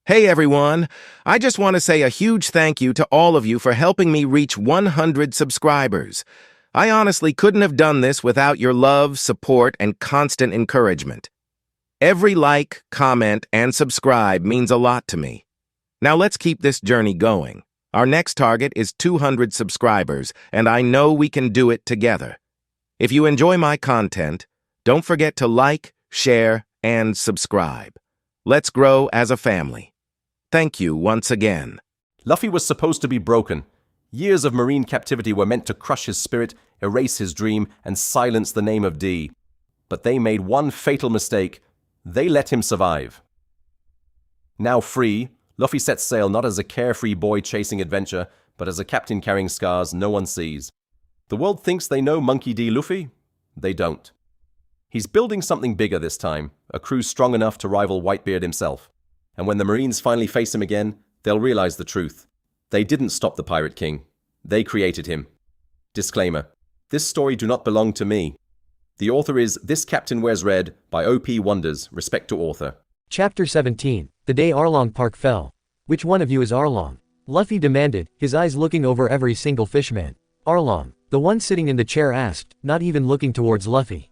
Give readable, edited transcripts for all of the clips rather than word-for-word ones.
Hey everyone, I just want to say a huge thank you to all of you for helping me reach 100 subscribers. I honestly couldn't have done this without your love, support, and constant encouragement. Every like, comment, and subscribe means a lot to me. Now let's keep this journey going. Our next target is 200 subscribers, and I know we can do it together. If you enjoy my content, don't forget to like, share, and subscribe. Let's grow as a family. Thank you once again. Luffy was supposed to be broken. Years of marine captivity were meant to crush his spirit, erase his dream, and silence the name of D. But they made one fatal mistake. They let him survive. Now free, Luffy sets sail not as a carefree boy chasing adventure, but as a captain carrying scars no one sees. The world thinks they know Monkey D. Luffy. They don't. He's building something bigger this time, a crew strong enough to rival Whitebeard himself. And when the Marines finally face him again, they'll realize the truth. They didn't stop the Pirate King. They created him. Disclaimer. This story do not belong to me. The author is This Captain Wears Red by OPWonders, respect to author. Chapter 17, The Day Arlong Park Fell. Which one of you is Arlong? Luffy demanded, his eyes looking over every single fishman. Arlong, the one sitting in the chair asked, not even looking towards Luffy.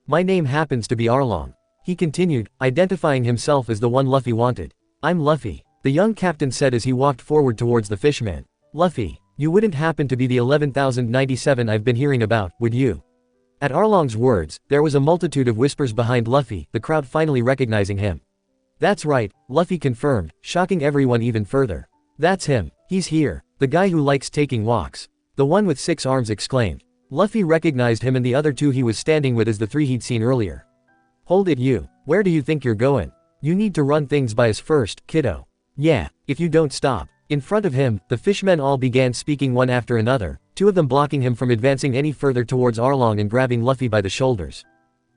My name happens to be Arlong. He continued, identifying himself as the one Luffy wanted. I'm Luffy, the young captain said as he walked forward towards the fishman. Luffy, you wouldn't happen to be the 11,097 I've been hearing about, would you? At Arlong's words, there was a multitude of whispers behind Luffy, the crowd finally recognizing him. That's right, Luffy confirmed, shocking everyone even further. That's him, he's here, the guy who likes taking walks. The one with 6 arms exclaimed. Luffy recognized him and the other two he was standing with as the 3 he'd seen earlier. Hold it you, where do you think you're going? You need to run things by us first, kiddo. Yeah, if you don't stop. In front of him, the fishmen all began speaking one after another, 2 of them blocking him from advancing any further towards Arlong and grabbing Luffy by the shoulders.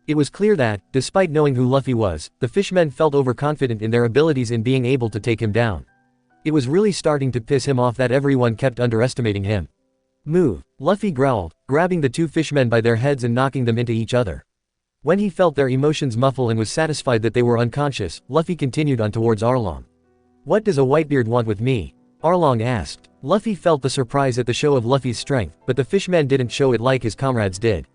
It was clear that, despite knowing who Luffy was, the fishmen felt overconfident in their abilities in being able to take him down. It was really starting to piss him off that everyone kept underestimating him. Move, Luffy growled, grabbing the 2 fishmen by their heads and knocking them into each other. When he felt their emotions muffle and was satisfied that they were unconscious, Luffy continued on towards Arlong. What does a Whitebeard want with me? Arlong asked. Luffy felt the surprise at the show of Luffy's strength, but the fishman didn't show it like his comrades did.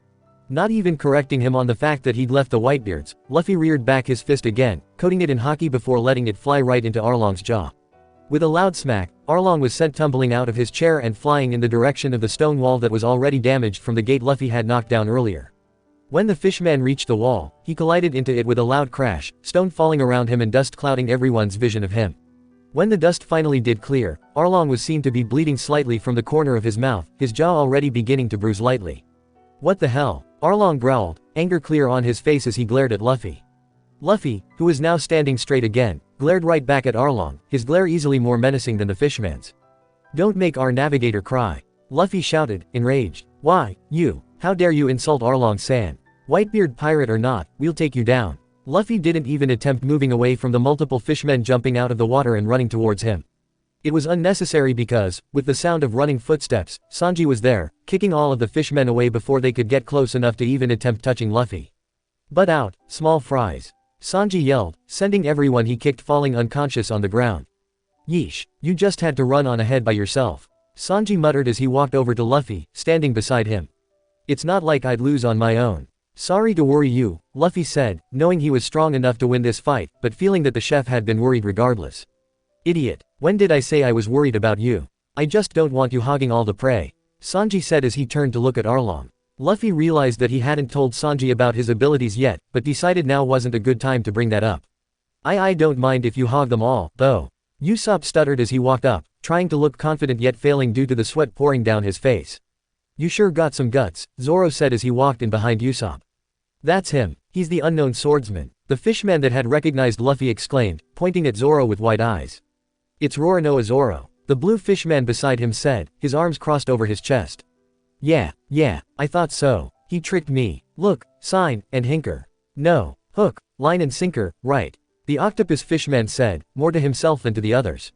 Not even correcting him on the fact that he'd left the Whitebeards, Luffy reared back his fist again, coating it in haki before letting it fly right into Arlong's jaw. With a loud smack, Arlong was sent tumbling out of his chair and flying in the direction of the stone wall that was already damaged from the gate Luffy had knocked down earlier. When the fishman reached the wall, he collided into it with a loud crash, stone falling around him and dust clouding everyone's vision of him. When the dust finally did clear, Arlong was seen to be bleeding slightly from the corner of his mouth, his jaw already beginning to bruise lightly. What the hell? Arlong growled, anger clear on his face as he glared at Luffy. Luffy, who was now standing straight again, glared right back at Arlong, his glare easily more menacing than the fishman's. Don't make our navigator cry. Luffy shouted, enraged. Why, you, how dare you insult Arlong-san? Whitebeard pirate or not, we'll take you down. Luffy didn't even attempt moving away from the multiple fishmen jumping out of the water and running towards him. It was unnecessary because, with the sound of running footsteps, Sanji was there, kicking all of the fishmen away before they could get close enough to even attempt touching Luffy. Butt out, small fries. Sanji yelled, sending everyone he kicked falling unconscious on the ground. Yeesh, you just had to run on ahead by yourself. Sanji muttered as he walked over to Luffy, standing beside him. It's not like I'd lose on my own. Sorry to worry you, Luffy said, knowing he was strong enough to win this fight, but feeling that the chef had been worried regardless. Idiot, when did I say I was worried about you? I just don't want you hogging all the prey, Sanji said as he turned to look at Arlong. Luffy realized that he hadn't told Sanji about his abilities yet, but decided now wasn't a good time to bring that up. I don't mind if you hog them all, though. Usopp stuttered as he walked up, trying to look confident yet failing due to the sweat pouring down his face. You sure got some guts, Zoro said as he walked in behind Usopp. That's him, he's the unknown swordsman, the fishman that had recognized Luffy exclaimed, pointing at Zoro with wide eyes. It's Roronoa Zoro, the blue fishman beside him said, his arms crossed over his chest. Yeah, I thought so, he tricked me, look, sign, and hinker. No, hook, line and sinker, right. The octopus fishman said, more to himself than to the others.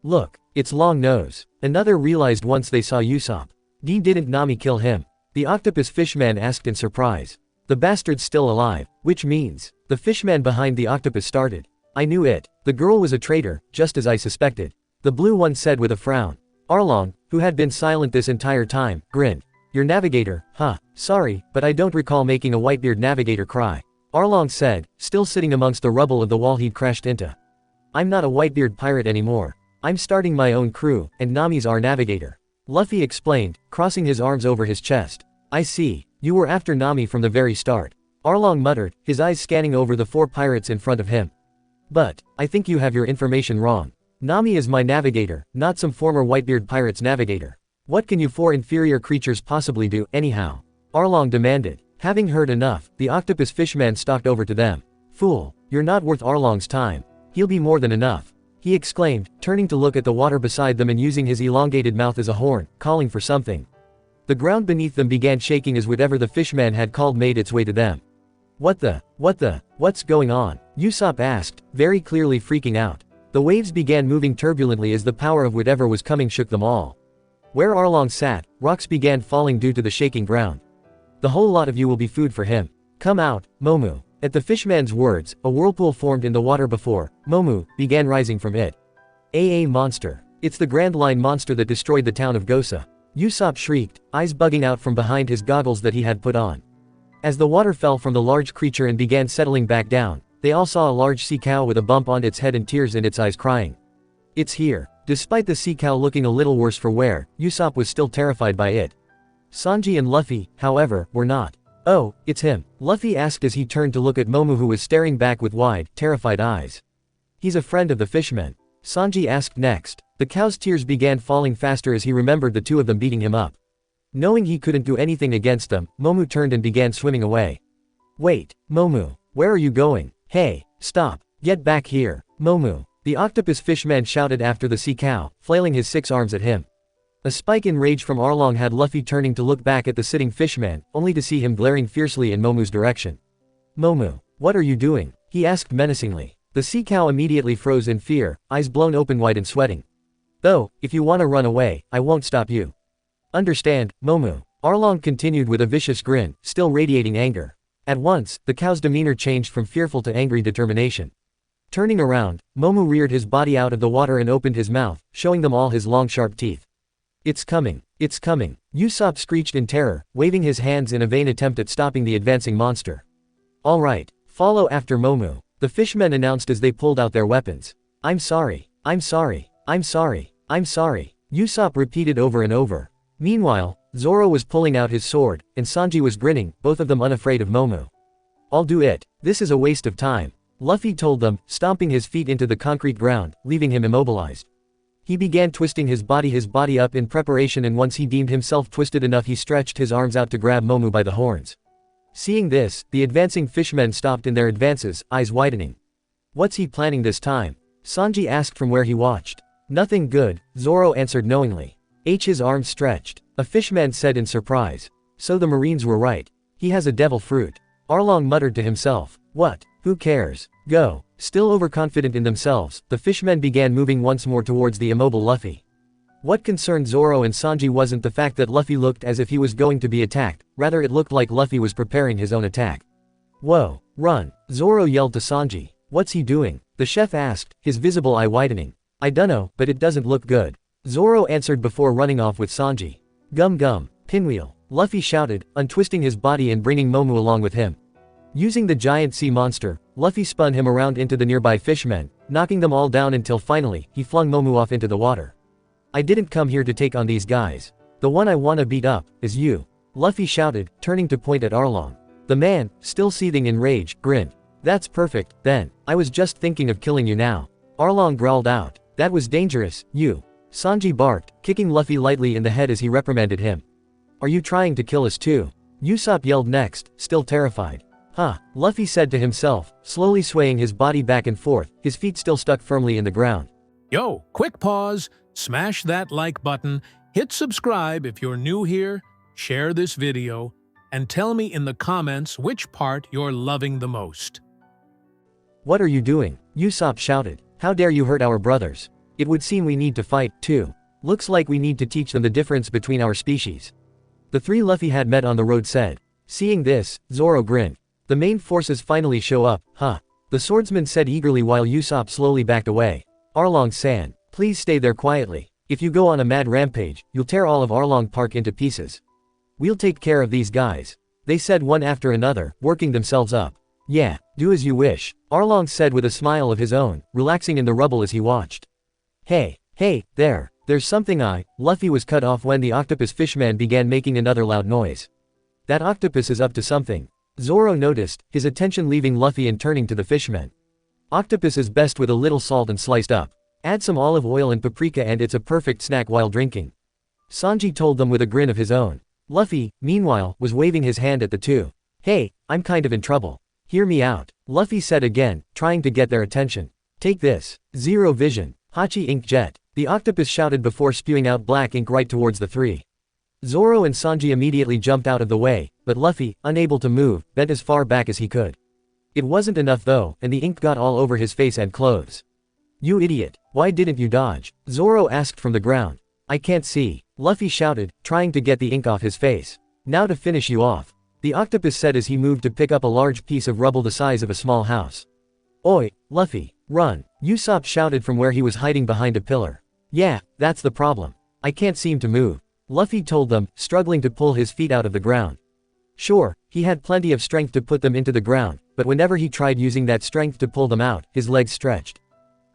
Look, it's Long Nose, another realized once they saw Usopp. Didn't Nami kill him? The octopus fishman asked in surprise. The bastard's still alive, which means, the fishman behind the octopus started. I knew it. The girl was a traitor, just as I suspected. The blue one said with a frown. Arlong, who had been silent this entire time, grinned. Your navigator, huh? Sorry, but I don't recall making a Whitebeard navigator cry. Arlong said, still sitting amongst the rubble of the wall he'd crashed into. I'm not a Whitebeard pirate anymore. I'm starting my own crew, and Nami's our navigator. Luffy explained, crossing his arms over his chest. I see. You were after Nami from the very start. Arlong muttered, his eyes scanning over the 4 pirates in front of him. But, I think you have your information wrong. Nami is my navigator, not some former Whitebeard pirate's navigator. What can you 4 inferior creatures possibly do, anyhow? Arlong demanded. Having heard enough, the octopus fishman stalked over to them. Fool, you're not worth Arlong's time. He'll be more than enough. He exclaimed, turning to look at the water beside them and using his elongated mouth as a horn, calling for something. The ground beneath them began shaking as whatever the fishman had called made its way to them. What's going on? Usopp asked, very clearly freaking out. The waves began moving turbulently as the power of whatever was coming shook them all. Where Arlong sat, rocks began falling due to the shaking ground. The whole lot of you will be food for him. Come out, Momu. At the fishman's words, a whirlpool formed in the water before Momu began rising from it. Monster. It's the Grand Line monster that destroyed the town of Gosa. Usopp shrieked, eyes bugging out from behind his goggles that he had put on. As the water fell from the large creature and began settling back down, they all saw a large sea cow with a bump on its head and tears in its eyes crying. It's here. Despite the sea cow looking a little worse for wear, Usopp was still terrified by it. Sanji and Luffy, however, were not. Oh, it's him, Luffy asked as he turned to look at Momu who was staring back with wide, terrified eyes. He's a friend of the fishmen. Sanji asked next. The cow's tears began falling faster as he remembered the 2 of them beating him up. Knowing he couldn't do anything against them, Momu turned and began swimming away. Wait, Momu, where are you going? Hey, stop, get back here, Momu, the octopus fishman shouted after the sea cow, flailing his 6 arms at him. A spike in rage from Arlong had Luffy turning to look back at the sitting fishman, only to see him glaring fiercely in Momu's direction. Momu, what are you doing? He asked menacingly. The sea cow immediately froze in fear, eyes blown open wide and sweating. Though, if you want to run away, I won't stop you. Understand, Momu. Arlong continued with a vicious grin, still radiating anger. At once, the cow's demeanor changed from fearful to angry determination. Turning around, Momu reared his body out of the water and opened his mouth, showing them all his long sharp teeth. It's coming. It's coming. Usopp screeched in terror, waving his hands in a vain attempt at stopping the advancing monster. All right, follow after Momu, the fishmen announced as they pulled out their weapons. I'm sorry. I'm sorry. I'm sorry. I'm sorry. Usopp repeated over and over. Meanwhile, Zoro was pulling out his sword, and Sanji was grinning, both of them unafraid of Momu. I'll do it. This is a waste of time, Luffy told them, stomping his feet into the concrete ground, leaving him immobilized. He began twisting his body up in preparation, and once he deemed himself twisted enough he stretched his arms out to grab Momu by the horns. Seeing this, the advancing fishmen stopped in their advances, eyes widening. What's he planning this time? Sanji asked from where he watched. Nothing good, Zoro answered knowingly. His arms stretched. A fishman said in surprise. So the Marines were right. He has a devil fruit. Arlong muttered to himself. What? Who cares? Go. Still overconfident in themselves, the fishmen began moving once more towards the immobile Luffy. What concerned Zoro and Sanji wasn't the fact that Luffy looked as if he was going to be attacked, rather it looked like Luffy was preparing his own attack. Whoa, run, Zoro yelled to Sanji. What's he doing? The chef asked, his visible eye widening. I dunno, but it doesn't look good. Zoro answered before running off with Sanji. Gum, pinwheel, Luffy shouted, untwisting his body and bringing Momu along with him. Using the giant sea monster, Luffy spun him around into the nearby fishmen, knocking them all down until finally, he flung Momu off into the water. I didn't come here to take on these guys. The one I wanna beat up, is you. Luffy shouted, turning to point at Arlong. The man, still seething in rage, grinned. That's perfect, then. I was just thinking of killing you now. Arlong growled out. That was dangerous, you. Sanji barked, kicking Luffy lightly in the head as he reprimanded him. Are you trying to kill us too? Usopp yelled next, still terrified. Huh, Luffy said to himself, slowly swaying his body back and forth, his feet still stuck firmly in the ground. Yo, quick pause, smash that like button, hit subscribe if you're new here, share this video, and tell me in the comments which part you're loving the most. What are you doing? Usopp shouted. How dare you hurt our brothers? It would seem we need to fight, too. Looks like we need to teach them the difference between our species. The 3 Luffy had met on the road said. Seeing this, Zoro grinned. The main forces finally show up, huh? the swordsman said eagerly while Usopp slowly backed away. Arlong-san, please stay there quietly. If you go on a mad rampage, you'll tear all of Arlong Park into pieces. We'll take care of these guys, they said one after another, working themselves up. Yeah, do as you wish, Arlong said with a smile of his own, relaxing in the rubble as he watched. Hey, there's something Luffy was cut off when the octopus fishman began making another loud noise. That octopus is up to something. Zoro noticed, his attention leaving Luffy and turning to the fishman. Octopus is best with a little salt and sliced up. Add some olive oil and paprika and it's a perfect snack while drinking. Sanji told them with a grin of his own. Luffy, meanwhile, was waving his hand at the two. Hey, I'm kind of in trouble. Hear me out, Luffy said again, trying to get their attention. Take this. Zero vision. Hachi ink jet. The octopus shouted before spewing out black ink right towards the three. Zoro and Sanji immediately jumped out of the way, but Luffy, unable to move, bent as far back as he could. It wasn't enough though, and the ink got all over his face and clothes. You idiot, why didn't you dodge? Zoro asked from the ground. I can't see, Luffy shouted, trying to get the ink off his face. Now to finish you off, the octopus said as he moved to pick up a large piece of rubble the size of a small house. Oi, Luffy, run, Usopp shouted from where he was hiding behind a pillar. Yeah, that's the problem. I can't seem to move, Luffy told them, struggling to pull his feet out of the ground. Sure, he had plenty of strength to put them into the ground, but whenever he tried using that strength to pull them out, his legs stretched.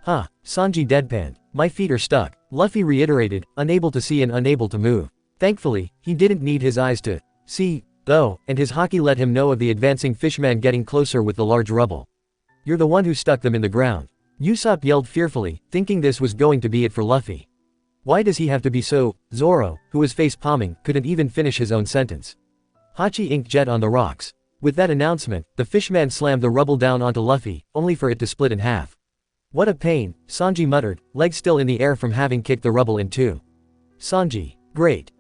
Huh, Sanji deadpanned. My feet are stuck, Luffy reiterated, unable to see and unable to move. Thankfully, he didn't need his eyes to see, though, and his haki let him know of the advancing fishman getting closer with the large rubble. You're the one who stuck them in the ground, Usopp yelled fearfully, thinking this was going to be it for Luffy. Why does he have to be so? Zoro, who was face-palming, couldn't even finish his own sentence. Hachi ink jet on the rocks. With that announcement, the fishman slammed the rubble down onto Luffy, only for it to split in half. What a pain, Sanji muttered, legs still in the air from having kicked the rubble in two. Sanji, great,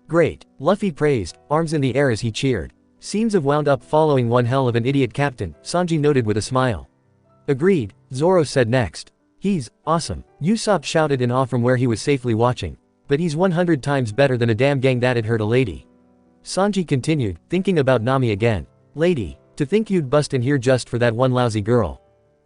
Luffy praised, arms in the air as he cheered. Seems have wound up following one hell of an idiot captain, Sanji noted with a smile. Agreed, Zoro said next. He's awesome, Usopp shouted in awe from where he was safely watching. But he's 100 times better than a damn gang that'd hurt a lady. Sanji continued, thinking about Nami again. Lady, to think you'd bust in here just for that one lousy girl.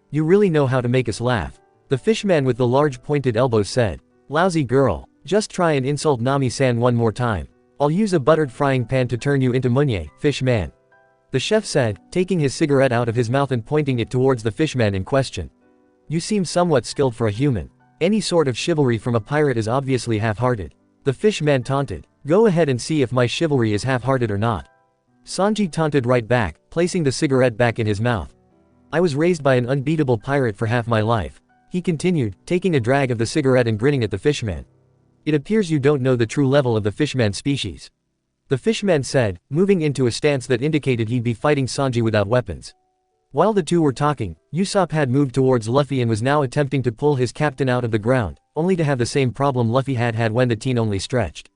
You really know how to make us laugh. The fishman with the large pointed elbows said. Lousy girl, just try and insult Nami-san one more time. I'll use a buttered frying pan to turn you into Munye, fishman. The chef said, taking his cigarette out of his mouth and pointing it towards the fishman in question. You seem somewhat skilled for a human. Any sort of chivalry from a pirate is obviously half-hearted. The fishman taunted. Go ahead and see if my chivalry is half-hearted or not. Sanji taunted right back, placing the cigarette back in his mouth. I was raised by an unbeatable pirate for half my life. He continued, taking a drag of the cigarette and grinning at the fishman. It appears you don't know the true level of the fishman species. The fishman said, moving into a stance that indicated he'd be fighting Sanji without weapons. While the two were talking, Usopp had moved towards Luffy and was now attempting to pull his captain out of the ground, only to have the same problem Luffy had when the teen only stretched.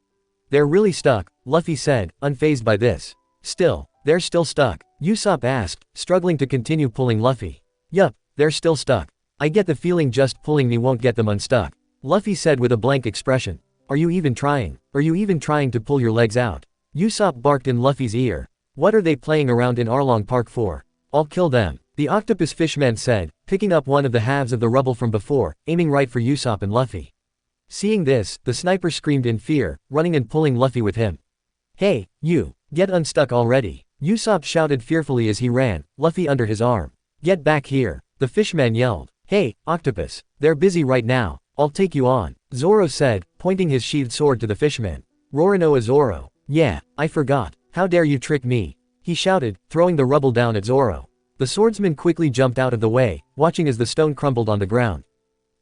They're really stuck, Luffy said, unfazed by this. Still, they're still stuck, Usopp asked, struggling to continue pulling Luffy. Yup, they're still stuck. I get the feeling just pulling me won't get them unstuck, Luffy said with a blank expression. Are you even trying? Are you even trying to pull your legs out? Usopp barked in Luffy's ear. What are they playing around in Arlong Park for? I'll kill them, the octopus fishman said, picking up one of the halves of the rubble from before, aiming right for Usopp and Luffy. Seeing this, the sniper screamed in fear, running and pulling Luffy with him. Hey, you, get unstuck already, Usopp shouted fearfully as he ran, Luffy under his arm. Get back here, the fishman yelled. Hey, octopus, they're busy right now, I'll take you on, Zoro said, pointing his sheathed sword to the fishman. Roronoa Zoro. Yeah, I forgot, how dare you trick me, he shouted, throwing the rubble down at Zoro. The swordsman quickly jumped out of the way, watching as the stone crumbled on the ground.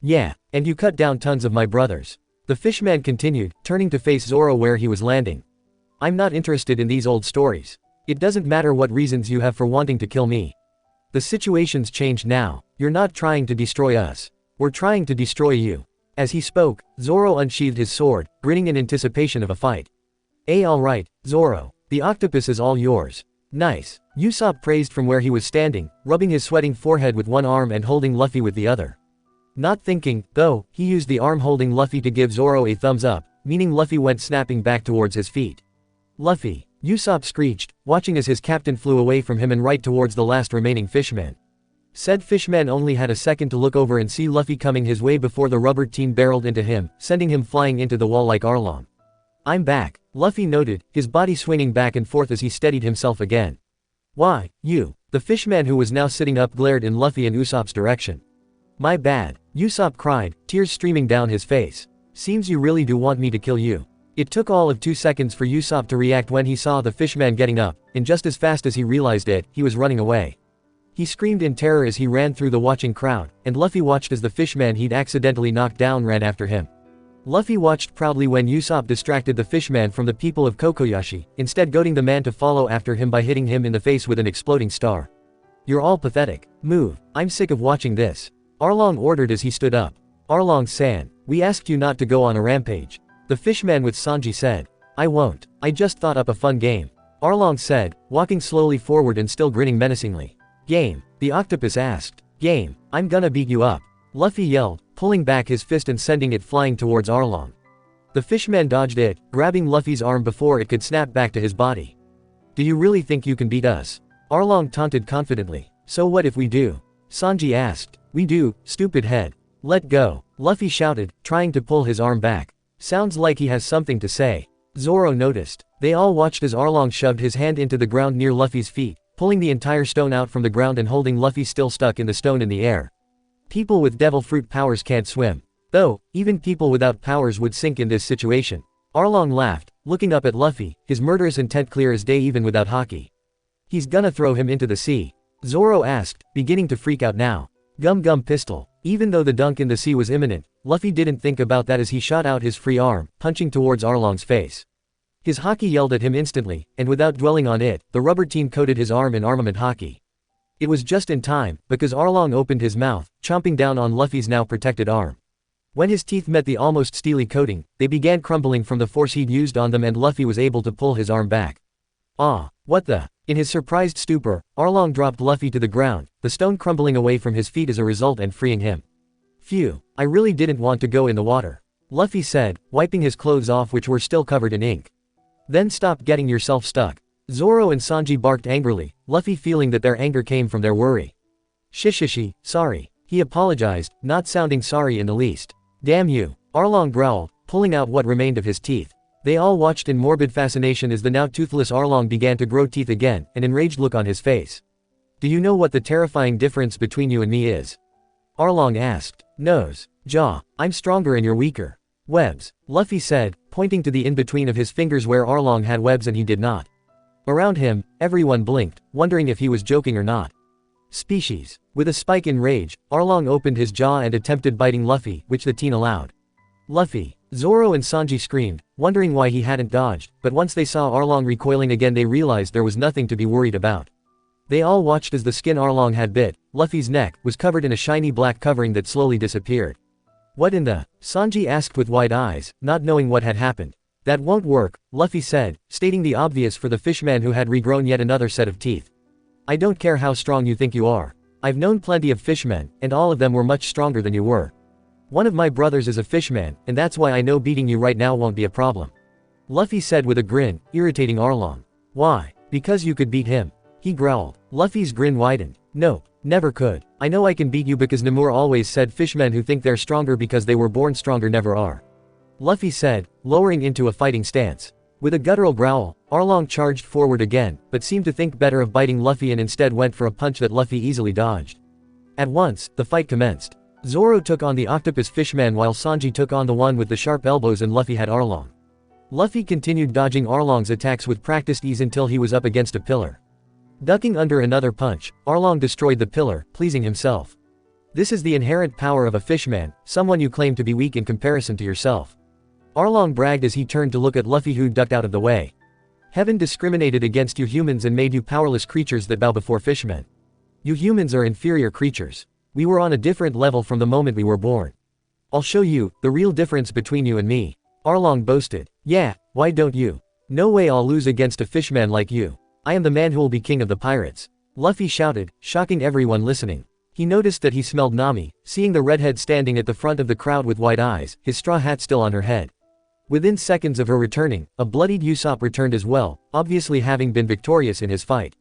Yeah, and you cut down tons of my brothers. The fishman continued, turning to face Zoro where he was landing. I'm not interested in these old stories. It doesn't matter what reasons you have for wanting to kill me. The situation's changed now, you're not trying to destroy us. We're trying to destroy you. As he spoke, Zoro unsheathed his sword, grinning in anticipation of a fight. Alright, Zoro, the octopus is all yours. Nice, Usopp praised from where he was standing, rubbing his sweating forehead with one arm and holding Luffy with the other. Not thinking, though, he used the arm holding Luffy to give Zoro a thumbs up, meaning Luffy went snapping back towards his feet. Luffy, Usopp screeched, watching as his captain flew away from him and right towards the last remaining fishman. Said fishman only had a second to look over and see Luffy coming his way before the rubber team barreled into him, sending him flying into the wall like Arlong. I'm back, Luffy noted, his body swinging back and forth as he steadied himself again. Why, you? The fishman who was now sitting up glared in Luffy and Usopp's direction. My bad, Usopp cried, tears streaming down his face. Seems you really do want me to kill you. It took all of 2 seconds for Usopp to react when he saw the fishman getting up, and just as fast as he realized it, he was running away. He screamed in terror as he ran through the watching crowd, and Luffy watched as the fishman he'd accidentally knocked down ran after him. Luffy watched proudly when Usopp distracted the fishman from the people of Kokoyashi, instead goading the man to follow after him by hitting him in the face with an exploding star. You're all pathetic. Move, I'm sick of watching this. Arlong ordered as he stood up. Arlong-san, we asked you not to go on a rampage. The fishman with Sanji said. I won't, I just thought up a fun game. Arlong said, walking slowly forward and still grinning menacingly. Game, the octopus asked. Game, I'm gonna beat you up. Luffy yelled, pulling back his fist and sending it flying towards Arlong. The fishman dodged it, grabbing Luffy's arm before it could snap back to his body. Do you really think you can beat us? Arlong taunted confidently. So what if we do? Sanji asked. We do, stupid head. Let go, Luffy shouted, trying to pull his arm back. Sounds like he has something to say. Zoro noticed. They all watched as Arlong shoved his hand into the ground near Luffy's feet, pulling the entire stone out from the ground and holding Luffy still stuck in the stone in the air. People with devil fruit powers can't swim. Though, even people without powers would sink in this situation. Arlong laughed, looking up at Luffy, his murderous intent clear as day even without haki. He's gonna throw him into the sea. Zoro asked, beginning to freak out now. Gum pistol. Even though the dunk in the sea was imminent, Luffy didn't think about that as he shot out his free arm, punching towards Arlong's face. His haki yelled at him instantly, and without dwelling on it, the rubber team coated his arm in armament haki. It was just in time, because Arlong opened his mouth, chomping down on Luffy's now protected arm. When his teeth met the almost steely coating, they began crumbling from the force he'd used on them and Luffy was able to pull his arm back. Ah, what the? In his surprised stupor, Arlong dropped Luffy to the ground, the stone crumbling away from his feet as a result and freeing him. Phew, I really didn't want to go in the water. Luffy said, wiping his clothes off which were still covered in ink. Then stop getting yourself stuck. Zoro and Sanji barked angrily, Luffy feeling that their anger came from their worry. Shishishi, sorry. He apologized, not sounding sorry in the least. Damn you, Arlong growled, pulling out what remained of his teeth. They all watched in morbid fascination as the now toothless Arlong began to grow teeth again, an enraged look on his face. Do you know what the terrifying difference between you and me is? Arlong asked. Nose. Jaw. I'm stronger and you're weaker. Webs. Luffy said, pointing to the in-between of his fingers where Arlong had webs and he did not. Around him, everyone blinked, wondering if he was joking or not. Species. With a spike in rage, Arlong opened his jaw and attempted biting Luffy, which the teen allowed. Luffy. Zoro and Sanji screamed, wondering why he hadn't dodged, but once they saw Arlong recoiling again they realized there was nothing to be worried about. They all watched as the skin Arlong had bit, Luffy's neck, was covered in a shiny black covering that slowly disappeared. What in the? Sanji asked with wide eyes, not knowing what had happened. That won't work, Luffy said, stating the obvious for the fishman who had regrown yet another set of teeth. I don't care how strong you think you are. I've known plenty of fishmen, and all of them were much stronger than you were. One of my brothers is a fishman, and that's why I know beating you right now won't be a problem. Luffy said with a grin, irritating Arlong. Why? Because you could beat him. He growled. Luffy's grin widened. Nope, never could. I know I can beat you because Namor always said fishmen who think they're stronger because they were born stronger never are. Luffy said, lowering into a fighting stance. With a guttural growl, Arlong charged forward again, but seemed to think better of biting Luffy and instead went for a punch that Luffy easily dodged. At once, the fight commenced. Zoro took on the octopus fishman while Sanji took on the one with the sharp elbows and Luffy had Arlong. Luffy continued dodging Arlong's attacks with practiced ease until he was up against a pillar. Ducking under another punch, Arlong destroyed the pillar, pleasing himself. This is the inherent power of a fishman, someone you claim to be weak in comparison to yourself. Arlong bragged as he turned to look at Luffy who ducked out of the way. Heaven discriminated against you humans and made you powerless creatures that bow before fishmen. You humans are inferior creatures. We were on a different level from the moment we were born. I'll show you, the real difference between you and me. Arlong boasted. Yeah, why don't you? No way I'll lose against a fishman like you. I am the man who will be king of the pirates. Luffy shouted, shocking everyone listening. He noticed that he smelled Nami, seeing the redhead standing at the front of the crowd with wide eyes, his straw hat still on her head. Within seconds of her returning, a bloodied Usopp returned as well, obviously having been victorious in his fight.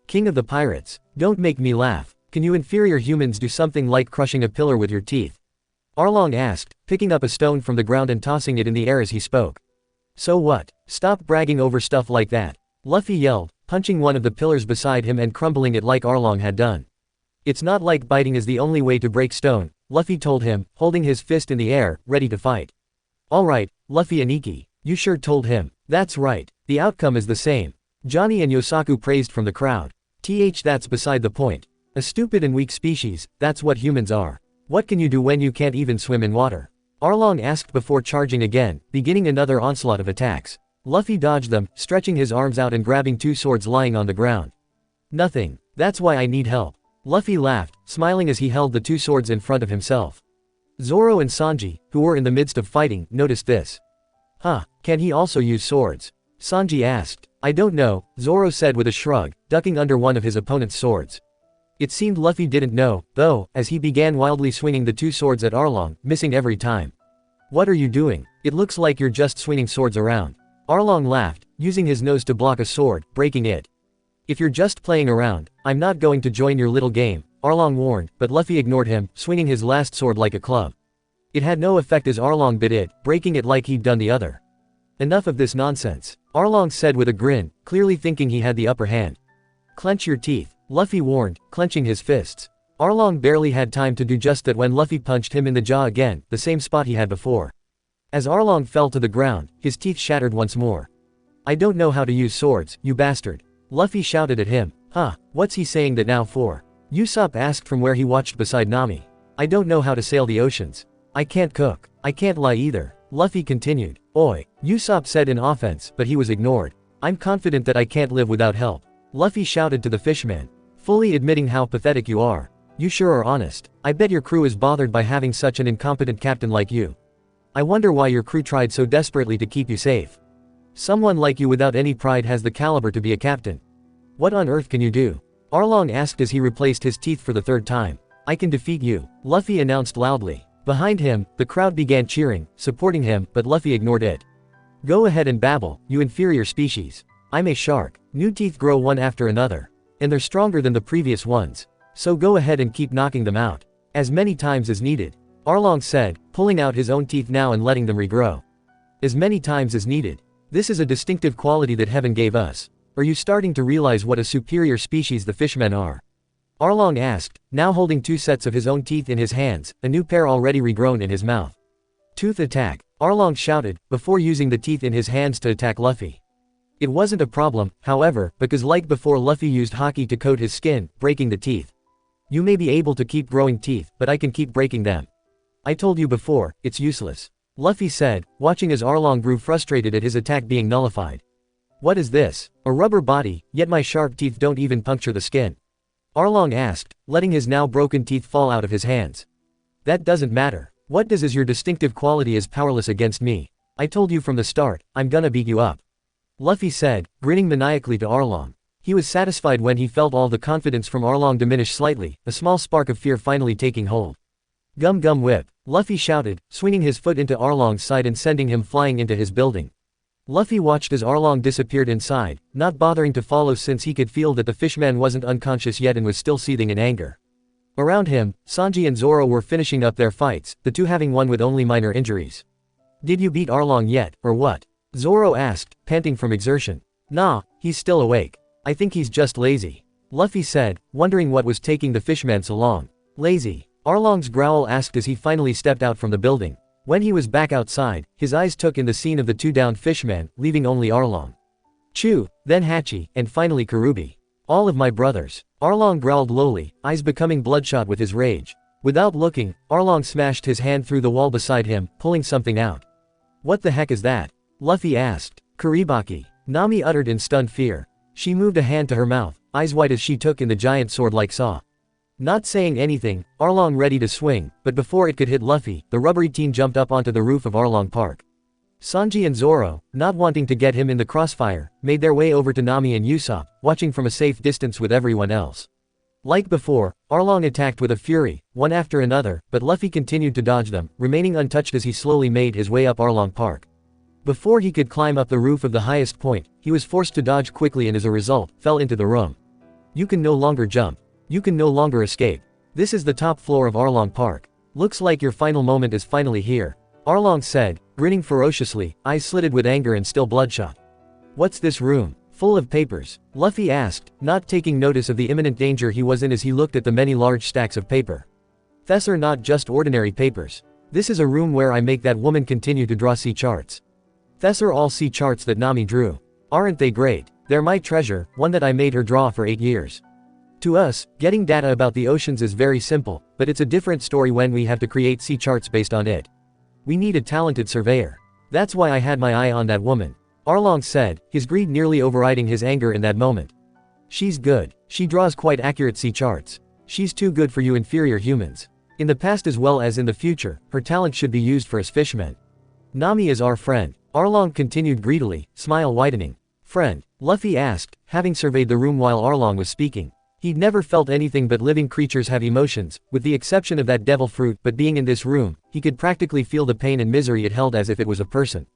King of the pirates. Don't make me laugh. Can you inferior humans do something like crushing a pillar with your teeth? Arlong asked, picking up a stone from the ground and tossing it in the air as he spoke. So what? Stop bragging over stuff like that, Luffy yelled, punching one of the pillars beside him and crumbling it like Arlong had done. It's not like biting is the only way to break stone, Luffy told him, holding his fist in the air, ready to fight. Alright, Luffy and Ikki, you sure told him. That's right, the outcome is the same. Johnny and Yosaku praised from the crowd. That's beside the point. A stupid and weak species, that's what humans are. What can you do when you can't even swim in water? Arlong asked before charging again, beginning another onslaught of attacks. Luffy dodged them, stretching his arms out and grabbing two swords lying on the ground. Nothing. That's why I need help. Luffy laughed, smiling as he held the two swords in front of himself. Zoro and Sanji, who were in the midst of fighting, noticed this. Huh, can he also use swords? Sanji asked. I don't know, Zoro said with a shrug, ducking under one of his opponent's swords. It seemed Luffy didn't know, though, as he began wildly swinging the two swords at Arlong, missing every time. What are you doing? It looks like you're just swinging swords around. Arlong laughed, using his nose to block a sword, breaking it. If you're just playing around, I'm not going to join your little game, Arlong warned, but Luffy ignored him, swinging his last sword like a club. It had no effect as Arlong bit it, breaking it like he'd done the other. Enough of this nonsense, Arlong said with a grin, clearly thinking he had the upper hand. Clench your teeth, Luffy warned, clenching his fists. Arlong barely had time to do just that when Luffy punched him in the jaw again, the same spot he had before. As Arlong fell to the ground, his teeth shattered once more. I don't know how to use swords, you bastard. Luffy shouted at him. Huh, what's he saying that now for? Usopp asked from where he watched beside Nami. I don't know how to sail the oceans. I can't cook. I can't lie either. Luffy continued. Oi, Usopp said in offense, but he was ignored. I'm confident that I can't live without help. Luffy shouted to the fishman. Fully admitting how pathetic you are. You sure are honest. I bet your crew is bothered by having such an incompetent captain like you. I wonder why your crew tried so desperately to keep you safe. Someone like you without any pride has the caliber to be a captain. What on earth can you do? Arlong asked as he replaced his teeth for the third time. I can defeat you, Luffy announced loudly. Behind him, the crowd began cheering, supporting him, but Luffy ignored it. Go ahead and babble, you inferior species. I'm a shark. New teeth grow one after another. And they're stronger than the previous ones. So go ahead and keep knocking them out. As many times as needed. Arlong said, pulling out his own teeth now and letting them regrow. As many times as needed. This is a distinctive quality that heaven gave us. Are you starting to realize what a superior species the fishmen are? Arlong asked, now holding two sets of his own teeth in his hands, a new pair already regrown in his mouth. Tooth attack, Arlong shouted, before using the teeth in his hands to attack Luffy. It wasn't a problem, however, because like before Luffy used haki to coat his skin, breaking the teeth. You may be able to keep growing teeth, but I can keep breaking them. I told you before, it's useless. Luffy said, watching as Arlong grew frustrated at his attack being nullified. What is this? A rubber body, yet my sharp teeth don't even puncture the skin. Arlong asked, letting his now broken teeth fall out of his hands. That doesn't matter. What does is your distinctive quality is powerless against me. I told you from the start, I'm gonna beat you up. Luffy said, grinning maniacally to Arlong. He was satisfied when he felt all the confidence from Arlong diminish slightly, a small spark of fear finally taking hold. Gum gum whip, Luffy shouted, swinging his foot into Arlong's side and sending him flying into his building. Luffy watched as Arlong disappeared inside, not bothering to follow since he could feel that the fishman wasn't unconscious yet and was still seething in anger. Around him, Sanji and Zoro were finishing up their fights, the two having won with only minor injuries. Did you beat Arlong yet, or what? Zoro asked, panting from exertion. Nah, he's still awake. I think he's just lazy. Luffy said, wondering what was taking the fishman so long. Lazy? Arlong's growl asked as he finally stepped out from the building. When he was back outside, his eyes took in the scene of the two downed fishmen, leaving only Arlong. Chu, then Hachi, and finally Karubi. All of my brothers. Arlong growled lowly, eyes becoming bloodshot with his rage. Without looking, Arlong smashed his hand through the wall beside him, pulling something out. What the heck is that? Luffy asked. Kuribaki. Nami uttered in stunned fear. She moved a hand to her mouth, eyes wide as she took in the giant sword-like saw. Not saying anything, Arlong ready to swing, but before it could hit Luffy, the rubbery teen jumped up onto the roof of Arlong Park. Sanji and Zoro, not wanting to get him in the crossfire, made their way over to Nami and Usopp, watching from a safe distance with everyone else. Like before, Arlong attacked with a fury, one after another, but Luffy continued to dodge them, remaining untouched as he slowly made his way up Arlong Park. Before he could climb up the roof of the highest point, he was forced to dodge quickly and as a result, fell into the room. You can no longer jump. You can no longer escape. This is the top floor of Arlong Park. Looks like your final moment is finally here. Arlong said, grinning ferociously, eyes slitted with anger and still bloodshot. What's this room? Full of papers? Luffy asked, not taking notice of the imminent danger he was in as he looked at the many large stacks of paper. These are not just ordinary papers. This is a room where I make that woman continue to draw sea charts. These are all sea charts that Nami drew. Aren't they great? They're my treasure, one that I made her draw for 8 years. To us, getting data about the oceans is very simple, but it's a different story when we have to create sea charts based on it. We need a talented surveyor. That's why I had my eye on that woman. Arlong said, his greed nearly overriding his anger in that moment. She's good. She draws quite accurate sea charts. She's too good for you inferior humans. In the past as well as in the future, her talent should be used for us fishmen. Nami is our friend. Arlong continued greedily, smile widening. Friend? Luffy asked, having surveyed the room while Arlong was speaking. He'd never felt anything but living creatures have emotions, with the exception of that devil fruit, but being in this room, he could practically feel the pain and misery it held as if it was a person.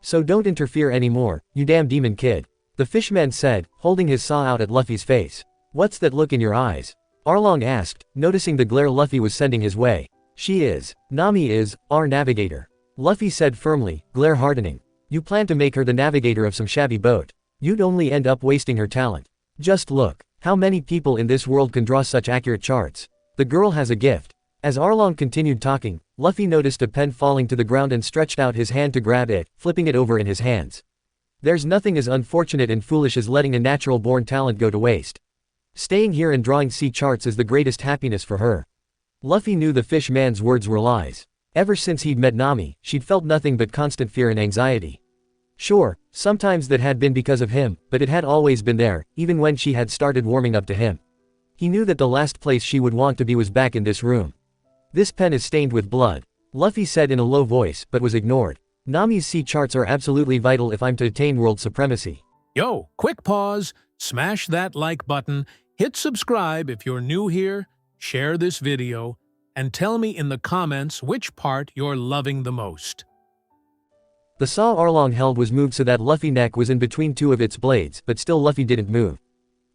So don't interfere anymore, you damn demon kid. The fishman said, holding his saw out at Luffy's face. What's that look in your eyes? Arlong asked, noticing the glare Luffy was sending his way. Nami is, our navigator. Luffy said firmly, glare hardening. You plan to make her the navigator of some shabby boat. You'd only end up wasting her talent. Just look. How many people in this world can draw such accurate charts? The girl has a gift. As Arlong continued talking, Luffy noticed a pen falling to the ground and stretched out his hand to grab it, flipping it over in his hands. There's nothing as unfortunate and foolish as letting a natural-born talent go to waste. Staying here and drawing sea charts is the greatest happiness for her. Luffy knew the fish man's words were lies. Ever since he'd met Nami, she'd felt nothing but constant fear and anxiety. Sure, sometimes that had been because of him, but it had always been there, even when she had started warming up to him. He knew that the last place she would want to be was back in this room. This pen is stained with blood. Luffy said in a low voice, but was ignored. Nami's sea charts are absolutely vital if I'm to attain world supremacy. Yo, quick pause, smash that like button, hit subscribe if you're new here, share this video, and tell me in the comments which part you're loving the most. The saw Arlong held was moved so that Luffy's neck was in between two of its blades, but still Luffy didn't move.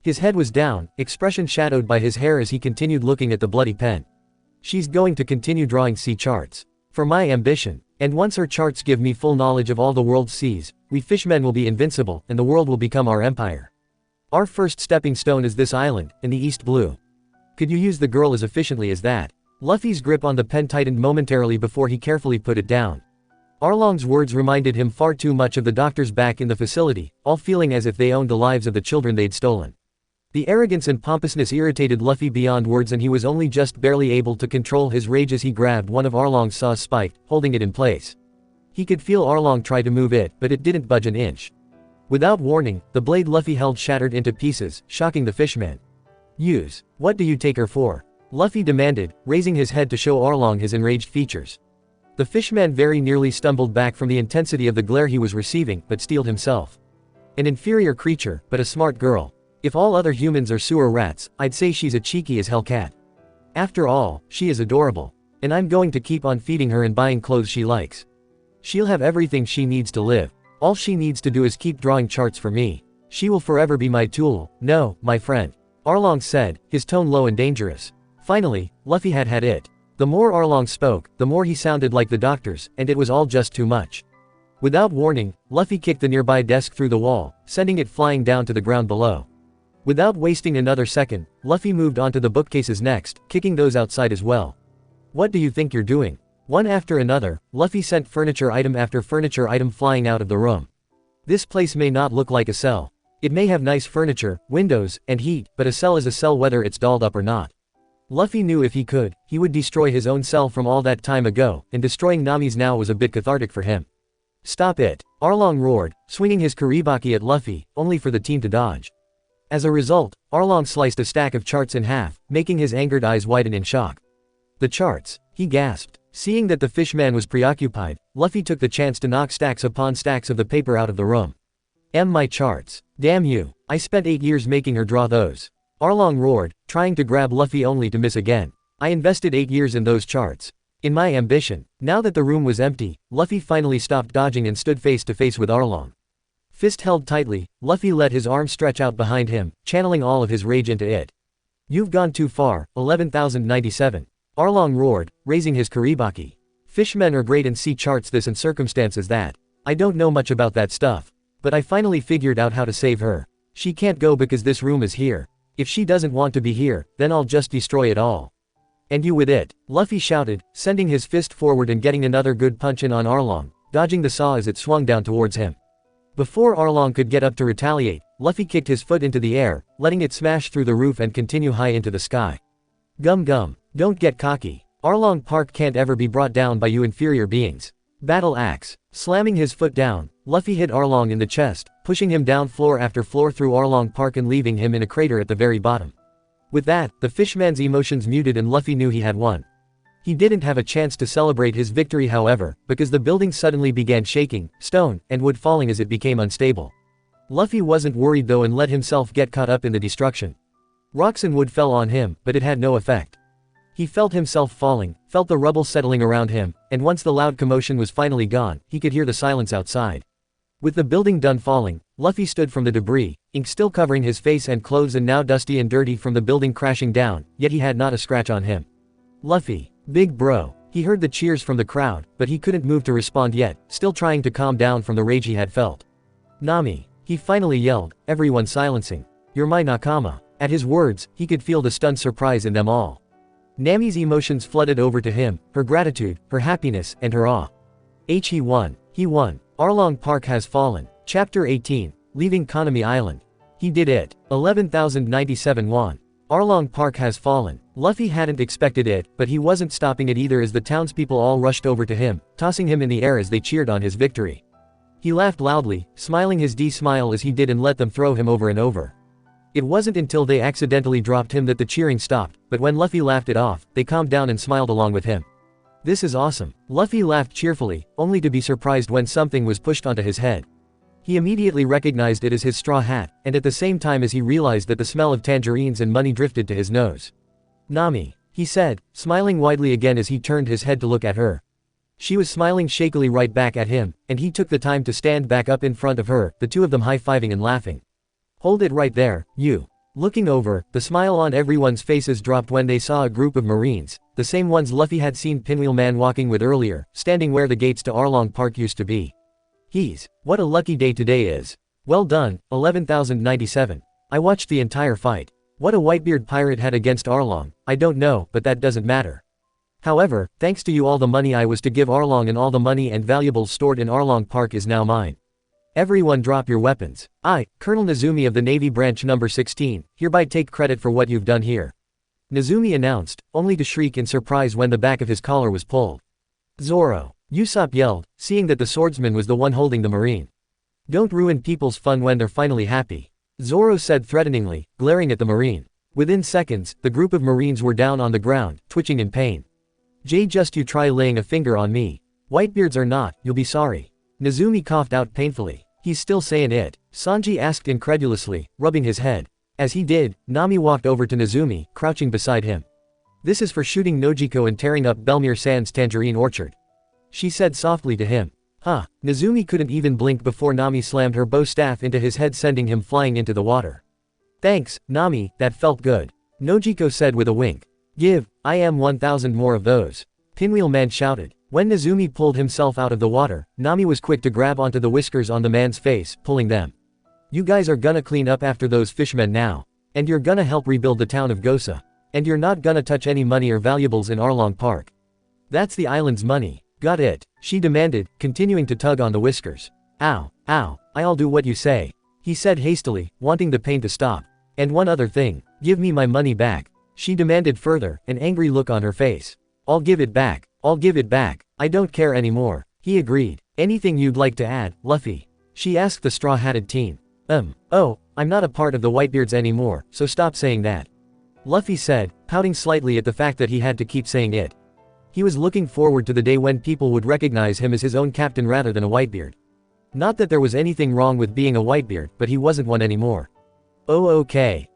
His head was down, expression shadowed by his hair as he continued looking at the bloody pen. She's going to continue drawing sea charts. For my ambition. And once her charts give me full knowledge of all the world's seas, we fishmen will be invincible, and the world will become our empire. Our first stepping stone is this island, in the East Blue. Could you use the girl as efficiently as that? Luffy's grip on the pen tightened momentarily before he carefully put it down. Arlong's words reminded him far too much of the doctors back in the facility, all feeling as if they owned the lives of the children they'd stolen. The arrogance and pompousness irritated Luffy beyond words, and he was only just barely able to control his rage as he grabbed one of Arlong's saws spiked, holding it in place. He could feel Arlong try to move it, but it didn't budge an inch. Without warning, the blade Luffy held shattered into pieces, shocking the fishman. Use. What do you take her for? Luffy demanded, raising his head to show Arlong his enraged features. The fishman very nearly stumbled back from the intensity of the glare he was receiving, but steeled himself. An inferior creature, but a smart girl. If all other humans are sewer rats, I'd say she's a cheeky as hell cat. After all, she is adorable. And I'm going to keep on feeding her and buying clothes she likes. She'll have everything she needs to live. All she needs to do is keep drawing charts for me. She will forever be my tool. No, my friend. Arlong said, his tone low and dangerous. Finally, Luffy had it. The more Arlong spoke, the more he sounded like the doctors, and it was all just too much. Without warning, Luffy kicked the nearby desk through the wall, sending it flying down to the ground below. Without wasting another second, Luffy moved onto the bookcases next, kicking those outside as well. What do you think you're doing? One after another, Luffy sent furniture item after furniture item flying out of the room. This place may not look like a cell. It may have nice furniture, windows, and heat, but a cell is a cell whether it's dolled up or not. Luffy knew if he could, he would destroy his own cell from all that time ago, and destroying Nami's now was a bit cathartic for him. Stop it! Arlong roared, swinging his Kuribaki at Luffy, only for the team to dodge. As a result, Arlong sliced a stack of charts in half, making his angered eyes widen in shock. The charts, he gasped. Seeing that the fishman was preoccupied, Luffy took the chance to knock stacks upon stacks of the paper out of the room. My charts. Damn you, I spent 8 years making her draw those. Arlong roared, trying to grab Luffy only to miss again. I invested 8 years in those charts. In my ambition. Now that the room was empty, Luffy finally stopped dodging and stood face to face with Arlong. Fist held tightly, Luffy let his arm stretch out behind him, channeling all of his rage into it. You've gone too far, 11,097. Arlong roared, raising his kiribaki. Fishmen are great in sea charts this and circumstances that. I don't know much about that stuff. But I finally figured out how to save her. She can't go because this room is here. If she doesn't want to be here, then I'll just destroy it all. And you with it, Luffy shouted, sending his fist forward and getting another good punch in on Arlong, dodging the saw as it swung down towards him. Before Arlong could get up to retaliate, Luffy kicked his foot into the air, letting it smash through the roof and continue high into the sky. Gum gum, don't get cocky. Arlong Park can't ever be brought down by you inferior beings. Battle axe. Slamming his foot down, Luffy hit Arlong in the chest, pushing him down floor after floor through Arlong Park and leaving him in a crater at the very bottom. With that, the fishman's emotions muted and Luffy knew he had won. He didn't have a chance to celebrate his victory however, because the building suddenly began shaking, stone and wood falling as it became unstable. Luffy wasn't worried though and let himself get caught up in the destruction. Rocks and wood fell on him, but it had no effect. He felt himself falling, felt the rubble settling around him, and once the loud commotion was finally gone, he could hear the silence outside. With the building done falling, Luffy stood from the debris, ink still covering his face and clothes and now dusty and dirty from the building crashing down, yet he had not a scratch on him. Luffy, big bro. He heard the cheers from the crowd, but he couldn't move to respond yet, still trying to calm down from the rage he had felt. Nami. He finally yelled, everyone silencing. You're my nakama. At his words, he could feel the stunned surprise in them all. Nami's emotions flooded over to him, her gratitude, her happiness, and her awe. He won. He won. Arlong Park has fallen. Chapter 18. Leaving Konami Island. He did it. 11,097 won. Arlong Park has fallen. Luffy hadn't expected it, but he wasn't stopping it either as the townspeople all rushed over to him, tossing him in the air as they cheered on his victory. He laughed loudly, smiling his D-smile as he did and let them throw him over and over. It wasn't until they accidentally dropped him that the cheering stopped, but when Luffy laughed it off, they calmed down and smiled along with him. This is awesome. Luffy laughed cheerfully, only to be surprised when something was pushed onto his head. He immediately recognized it as his straw hat, and at the same time as he realized that the smell of tangerines and money drifted to his nose. Nami, he said, smiling widely again as he turned his head to look at her. She was smiling shakily right back at him, and he took the time to stand back up in front of her, the two of them high-fiving and laughing. Hold it right there, you. Looking over, the smile on everyone's faces dropped when they saw a group of Marines, the same ones Luffy had seen Pinwheel Man walking with earlier, standing where the gates to Arlong Park used to be. What a lucky day today is. Well done, 11,097. I watched the entire fight. What a Whitebeard pirate had against Arlong, I don't know, but that doesn't matter. However, thanks to you all the money I was to give Arlong and all the money and valuables stored in Arlong Park is now mine. Everyone drop your weapons. I, Colonel Nezumi of the Navy Branch No. 16, hereby take credit for what you've done here. Nezumi announced, only to shriek in surprise when the back of his collar was pulled. Zoro. Usopp yelled, seeing that the swordsman was the one holding the marine. Don't ruin people's fun when they're finally happy. Zoro said threateningly, glaring at the marine. Within seconds, the group of marines were down on the ground, twitching in pain. Just you try laying a finger on me. Whitebeards or not, you'll be sorry. Nezumi coughed out painfully. He's still saying it? Sanji asked incredulously, rubbing his head. As he did, Nami walked over to Nezumi, crouching beside him. This is for shooting Nojiko and tearing up Belmere Sands Tangerine Orchard. She said softly to him. Huh. Nezumi couldn't even blink before Nami slammed her bow staff into his head sending him flying into the water. Thanks, Nami, that felt good. Nojiko said with a wink. I am 1,000 more of those. Pinwheel Man shouted. When Nezumi pulled himself out of the water, Nami was quick to grab onto the whiskers on the man's face, pulling them. You guys are gonna clean up after those fishmen now. And you're gonna help rebuild the town of Gosa. And you're not gonna touch any money or valuables in Arlong Park. That's the island's money. Got it? She demanded, continuing to tug on the whiskers. Ow, I'll do what you say. He said hastily, wanting the pain to stop. And one other thing, give me my money back. She demanded further, an angry look on her face. I'll give it back. I don't care anymore. He agreed. Anything you'd like to add, Luffy? She asked the straw-hatted teen. Oh, I'm not a part of the Whitebeards anymore, so stop saying that. Luffy said, pouting slightly at the fact that he had to keep saying it. He was looking forward to the day when people would recognize him as his own captain rather than a Whitebeard. Not that there was anything wrong with being a Whitebeard, but he wasn't one anymore. Oh okay,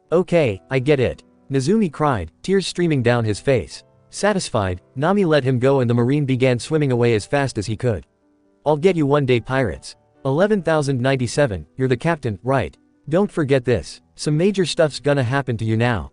I get it. Nezumi cried, tears streaming down his face. Satisfied, Nami let him go and the marine began swimming away as fast as he could. I'll get you one day, pirates. 11,097, you're the captain, right? Don't forget this. Some major stuff's gonna happen to you now.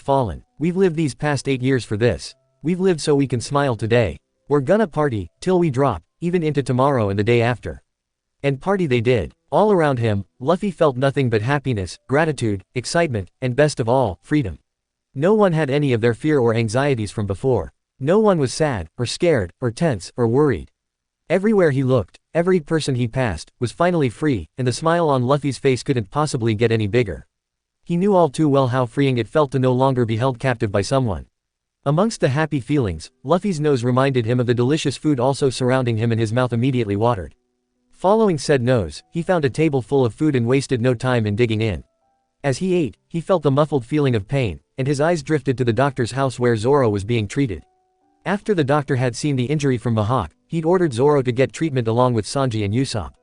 fallen. We've lived these past 8 years for this. We've lived so we can smile today. We're gonna party, till we drop, even into tomorrow and the day after. And party they did. All around him, Luffy felt nothing but happiness, gratitude, excitement, and best of all, freedom. No one had any of their fear or anxieties from before. No one was sad, or scared, or tense, or worried. Everywhere he looked, every person he passed, was finally free, and the smile on Luffy's face couldn't possibly get any bigger. He knew all too well how freeing it felt to no longer be held captive by someone. Amongst the happy feelings, Luffy's nose reminded him of the delicious food also surrounding him and his mouth immediately watered. Following said nose, he found a table full of food and wasted no time in digging in. As he ate, he felt the muffled feeling of pain, and his eyes drifted to the doctor's house where Zoro was being treated. After the doctor had seen the injury from Mihawk, he'd ordered Zoro to get treatment along with Sanji and Usopp.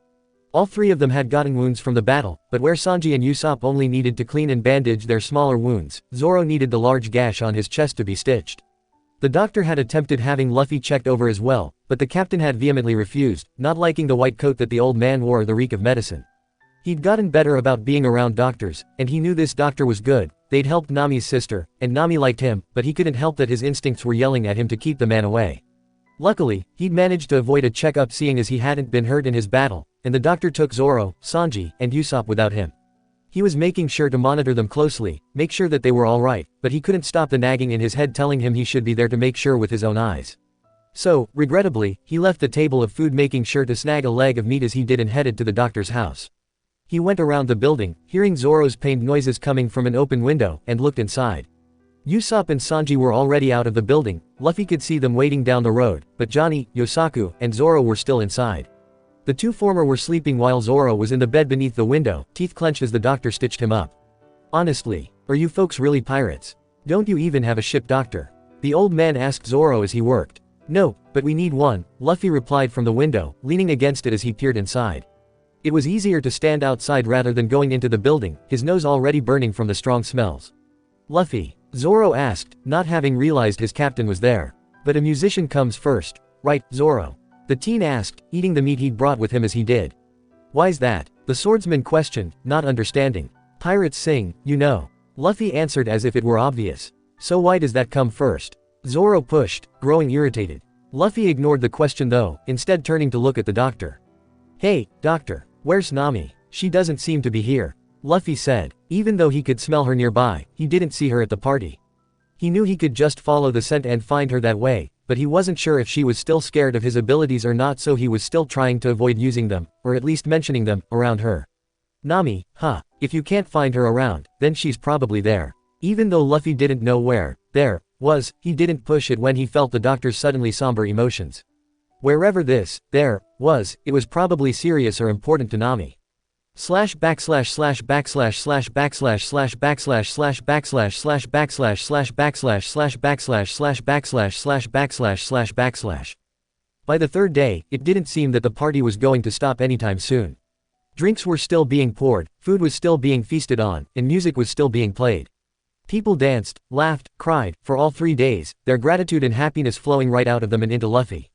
All three of them had gotten wounds from the battle, but where Sanji and Usopp only needed to clean and bandage their smaller wounds, Zoro needed the large gash on his chest to be stitched. The doctor had attempted having Luffy checked over as well, but the captain had vehemently refused, not liking the white coat that the old man wore or the reek of medicine. He'd gotten better about being around doctors, and he knew this doctor was good. They'd helped Nami's sister, and Nami liked him, but he couldn't help that his instincts were yelling at him to keep the man away. Luckily, he'd managed to avoid a checkup seeing as he hadn't been hurt in his battle, and the doctor took Zoro, Sanji, and Usopp without him. He was making sure to monitor them closely, make sure that they were alright, but he couldn't stop the nagging in his head telling him he should be there to make sure with his own eyes. So, regrettably, he left the table of food making sure to snag a leg of meat as he did and headed to the doctor's house. He went around the building, hearing Zoro's pained noises coming from an open window, and looked inside. Usopp and Sanji were already out of the building. Luffy could see them waiting down the road, but Johnny, Yosaku, and Zoro were still inside. The two former were sleeping while Zoro was in the bed beneath the window, teeth clenched as the doctor stitched him up. Honestly, are you folks really pirates? Don't you even have a ship doctor? The old man asked Zoro as he worked. No, but we need one, Luffy replied from the window, leaning against it as he peered inside. It was easier to stand outside rather than going into the building, his nose already burning from the strong smells. Luffy, Zoro asked, not having realized his captain was there. But a musician comes first, right, Zoro? The teen asked, eating the meat he'd brought with him as he did. Why's that? The swordsman questioned, not understanding. Pirates sing, you know. Luffy answered as if it were obvious. So why does that come first? Zoro pushed, growing irritated. Luffy ignored the question though, instead turning to look at the doctor. Hey, doctor, where's Nami? She doesn't seem to be here. Luffy said. Even though he could smell her nearby, he didn't see her at the party. He knew he could just follow the scent and find her that way, but he wasn't sure if she was still scared of his abilities or not, so he was still trying to avoid using them, or at least mentioning them, around her. Nami, huh, if you can't find her around, then she's probably there. Even though Luffy didn't know where there was, he didn't push it when he felt the doctor's suddenly somber emotions. Wherever there was, it was probably serious or important to Nami. Slash backslash slash backslash slash backslash slash backslash slash backslash slash backslash slash backslash slash backslash slash backslash slash backslash slash backslash. By the third day, it didn't seem that the party was going to stop anytime soon. Drinks were still being poured, food was still being feasted on, and music was still being played. People danced, laughed, cried, for all 3 days, their gratitude and happiness flowing right out of them and into Luffy.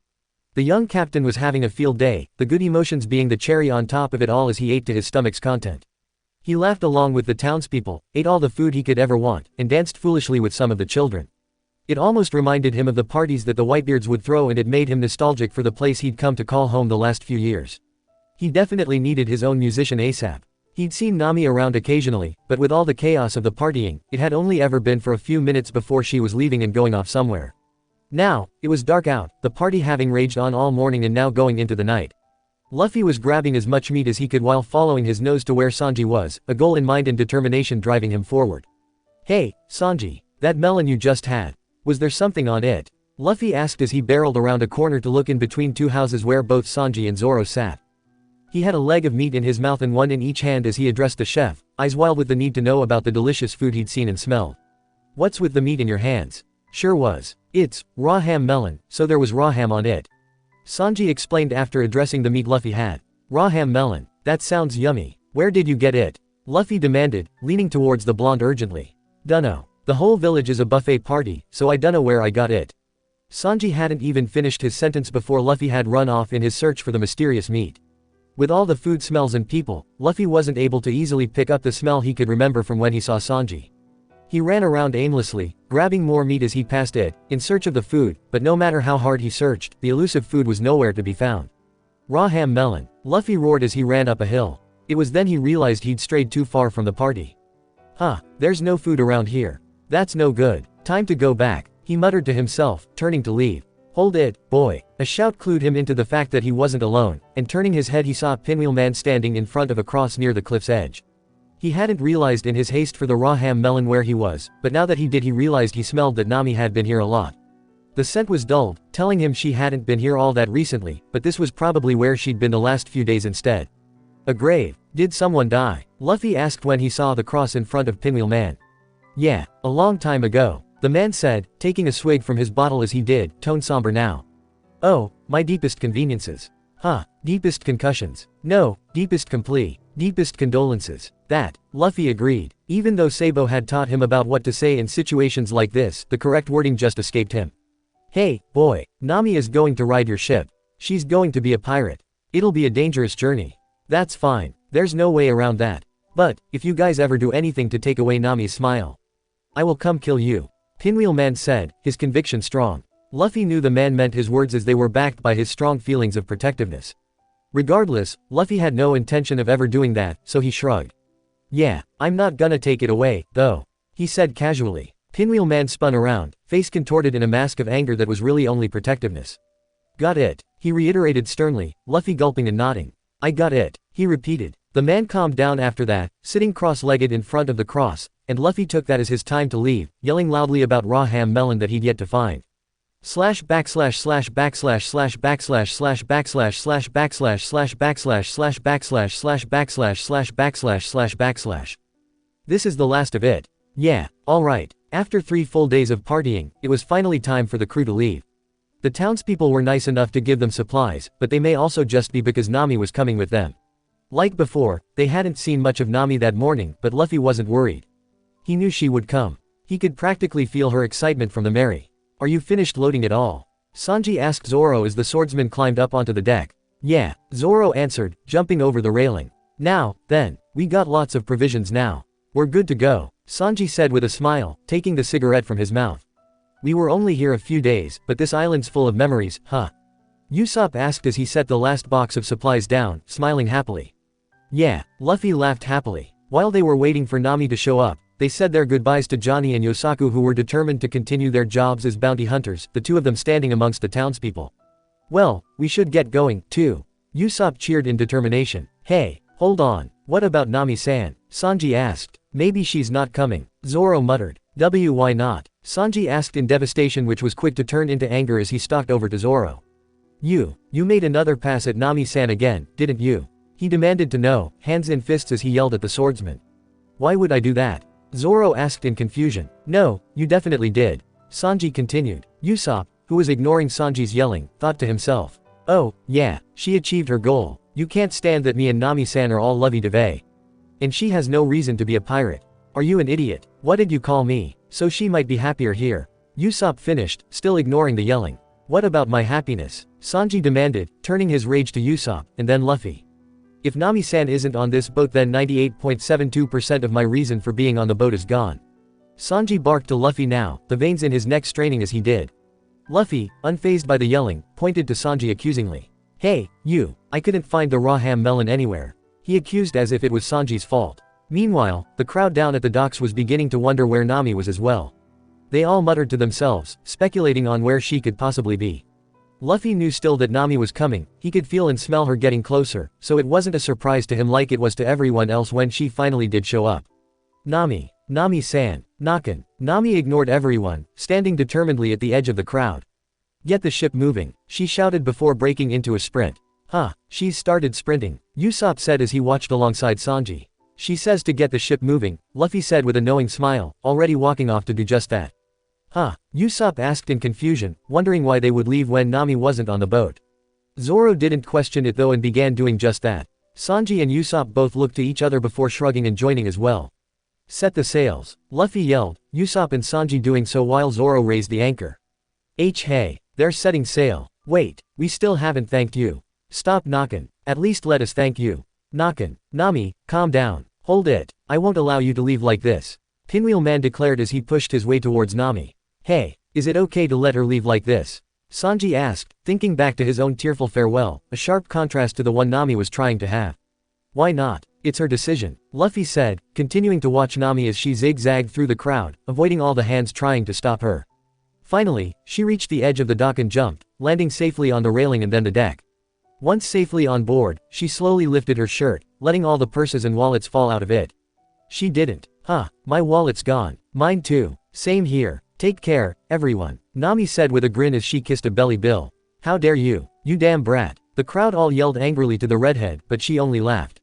The young captain was having a field day, the good emotions being the cherry on top of it all as he ate to his stomach's content. He laughed along with the townspeople, ate all the food he could ever want, and danced foolishly with some of the children. It almost reminded him of the parties that the Whitebeards would throw, and it made him nostalgic for the place he'd come to call home the last few years. He definitely needed his own musician ASAP. He'd seen Nami around occasionally, but with all the chaos of the partying, it had only ever been for a few minutes before she was leaving and going off somewhere. Now, it was dark out, the party having raged on all morning and now going into the night. Luffy was grabbing as much meat as he could while following his nose to where Sanji was, a goal in mind and determination driving him forward. "Hey, Sanji, that melon you just had, was there something on it?" Luffy asked as he barreled around a corner to look in between two houses where both Sanji and Zoro sat. He had a leg of meat in his mouth and one in each hand as he addressed the chef, eyes wild with the need to know about the delicious food he'd seen and smelled. "What's with the meat in your hands?" "Sure was. It's raw ham melon, so there was raw ham on it," Sanji explained after addressing the meat Luffy had. "Raw ham melon, that sounds yummy. Where did you get it?" Luffy demanded, leaning towards the blonde urgently. "Dunno. The whole village is a buffet party, so I dunno where I got it." Sanji hadn't even finished his sentence before Luffy had run off in his search for the mysterious meat. With all the food smells and people, Luffy wasn't able to easily pick up the smell he could remember from when he saw Sanji. He ran around aimlessly, grabbing more meat as he passed it, in search of the food, but no matter how hard he searched, the elusive food was nowhere to be found. "Raw ham melon," Luffy roared as he ran up a hill. It was then he realized he'd strayed too far from the party. "Huh, there's no food around here. That's no good. Time to go back," he muttered to himself, turning to leave. "Hold it, boy." A shout clued him into the fact that he wasn't alone, and turning his head he saw Pinwheel Man standing in front of a cross near the cliff's edge. He hadn't realized in his haste for the raw ham melon where he was, but now that he did he realized he smelled that Nami had been here a lot. The scent was dulled, telling him she hadn't been here all that recently, but this was probably where she'd been the last few days instead. "A grave. Did someone die?" Luffy asked when he saw the cross in front of Pinwheel Man. "Yeah, a long time ago," the man said, taking a swig from his bottle as he did, tone somber now. "Oh, my deepest conveniences. Huh, deepest concussions. No, deepest deepest condolences." That, Luffy agreed. Even though Sabo had taught him about what to say in situations like this, the correct wording just escaped him. "Hey, boy, Nami is going to ride your ship. She's going to be a pirate. It'll be a dangerous journey." "That's fine, there's no way around that. But, if you guys ever do anything to take away Nami's smile, I will come kill you," Pinwheel Man said, his conviction strong. Luffy knew the man meant his words as they were backed by his strong feelings of protectiveness. Regardless, Luffy had no intention of ever doing that, so he shrugged. "Yeah, I'm not gonna take it away, though," he said casually. Pinwheel Man spun around, face contorted in a mask of anger that was really only protectiveness. "Got it," he reiterated sternly, Luffy gulping and nodding. "I got it," he repeated. The man calmed down after that, sitting cross-legged in front of the cross, and Luffy took that as his time to leave, yelling loudly about raw ham melon that he'd yet to find. // backslash slash backslash slash backslash slash backslash slash backslash slash backslash slash backslash slash backslash slash backslash slash backslash. This is the last of it. Yeah, alright. After 3 full days of partying, it was finally time for the crew to leave. The townspeople were nice enough to give them supplies, but they may also just be because Nami was coming with them. Like before, they hadn't seen much of Nami that morning, but Luffy wasn't worried. He knew she would come. He could practically feel her excitement from the merry. "Are you finished loading it all?" Sanji asked Zoro as the swordsman climbed up onto the deck. "Yeah," Zoro answered, jumping over the railing. "Now, then, we got lots of provisions now. We're good to go," Sanji said with a smile, taking the cigarette from his mouth. "We were only here a few days, but this island's full of memories, huh?" Usopp asked as he set the last box of supplies down, smiling happily. "Yeah," Luffy laughed happily. While they were waiting for Nami to show up, they said their goodbyes to Johnny and Yosaku, who were determined to continue their jobs as bounty hunters, the two of them standing amongst the townspeople. "Well, we should get going, too," Usopp cheered in determination. "Hey, hold on, what about Nami-san?" Sanji asked. "Maybe she's not coming," Zoro muttered. Why not?" Sanji asked in devastation, which was quick to turn into anger as he stalked over to Zoro. You made another pass at Nami-san again, didn't you?" he demanded to know, hands in fists as he yelled at the swordsman. "Why would I do that?" Zoro asked in confusion. "No, you definitely did," Sanji continued. Usopp, who was ignoring Sanji's yelling, thought to himself. "Oh, yeah, she achieved her goal. You can't stand that me and Nami-san are all lovey-dovey. And she has no reason to be a pirate. Are you an idiot? What did you call me? So she might be happier here." Usopp finished, still ignoring the yelling. "What about my happiness?" Sanji demanded, turning his rage to Usopp, and then Luffy. "If Nami-san isn't on this boat, then 98.72% of my reason for being on the boat is gone." Sanji barked to Luffy now, the veins in his neck straining as he did. Luffy, unfazed by the yelling, pointed to Sanji accusingly. "Hey, you, I couldn't find the raw ham melon anywhere," he accused as if it was Sanji's fault. Meanwhile, the crowd down at the docks was beginning to wonder where Nami was as well. They all muttered to themselves, speculating on where she could possibly be. Luffy knew still that Nami was coming, he could feel and smell her getting closer, so it wasn't a surprise to him like it was to everyone else when she finally did show up. Nami. Nami-san. Nakan. Nami ignored everyone, standing determinedly at the edge of the crowd. Get the ship moving, she shouted before breaking into a sprint. Huh, she's started sprinting, Usopp said as he watched alongside Sanji. She says to get the ship moving, Luffy said with a knowing smile, already walking off to do just that. Huh, Usopp asked in confusion, wondering why they would leave when Nami wasn't on the boat. Zoro didn't question it though and began doing just that. Sanji and Usopp both looked to each other before shrugging and joining as well. Set the sails, Luffy yelled, Usopp and Sanji doing so while Zoro raised the anchor. Hey, they're setting sail. Wait, we still haven't thanked you. Stop Nakan, at least let us thank you. Nakan. Nami, calm down. Hold it, I won't allow you to leave like this. Pinwheel Man declared as he pushed his way towards Nami. Hey, is it okay to let her leave like this? Sanji asked, thinking back to his own tearful farewell, a sharp contrast to the one Nami was trying to have. Why not? It's her decision, Luffy said, continuing to watch Nami as she zigzagged through the crowd, avoiding all the hands trying to stop her. Finally, she reached the edge of the dock and jumped, landing safely on the railing and then the deck. Once safely on board, she slowly lifted her shirt, letting all the purses and wallets fall out of it. She didn't. Huh, my wallet's gone. Mine too. Same here. Take care, everyone, Nami said with a grin as she kissed a belly bill. How dare you, you damn brat. The crowd all yelled angrily to the redhead, but she only laughed.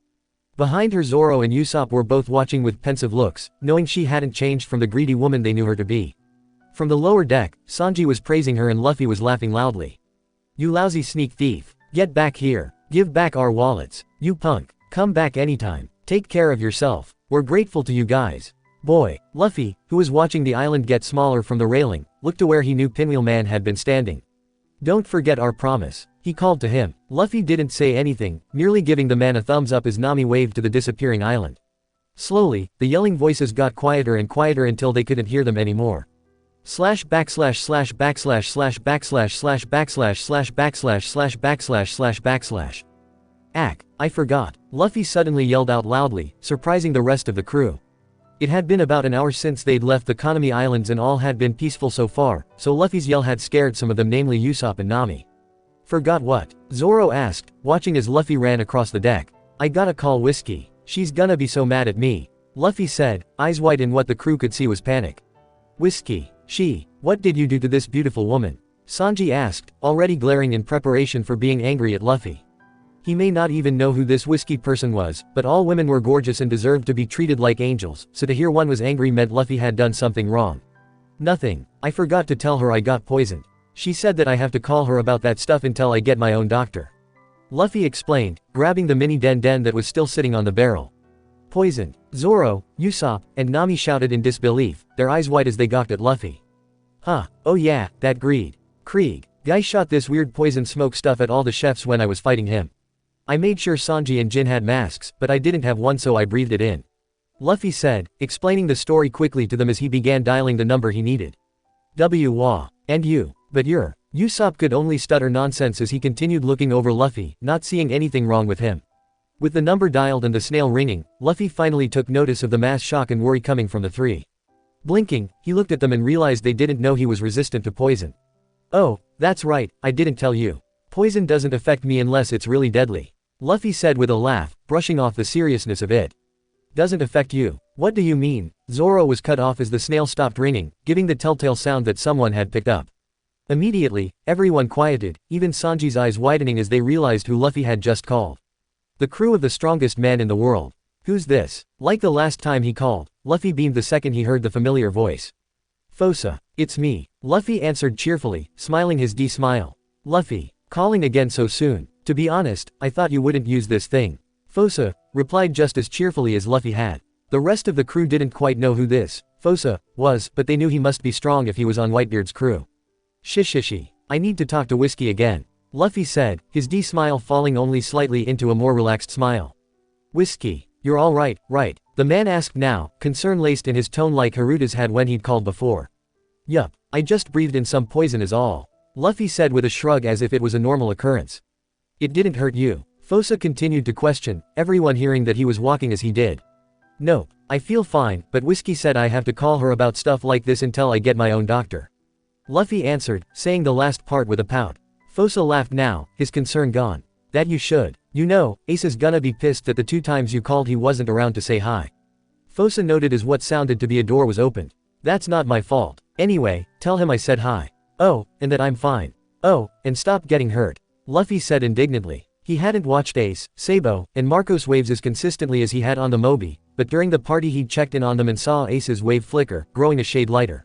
Behind her Zoro and Usopp were both watching with pensive looks, knowing she hadn't changed from the greedy woman they knew her to be. From the lower deck, Sanji was praising her and Luffy was laughing loudly. You lousy sneak thief. Get back here. Give back our wallets. You punk. Come back anytime. Take care of yourself. We're grateful to you guys. Boy, Luffy, who was watching the island get smaller from the railing, looked to where he knew Pinwheel Man had been standing. Don't forget our promise, he called to him. Luffy didn't say anything, merely giving the man a thumbs up as Nami waved to the disappearing island. Slowly, the yelling voices got quieter and quieter until they couldn't hear them anymore. // backslash slash backslash slash backslash slash backslash slash backslash slash backslash slash backslash. Ack, I forgot, Luffy suddenly yelled out loudly, surprising the rest of the crew. It had been about an hour since they'd left the Konami Islands and all had been peaceful so far, so Luffy's yell had scared some of them, namely Usopp and Nami. Forgot what? Zoro asked, watching as Luffy ran across the deck. I gotta call Whiskey. She's gonna be so mad at me. Luffy said, eyes wide in what the crew could see was panic. Whiskey. What did you do to this beautiful woman? Sanji asked, already glaring in preparation for being angry at Luffy. He may not even know who this Whiskey person was, but all women were gorgeous and deserved to be treated like angels, so to hear one was angry meant Luffy had done something wrong. Nothing. I forgot to tell her I got poisoned. She said that I have to call her about that stuff until I get my own doctor. Luffy explained, grabbing the mini den that was still sitting on the barrel. Poisoned. Zoro, Usopp, and Nami shouted in disbelief, their eyes wide as they gawked at Luffy. Huh, oh yeah, that Krieg guy shot this weird poison smoke stuff at all the chefs when I was fighting him. I made sure Sanji and Jin had masks, but I didn't have one so I breathed it in. Luffy said, explaining the story quickly to them as he began dialing the number he needed. And you, but you're. Usopp could only stutter nonsense as he continued looking over Luffy, not seeing anything wrong with him. With the number dialed and the snail ringing, Luffy finally took notice of the mass shock and worry coming from the three. Blinking, he looked at them and realized they didn't know he was resistant to poison. Oh, that's right, I didn't tell you. Poison doesn't affect me unless it's really deadly. Luffy said with a laugh, brushing off the seriousness of it. Doesn't affect you? What do you mean? Zoro was cut off as the snail stopped ringing, giving the telltale sound that someone had picked up. Immediately, everyone quieted, even Sanji's eyes widening as they realized who Luffy had just called. The crew of the strongest man in the world. Who's this? Like the last time he called, Luffy beamed the second he heard the familiar voice. Fosa, it's me, Luffy answered cheerfully, smiling his D-smile. Luffy, calling again so soon? To be honest, I thought you wouldn't use this thing. Fosa replied just as cheerfully as Luffy had. The rest of the crew didn't quite know who this Fosa was, but they knew he must be strong if he was on Whitebeard's crew. Shishishi, I need to talk to Whiskey again, Luffy said, his D-smile falling only slightly into a more relaxed smile. Whiskey, you're all right, right? The man asked now, concern laced in his tone like Haruta's had when he'd called before. Yup, I just breathed in some poison is all, Luffy said with a shrug as if it was a normal occurrence. It didn't hurt you? Fosa continued to question, everyone hearing that he was walking as he did. "No, I feel fine, but Whiskey said I have to call her about stuff like this until I get my own doctor." Luffy answered, saying the last part with a pout. Fosa laughed now, his concern gone. "That you should. You know, Ace is gonna be pissed that the 2 times you called he wasn't around to say hi." Fosa noted as what sounded to be a door was opened. "That's not my fault. Anyway, tell him I said hi. Oh, and that I'm fine. Oh, and stop getting hurt," Luffy said indignantly. He hadn't watched Ace, Sabo, and Marcos waves as consistently as he had on the Moby, but during the party he'd checked in on them and saw Ace's wave flicker, growing a shade lighter.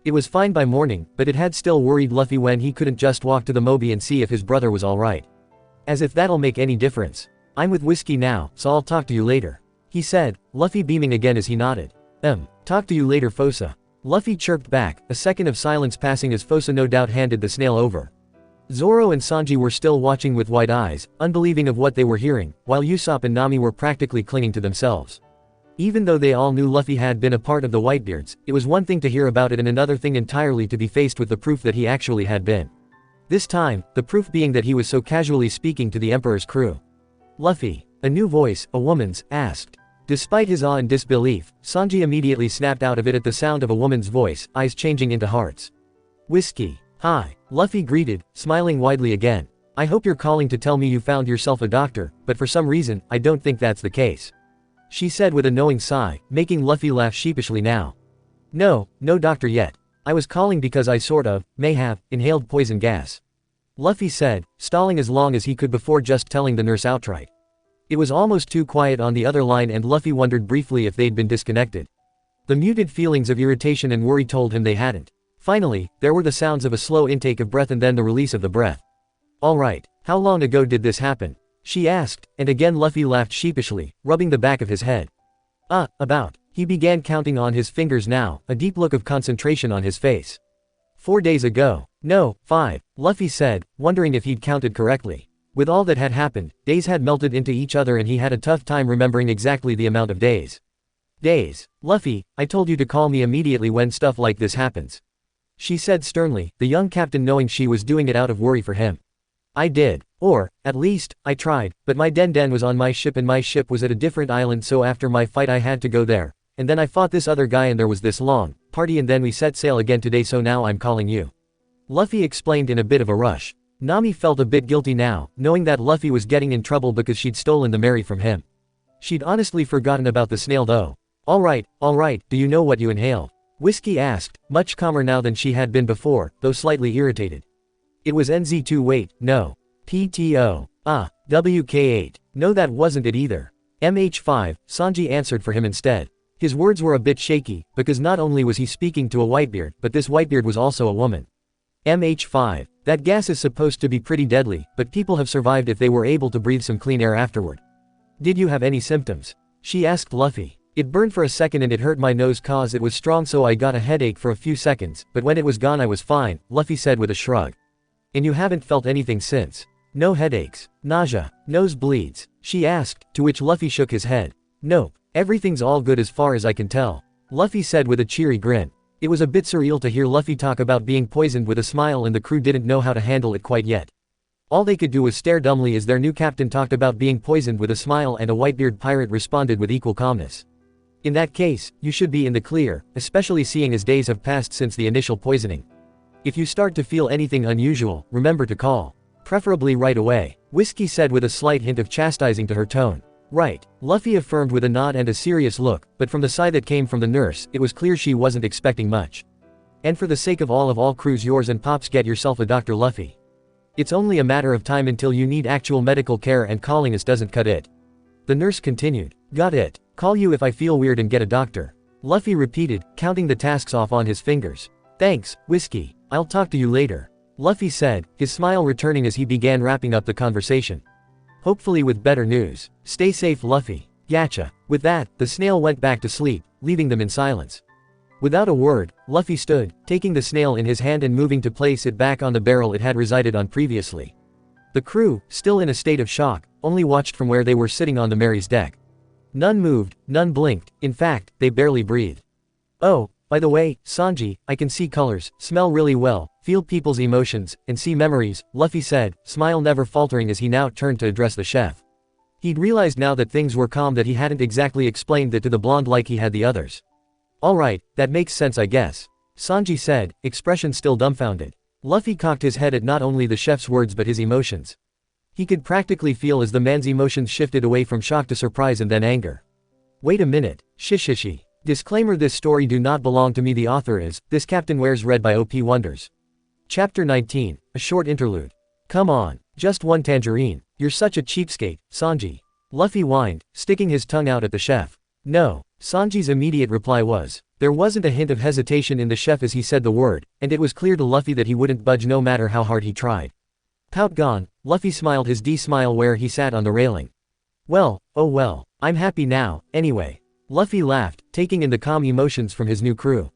It was fine by morning, but it had still worried Luffy when he couldn't just walk to the Moby and see if his brother was alright. "As if that'll make any difference. I'm with Whiskey now, so I'll talk to you later," he said, Luffy beaming again as he nodded. Talk to you later, Fosa," Luffy chirped back, a second of silence passing as Fosa no doubt handed the snail over. Zoro and Sanji were still watching with wide eyes, unbelieving of what they were hearing, while Usopp and Nami were practically clinging to themselves. Even though they all knew Luffy had been a part of the Whitebeards, it was one thing to hear about it and another thing entirely to be faced with the proof that he actually had been. This time, the proof being that he was so casually speaking to the Emperor's crew. "Luffy," a new voice, a woman's, asked. Despite his awe and disbelief, Sanji immediately snapped out of it at the sound of a woman's voice, eyes changing into hearts. "Whiskey. Hi," Luffy greeted, smiling widely again. "I hope you're calling to tell me you found yourself a doctor, but for some reason, I don't think that's the case," she said with a knowing sigh, making Luffy laugh sheepishly now. No doctor yet. I was calling because I may have, inhaled poison gas," Luffy said, stalling as long as he could before just telling the nurse outright. It was almost too quiet on the other line and Luffy wondered briefly if they'd been disconnected. The muted feelings of irritation and worry told him they hadn't. Finally, there were the sounds of a slow intake of breath and then the release of the breath. "Alright, how long ago did this happen?" she asked, and again Luffy laughed sheepishly, rubbing the back of his head. About." He began counting on his fingers now, a deep look of concentration on his face. 4 days ago. No, 5, Luffy said, wondering if he'd counted correctly. With all that had happened, days had melted into each other and he had a tough time remembering exactly the amount of days. "Days. Luffy, I told you to call me immediately when stuff like this happens," she said sternly, the young captain knowing she was doing it out of worry for him. "I did. Or, at least, I tried, but my den was on my ship and my ship was at a different island, so after my fight I had to go there. And then I fought this other guy and there was this long party and then we set sail again today, so now I'm calling you," Luffy explained in a bit of a rush. Nami felt a bit guilty now, knowing that Luffy was getting in trouble because she'd stolen the Mary from him. She'd honestly forgotten about the snail though. Alright, do you know what you inhaled?" Whiskey asked, much calmer now than she had been before, though slightly irritated. "It was NZ2 wait, no. PTO. WK8. No, that wasn't it either. MH5, Sanji answered for him instead. His words were a bit shaky, because not only was he speaking to a Whitebeard, but this Whitebeard was also a woman. MH5. That gas is supposed to be pretty deadly, but people have survived if they were able to breathe some clean air afterward. Did you have any symptoms?" she asked Luffy. "It burned for a second and it hurt my nose cause it was strong, so I got a headache for a few seconds, but when it was gone I was fine," Luffy said with a shrug. "And you haven't felt anything since? No headaches, nausea, nosebleeds?" she asked, to which Luffy shook his head. "Nope. Everything's all good as far as I can tell," Luffy said with a cheery grin. It was a bit surreal to hear Luffy talk about being poisoned with a smile, and the crew didn't know how to handle it quite yet. All they could do was stare dumbly as their new captain talked about being poisoned with a smile, and a Whitebeard pirate responded with equal calmness. "In that case, you should be in the clear, especially seeing as days have passed since the initial poisoning. If you start to feel anything unusual, remember to call. Preferably right away," Whiskey said with a slight hint of chastising to her tone. "Right," Luffy affirmed with a nod and a serious look, but from the sigh that came from the nurse, it was clear she wasn't expecting much. "And for the sake of all crews, yours and Pop's, get yourself a doctor, Luffy. It's only a matter of time until you need actual medical care, and calling us doesn't cut it." The nurse continued. "Got it. Call you if I feel weird and get a doctor," Luffy repeated, counting the tasks off on his fingers. "Thanks, Whiskey. I'll talk to you later," Luffy said, his smile returning as he began wrapping up the conversation. "Hopefully with better news. Stay safe, Luffy. Gotcha." With that, the snail went back to sleep, leaving them in silence. Without a word, Luffy stood, taking the snail in his hand and moving to place it back on the barrel it had resided on previously. The crew, still in a state of shock, only watched from where they were sitting on the Mary's deck. None moved, none blinked, in fact, they barely breathed. "Oh, by the way, Sanji, I can see colors, smell really well, feel people's emotions, and see memories," Luffy said, smile never faltering as he now turned to address the chef. He'd realized now that things were calm that he hadn't exactly explained it to the blonde like he had the others. Alright, that makes sense I guess, Sanji said, expression still dumbfounded. Luffy cocked his head at not only the chef's words but his emotions. He could practically feel as the man's emotions shifted away from shock to surprise and then anger. Wait a minute, shishishi. Disclaimer: this story do not belong to me, the author is, this Captain Wears read by OPWonders. Chapter 19, a short interlude. Come on, just one tangerine, you're such a cheapskate, Sanji. Luffy whined, sticking his tongue out at the chef. No, Sanji's immediate reply was. There wasn't a hint of hesitation in the chef as he said the word, and it was clear to Luffy that he wouldn't budge no matter how hard he tried. Pout gone, Luffy smiled his D-smile where he sat on the railing. Well, oh well, I'm happy now, anyway. Luffy laughed, taking in the calm emotions from his new crew.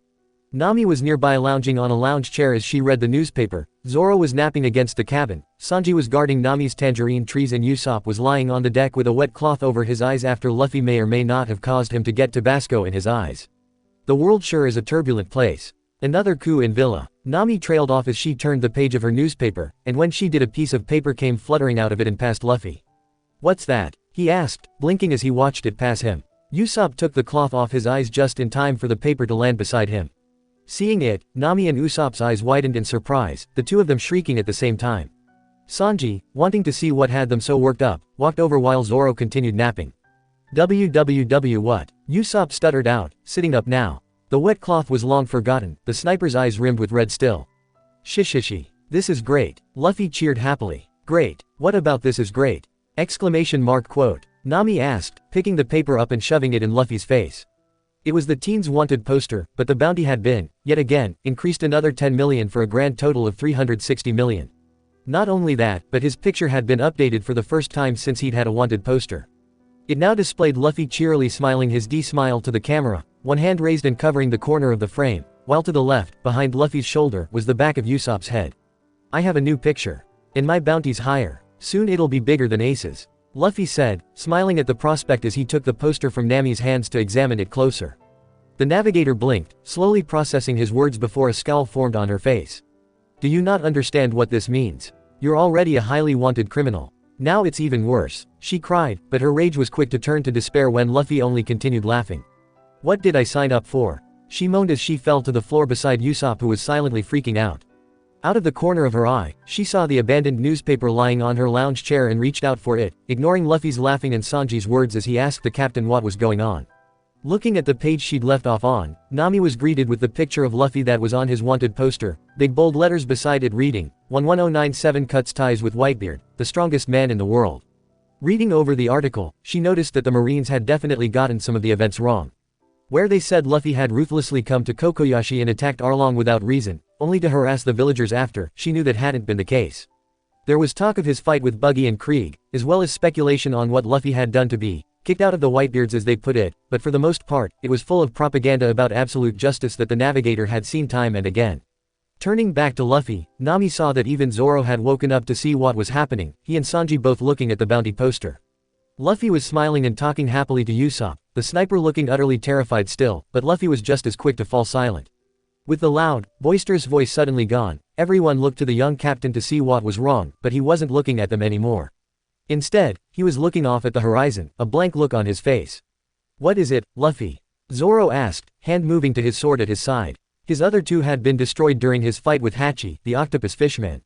Nami was nearby lounging on a lounge chair as she read the newspaper, Zoro was napping against the cabin, Sanji was guarding Nami's tangerine trees and Usopp was lying on the deck with a wet cloth over his eyes after Luffy may or may not have caused him to get Tabasco in his eyes. The world sure is a turbulent place. Another coup in Villa. Nami trailed off as she turned the page of her newspaper, and when she did a piece of paper came fluttering out of it and past Luffy. What's that? He asked, blinking as he watched it pass him. Usopp took the cloth off his eyes just in time for the paper to land beside him. Seeing it, Nami and Usopp's eyes widened in surprise, the two of them shrieking at the same time. Sanji, wanting to see what had them so worked up, walked over while Zoro continued napping. WWW what? Usopp stuttered out, sitting up now. The wet cloth was long forgotten, the sniper's eyes rimmed with red still. Shishishi. This is great. Luffy cheered happily. Great. What about this is great? Exclamation mark quote. Nami asked, picking the paper up and shoving it in Luffy's face. It was the teen's wanted poster, but the bounty had been, yet again, increased another 10 million for a grand total of 360 million. Not only that, but his picture had been updated for the first time since he'd had a wanted poster. It now displayed Luffy cheerily smiling his D-smile to the camera, one hand raised and covering the corner of the frame, while to the left, behind Luffy's shoulder, was the back of Usopp's head. I have a new picture. And my bounty's higher. Soon it'll be bigger than Ace's. Luffy said, smiling at the prospect as he took the poster from Nami's hands to examine it closer. The navigator blinked, slowly processing his words before a scowl formed on her face. Do you not understand what this means? You're already a highly wanted criminal. Now it's even worse, she cried, but her rage was quick to turn to despair when Luffy only continued laughing. What did I sign up for? She moaned as she fell to the floor beside Usopp, who was silently freaking out. Out of the corner of her eye, she saw the abandoned newspaper lying on her lounge chair and reached out for it, ignoring Luffy's laughing and Sanji's words as he asked the captain what was going on. Looking at the page she'd left off on, Nami was greeted with the picture of Luffy that was on his wanted poster, big bold letters beside it reading, 11097 cuts ties with Whitebeard, the strongest man in the world. Reading over the article, she noticed that the Marines had definitely gotten some of the events wrong. Where they said Luffy had ruthlessly come to Kokoyashi and attacked Arlong without reason, only to harass the villagers after, she knew that hadn't been the case. There was talk of his fight with Buggy and Krieg, as well as speculation on what Luffy had done to be kicked out of the Whitebeards as they put it, but for the most part, it was full of propaganda about absolute justice that the navigator had seen time and again. Turning back to Luffy, Nami saw that even Zoro had woken up to see what was happening, he and Sanji both looking at the bounty poster. Luffy was smiling and talking happily to Usopp, the sniper looking utterly terrified still, but Luffy was just as quick to fall silent. With the loud, boisterous voice suddenly gone, everyone looked to the young captain to see what was wrong, but he wasn't looking at them anymore. Instead, he was looking off at the horizon, a blank look on his face. What is it, Luffy? Zoro asked, hand moving to his sword at his side. His other two had been destroyed during his fight with Hachi, the octopus fishman.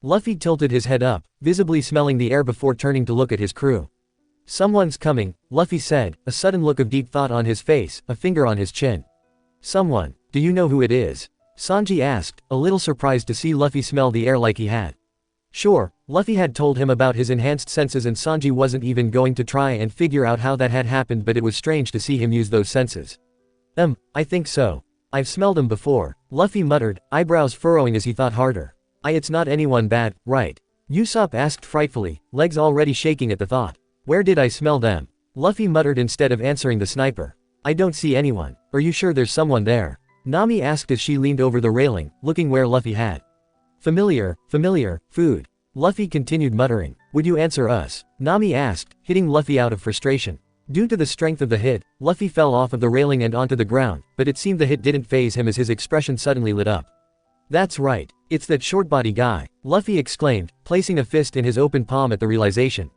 Luffy tilted his head up, visibly smelling the air before turning to look at his crew. Someone's coming, Luffy said, a sudden look of deep thought on his face, a finger on his chin. Someone, do you know who it is? Sanji asked, a little surprised to see Luffy smell the air like he had. Sure, Luffy had told him about his enhanced senses and Sanji wasn't even going to try and figure out how that had happened, but it was strange to see him use those senses. I think so. I've smelled him before, Luffy muttered, eyebrows furrowing as he thought harder. It's not anyone bad, right? Usopp asked frightfully, legs already shaking at the thought. Where did I smell them? Luffy muttered instead of answering the sniper. I don't see anyone. Are you sure there's someone there? Nami asked as she leaned over the railing, looking where Luffy had. Familiar, food. Luffy continued muttering. Would you answer us? Nami asked, hitting Luffy out of frustration. Due to the strength of the hit, Luffy fell off of the railing and onto the ground, but it seemed the hit didn't faze him as his expression suddenly lit up. That's right. It's that short-body guy, Luffy exclaimed, placing a fist in his open palm at the realization.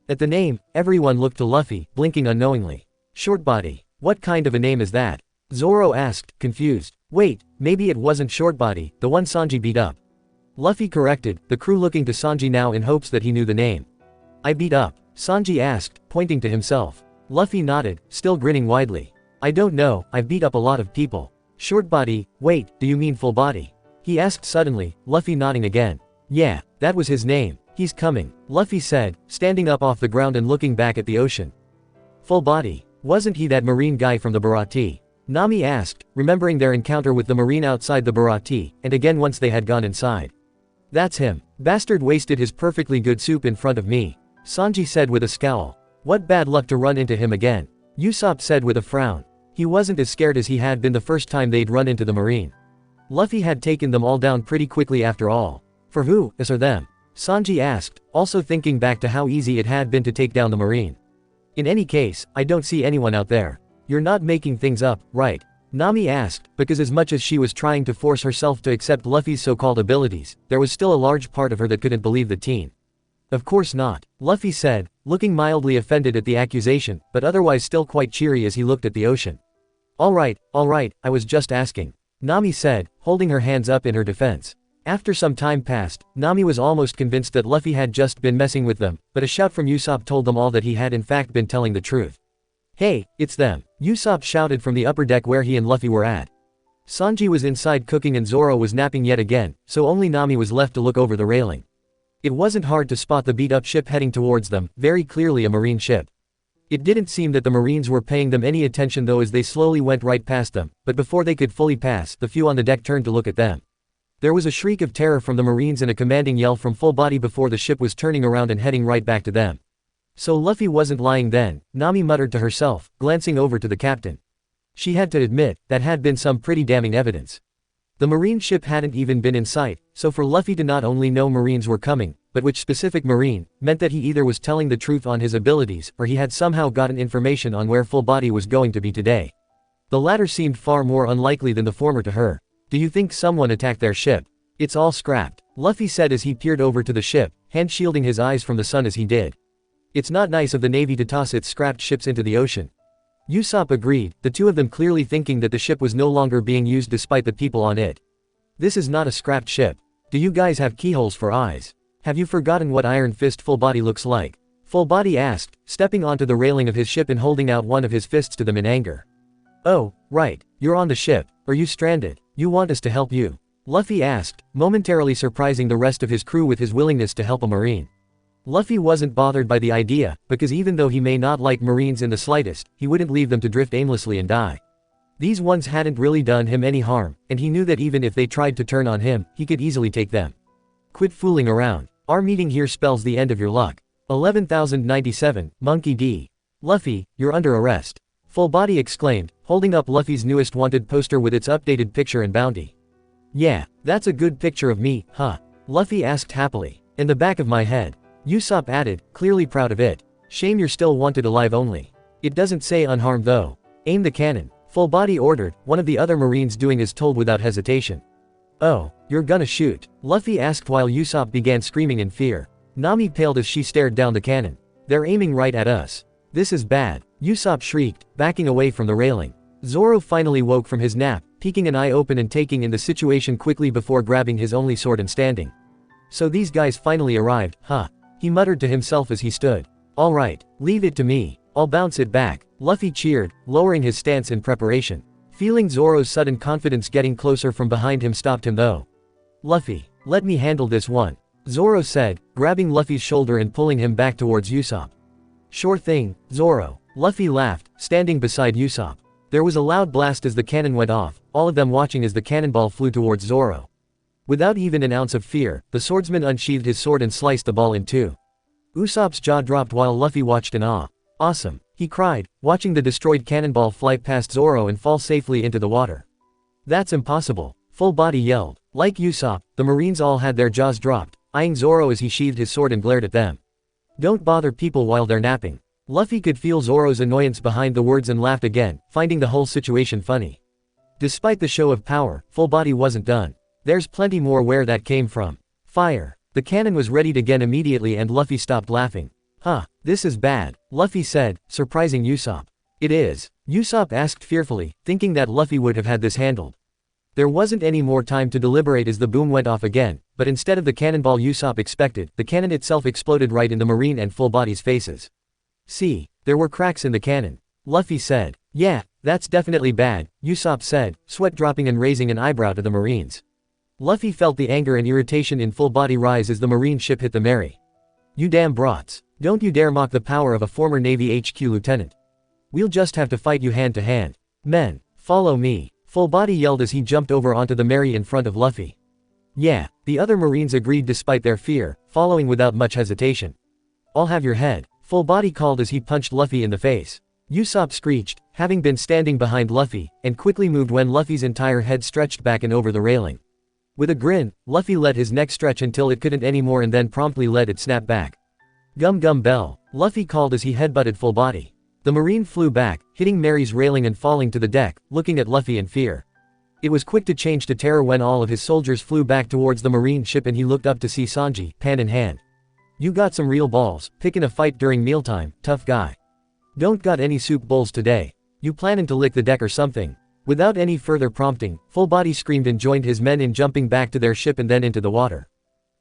At the name, everyone looked to Luffy, blinking unknowingly. Shortbody. What kind of a name is that? Zoro asked, confused. Wait, maybe it wasn't Shortbody, the one Sanji beat up. Luffy corrected, the crew looking to Sanji now in hopes that he knew the name. I beat up? Sanji asked, pointing to himself. Luffy nodded, still grinning widely. I don't know, I've beat up a lot of people. Shortbody, wait, do you mean Full Body? He asked suddenly, Luffy nodding again. Yeah, that was his name. He's coming, Luffy said, standing up off the ground and looking back at the ocean. Full Body, wasn't he that marine guy from the Baratie? Nami asked, remembering their encounter with the marine outside the Baratie, and again once they had gone inside. That's him. Bastard wasted his perfectly good soup in front of me. Sanji said with a scowl. What bad luck to run into him again. Usopp said with a frown. He wasn't as scared as he had been the first time they'd run into the marine. Luffy had taken them all down pretty quickly after all. For who, us or them? Sanji asked, also thinking back to how easy it had been to take down the marine. In any case, I don't see anyone out there. You're not making things up, right? Nami asked, because as much as she was trying to force herself to accept Luffy's so-called abilities, there was still a large part of her that couldn't believe the teen. Of course not, Luffy said, looking mildly offended at the accusation, but otherwise still quite cheery as he looked at the ocean. Alright, I was just asking. Nami said, holding her hands up in her defense. After some time passed, Nami was almost convinced that Luffy had just been messing with them, but a shout from Usopp told them all that he had in fact been telling the truth. Hey, it's them, Usopp shouted from the upper deck where he and Luffy were at. Sanji was inside cooking and Zoro was napping yet again, so only Nami was left to look over the railing. It wasn't hard to spot the beat-up ship heading towards them, very clearly a marine ship. It didn't seem that the marines were paying them any attention though as they slowly went right past them, but before they could fully pass, the few on the deck turned to look at them. There was a shriek of terror from the marines and a commanding yell from Full Body before the ship was turning around and heading right back to them. So Luffy wasn't lying then, Nami muttered to herself, glancing over to the captain. She had to admit, that had been some pretty damning evidence. The marine ship hadn't even been in sight, so for Luffy to not only know marines were coming, but which specific marine, meant that he either was telling the truth on his abilities or he had somehow gotten information on where Full Body was going to be today. The latter seemed far more unlikely than the former to her. Do you think someone attacked their ship? It's all scrapped, Luffy said as he peered over to the ship, hand shielding his eyes from the sun as he did. It's not nice of the Navy to toss its scrapped ships into the ocean. Usopp agreed, the two of them clearly thinking that the ship was no longer being used despite the people on it. This is not a scrapped ship. Do you guys have keyholes for eyes? Have you forgotten what Iron Fist Full Body looks like? Full Body asked, stepping onto the railing of his ship and holding out one of his fists to them in anger. Oh, right, you're on the ship. Are you stranded? You want us to help you? Luffy asked, momentarily surprising the rest of his crew with his willingness to help a marine. Luffy wasn't bothered by the idea, because even though he may not like marines in the slightest, he wouldn't leave them to drift aimlessly and die. These ones hadn't really done him any harm, and he knew that even if they tried to turn on him, he could easily take them. Quit fooling around. Our meeting here spells the end of your luck. 11,097, Monkey D. Luffy, you're under arrest. Full Body exclaimed, holding up Luffy's newest wanted poster with its updated picture and bounty. Yeah, that's a good picture of me, huh? Luffy asked happily. In the back of my head. Usopp added, clearly proud of it. Shame you're still wanted alive only. It doesn't say unharmed though. Aim the cannon. Full Body ordered, one of the other marines doing as told without hesitation. Oh, you're gonna shoot? Luffy asked while Usopp began screaming in fear. Nami paled as she stared down the cannon. They're aiming right at us. This is bad. Usopp shrieked, backing away from the railing. Zoro finally woke from his nap, peeking an eye open and taking in the situation quickly before grabbing his only sword and standing. So these guys finally arrived, huh? He muttered to himself as he stood. Alright, leave it to me. I'll bounce it back. Luffy cheered, lowering his stance in preparation. Feeling Zoro's sudden confidence getting closer from behind him stopped him though. Luffy, let me handle this one. Zoro said, grabbing Luffy's shoulder and pulling him back towards Usopp. Sure thing, Zoro. Luffy laughed, standing beside Usopp. There was a loud blast as the cannon went off, all of them watching as the cannonball flew towards Zoro. Without even an ounce of fear, the swordsman unsheathed his sword and sliced the ball in two. Usopp's jaw dropped while Luffy watched in awe. Awesome, he cried, watching the destroyed cannonball fly past Zoro and fall safely into the water. That's impossible, Full Body yelled. Like Usopp, the marines all had their jaws dropped, eyeing Zoro as he sheathed his sword and glared at them. Don't bother people while they're napping. Luffy could feel Zoro's annoyance behind the words and laughed again, finding the whole situation funny. Despite the show of power, Full Body wasn't done. There's plenty more where that came from. Fire. The cannon was readied again immediately and Luffy stopped laughing. Huh, this is bad, Luffy said, surprising Usopp. It is, Usopp asked fearfully, thinking that Luffy would have had this handled. There wasn't any more time to deliberate as the boom went off again, but instead of the cannonball Usopp expected, the cannon itself exploded right in the Marine and Full Body's faces. See, there were cracks in the cannon. Luffy said. Yeah, that's definitely bad, Usopp said, sweat dropping and raising an eyebrow to the Marines. Luffy felt the anger and irritation in Full Body rise as the Marine ship hit the Mary. You damn brats. Don't you dare mock the power of a former Navy HQ lieutenant. We'll just have to fight you hand to hand. Men, follow me, Full Body yelled as he jumped over onto the Mary in front of Luffy. Yeah, the other Marines agreed despite their fear, following without much hesitation. I'll have your head, Full Body called as he punched Luffy in the face. Usopp screeched, having been standing behind Luffy, and quickly moved when Luffy's entire head stretched back and over the railing. With a grin, Luffy let his neck stretch until it couldn't anymore and then promptly let it snap back. Gum gum bell, Luffy called as he headbutted Full Body. The Marine flew back, hitting Mary's railing and falling to the deck, looking at Luffy in fear. It was quick to change to terror when all of his soldiers flew back towards the Marine ship and he looked up to see Sanji, pan in hand. You got some real balls, picking a fight during mealtime, tough guy. Don't got any soup bowls today. You planning to lick the deck or something? Without any further prompting, Full Body screamed and joined his men in jumping back to their ship and then into the water.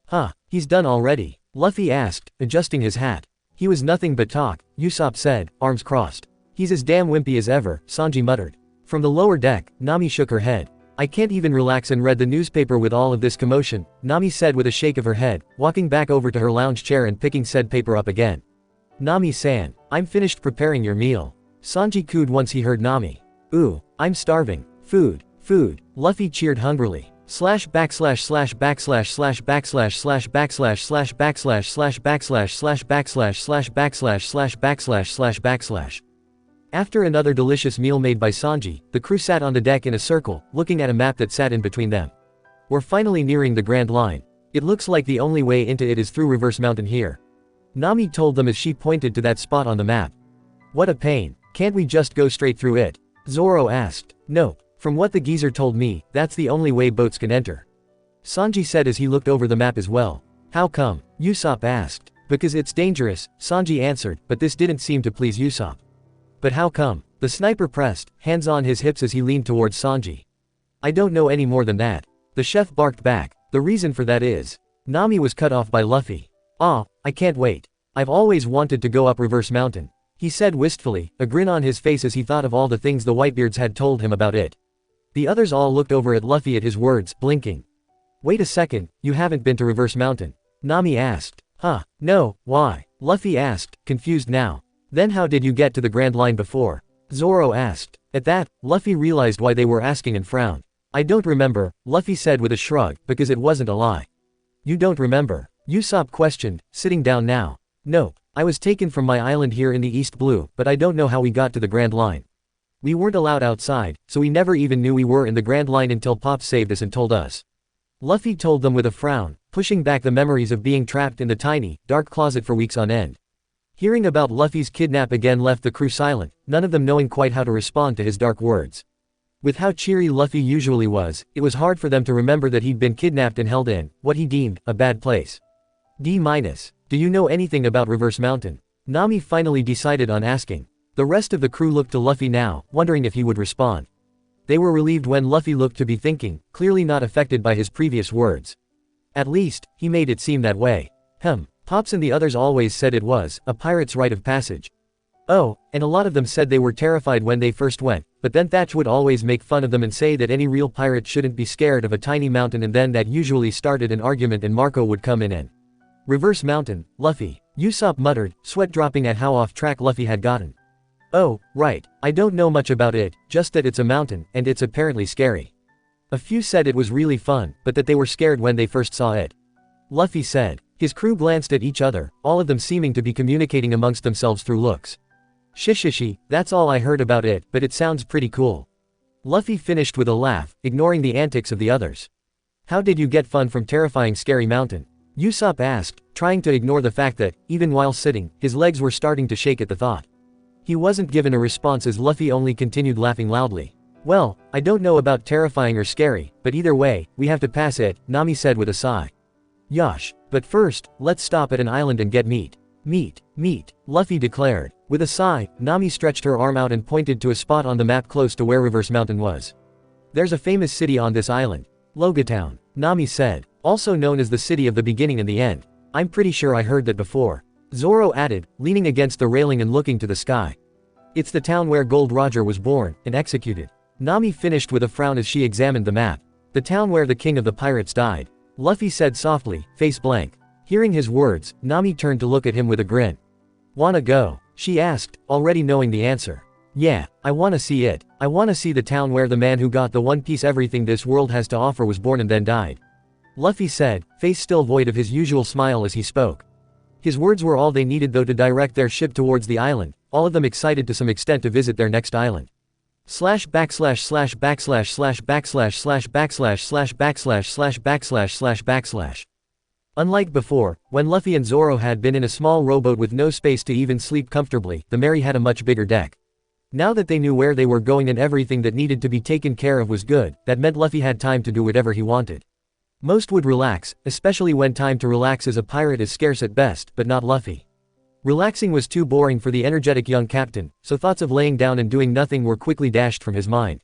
Huh, he's done already? Luffy asked, adjusting his hat. He was nothing but talk, Usopp said, arms crossed. He's as damn wimpy as ever, Sanji muttered. From the lower deck, Nami shook her head. I can't even relax and read the newspaper with all of this commotion, Nami said with a shake of her head, walking back over to her lounge chair and picking said paper up again. Nami-san, I'm finished preparing your meal. Sanji cooed once he heard Nami. Ooh, I'm starving. Food, food, Luffy cheered hungrily. Slash backslash slash backslash slash backslash slash backslash slash backslash slash backslash slash backslash slash backslash slash backslash slash backslash. After another delicious meal made by Sanji, the crew sat on the deck in a circle, looking at a map that sat in between them. We're finally nearing the Grand Line. It looks like the only way into it is through Reverse Mountain here. Nami told them as she pointed to that spot on the map. What a pain, can't we just go straight through it? Zoro asked. Nope. From what the geezer told me, that's the only way boats can enter. Sanji said as he looked over the map as well. How come? Usopp asked. Because it's dangerous, Sanji answered, but this didn't seem to please Usopp. But how come? The sniper pressed, hands on his hips as he leaned towards Sanji. I don't know any more than that. The chef barked back. The reason for that is. Nami was cut off by Luffy. Ah, I can't wait. I've always wanted to go up Reverse Mountain. He said wistfully, a grin on his face as he thought of all the things the Whitebeards had told him about it. The others all looked over at Luffy at his words, blinking. Wait a second, you haven't been to Reverse Mountain? Nami asked. Huh, no, why? Luffy asked, confused now. Then how did you get to the Grand Line before? Zoro asked. At that, Luffy realized why they were asking and frowned. I don't remember, Luffy said with a shrug, because it wasn't a lie. You don't remember? Usopp questioned, sitting down now. Nope, I was taken from my island here in the East Blue, but I don't know how we got to the Grand Line. We weren't allowed outside, so we never even knew we were in the Grand Line until Pop saved us and told us. Luffy told them with a frown, pushing back the memories of being trapped in the tiny, dark closet for weeks on end. Hearing about Luffy's kidnap again left the crew silent, none of them knowing quite how to respond to his dark words. With how cheery Luffy usually was, it was hard for them to remember that he'd been kidnapped and held in, what he deemed, a bad place. D-. Do you know anything about Reverse Mountain? Nami finally decided on asking. The rest of the crew looked to Luffy now, wondering if he would respond. They were relieved when Luffy looked to be thinking, clearly not affected by his previous words. At least, he made it seem that way. Pops and the others always said it was a pirate's rite of passage. Oh, and a lot of them said they were terrified when they first went, but then Thatch would always make fun of them and say that any real pirate shouldn't be scared of a tiny mountain, and then that usually started an argument and Marco would come in and Reverse Mountain, Luffy, Usopp muttered, sweat dropping at how off track Luffy had gotten. Oh, right, I don't know much about it, just that it's a mountain, and it's apparently scary. A few said it was really fun, but that they were scared when they first saw it. Luffy said. His crew glanced at each other, all of them seeming to be communicating amongst themselves through looks. Shishishi, that's all I heard about it, but it sounds pretty cool. Luffy finished with a laugh, ignoring the antics of the others. How did you get fun from terrifying Scary Mountain? Usopp asked, trying to ignore the fact that, even while sitting, his legs were starting to shake at the thought. He wasn't given a response as Luffy only continued laughing loudly. Well, I don't know about terrifying or scary, but either way, we have to pass it, Nami said with a sigh. Yosh, but first, let's stop at an island and get meat. Meat, meat, Luffy declared. With a sigh, Nami stretched her arm out and pointed to a spot on the map close to where Reverse Mountain was. There's a famous city on this island. Logatown, Nami said. Also known as the city of the beginning and the end. I'm pretty sure I heard that before. Zoro added, leaning against the railing and looking to the sky. It's the town where Gold Roger was born and executed. Nami finished with a frown as she examined the map. The town where the king of the pirates died. Luffy said softly, face blank. Hearing his words, Nami turned to look at him with a grin. Wanna go? She asked, already knowing the answer. Yeah, I wanna see it. I wanna see the town where the man who got the One Piece everything this world has to offer was born and then died. Luffy said, face still void of his usual smile as he spoke. His words were all they needed though to direct their ship towards the island, all of them excited to some extent to visit their next island. Slash backslash slash backslash slash backslash slash backslash slash backslash slash backslash slash backslash. Unlike before, when Luffy and Zoro had been in a small rowboat with no space to even sleep comfortably, the Mary had a much bigger deck. Now that they knew where they were going and everything that needed to be taken care of was good, that meant Luffy had time to do whatever he wanted. Most would relax, especially when time to relax as a pirate is scarce at best, but not Luffy. Relaxing was too boring for the energetic young captain, so thoughts of laying down and doing nothing were quickly dashed from his mind.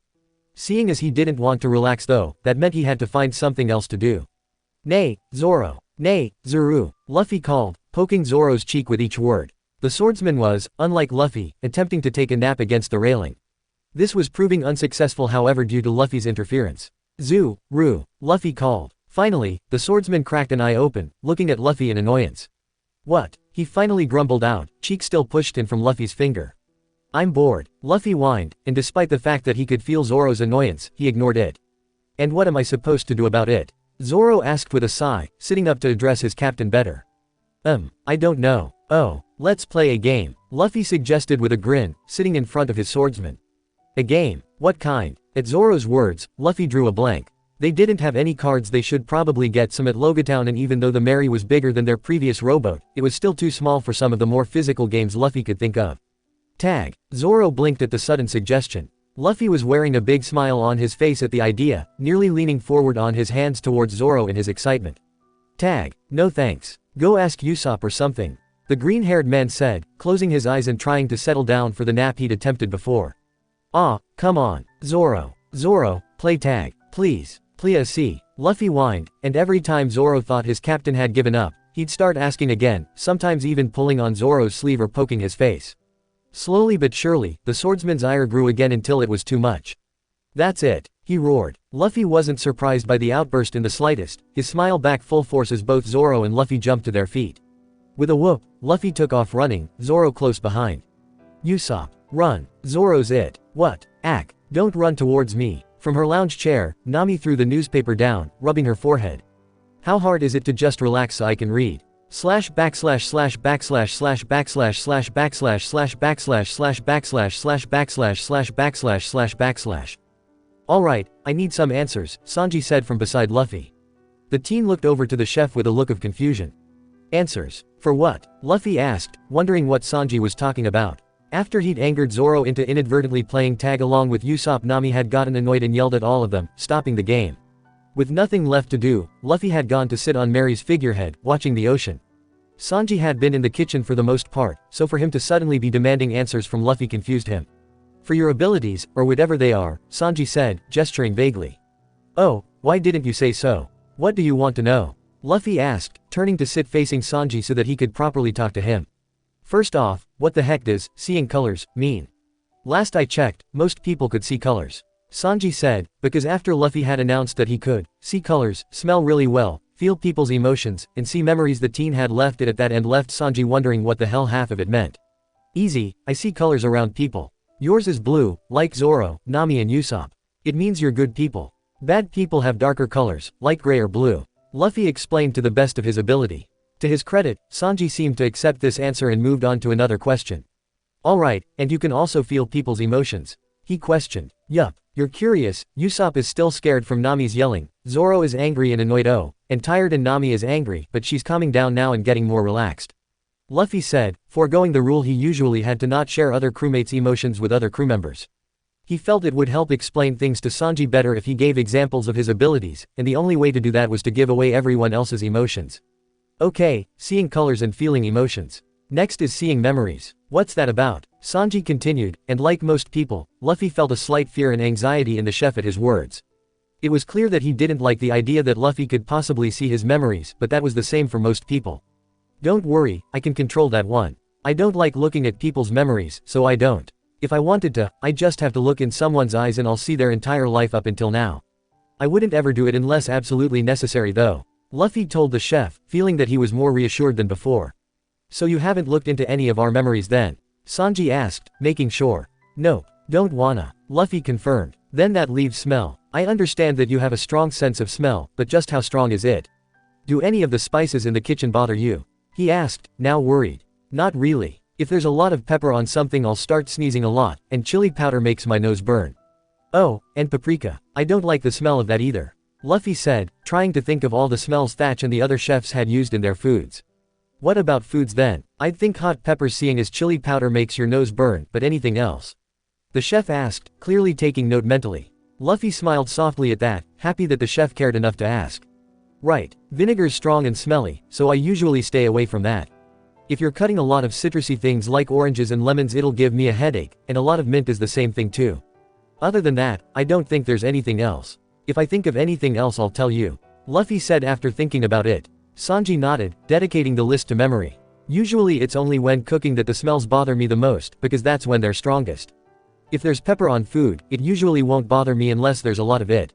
Seeing as he didn't want to relax though, that meant he had to find something else to do. Nay, Zoro. Nay, Zuru, Luffy called, poking Zoro's cheek with each word. The swordsman was, unlike Luffy, attempting to take a nap against the railing. This was proving unsuccessful however due to Luffy's interference. Ru, Luffy called. Finally, the swordsman cracked an eye open, looking at Luffy in annoyance. What? He finally grumbled out, cheek still pushed in from Luffy's finger. I'm bored, Luffy whined, and despite the fact that he could feel Zoro's annoyance, he ignored it. And what am I supposed to do about it? Zoro asked with a sigh, sitting up to address his captain better. I don't know. Oh, let's play a game, Luffy suggested with a grin, sitting in front of his swordsman. A game? What kind? At Zoro's words, Luffy drew a blank. They didn't have any cards. They should probably get some at Logatown, and even though the Mary was bigger than their previous rowboat, it was still too small for some of the more physical games Luffy could think of. Tag. Zoro blinked at the sudden suggestion. Luffy was wearing a big smile on his face at the idea, nearly leaning forward on his hands towards Zoro in his excitement. Tag. No thanks. Go ask Usopp or something. The green-haired man said, closing his eyes and trying to settle down for the nap he'd attempted before. Come on, Zoro. Zoro, play tag, please. Please. Luffy whined, and every time Zoro thought his captain had given up, he'd start asking again, sometimes even pulling on Zoro's sleeve or poking his face. Slowly but surely, the swordsman's ire grew again until it was too much. That's it, he roared. Luffy wasn't surprised by the outburst in the slightest, his smile back full force as both Zoro and Luffy jumped to their feet. With a whoop, Luffy took off running, Zoro close behind. Usopp, run, Zoro's it. What? Ack, don't run towards me. From her lounge chair, Nami threw the newspaper down, rubbing her forehead. How hard is it to just relax so I can read? Slash backslash slash backslash slash backslash slash backslash slash backslash slash backslash slash backslash slash backslash slash backslash. Alright, I need some answers, Sanji said from beside Luffy. The teen looked over to the chef with a look of confusion. Answers? For what? Luffy asked, wondering what Sanji was talking about. After he'd angered Zoro into inadvertently playing tag along with Usopp, Nami had gotten annoyed and yelled at all of them, stopping the game. With nothing left to do, Luffy had gone to sit on Mary's figurehead, watching the ocean. Sanji had been in the kitchen for the most part, so for him to suddenly be demanding answers from Luffy confused him. For your abilities, or whatever they are, Sanji said, gesturing vaguely. Oh, why didn't you say so? What do you want to know? Luffy asked, turning to sit facing Sanji so that he could properly talk to him. First off, what the heck does seeing colors mean? Last I checked, most people could see colors. Sanji said, because after Luffy had announced that he could see colors, smell really well, feel people's emotions, and see memories, the teen had left it at that and left Sanji wondering what the hell half of it meant. Easy, I see colors around people. Yours is blue, like Zoro, Nami and Usopp. It means you're good people. Bad people have darker colors, like gray or blue. Luffy explained to the best of his ability. To his credit, Sanji seemed to accept this answer and moved on to another question. Alright, and you can also feel people's emotions? He questioned. Yup, you're curious. Usopp is still scared from Nami's yelling, Zoro is angry and annoyed and tired, and Nami is angry, but she's calming down now and getting more relaxed. Luffy said, foregoing the rule he usually had to not share other crewmates' emotions with other crew members. He felt it would help explain things to Sanji better if he gave examples of his abilities, and the only way to do that was to give away everyone else's emotions. Okay, seeing colors and feeling emotions. Next is seeing memories. What's that about? Sanji continued, and like most people, Luffy felt a slight fear and anxiety in the chef at his words. It was clear that he didn't like the idea that Luffy could possibly see his memories, but that was the same for most people. Don't worry, I can control that one. I don't like looking at people's memories, so I don't. If I wanted to, I just have to look in someone's eyes and I'll see their entire life up until now. I wouldn't ever do it unless absolutely necessary though. Luffy told the chef, feeling that he was more reassured than before. So you haven't looked into any of our memories then? Sanji asked, making sure. Nope, don't wanna. Luffy confirmed. Then that leaves smell. I understand that you have a strong sense of smell, but just how strong is it? Do any of the spices in the kitchen bother you? He asked, now worried. Not really. If there's a lot of pepper on something I'll start sneezing a lot, and chili powder makes my nose burn. Oh, and paprika. I don't like the smell of that either. Luffy said, trying to think of all the smells Thatch and the other chefs had used in their foods. What about foods then? I'd think hot pepper seeing as chili powder makes your nose burn, but anything else? The chef asked, clearly taking note mentally. Luffy smiled softly at that, happy that the chef cared enough to ask. Right, vinegar's strong and smelly, so I usually stay away from that. If you're cutting a lot of citrusy things like oranges and lemons it'll give me a headache, and a lot of mint is the same thing too. Other than that, I don't think there's anything else. If I think of anything else I'll tell you. Luffy said after thinking about it. Sanji nodded, dedicating the list to memory. Usually it's only when cooking that the smells bother me the most, because that's when they're strongest. If there's pepper on food, it usually won't bother me unless there's a lot of it.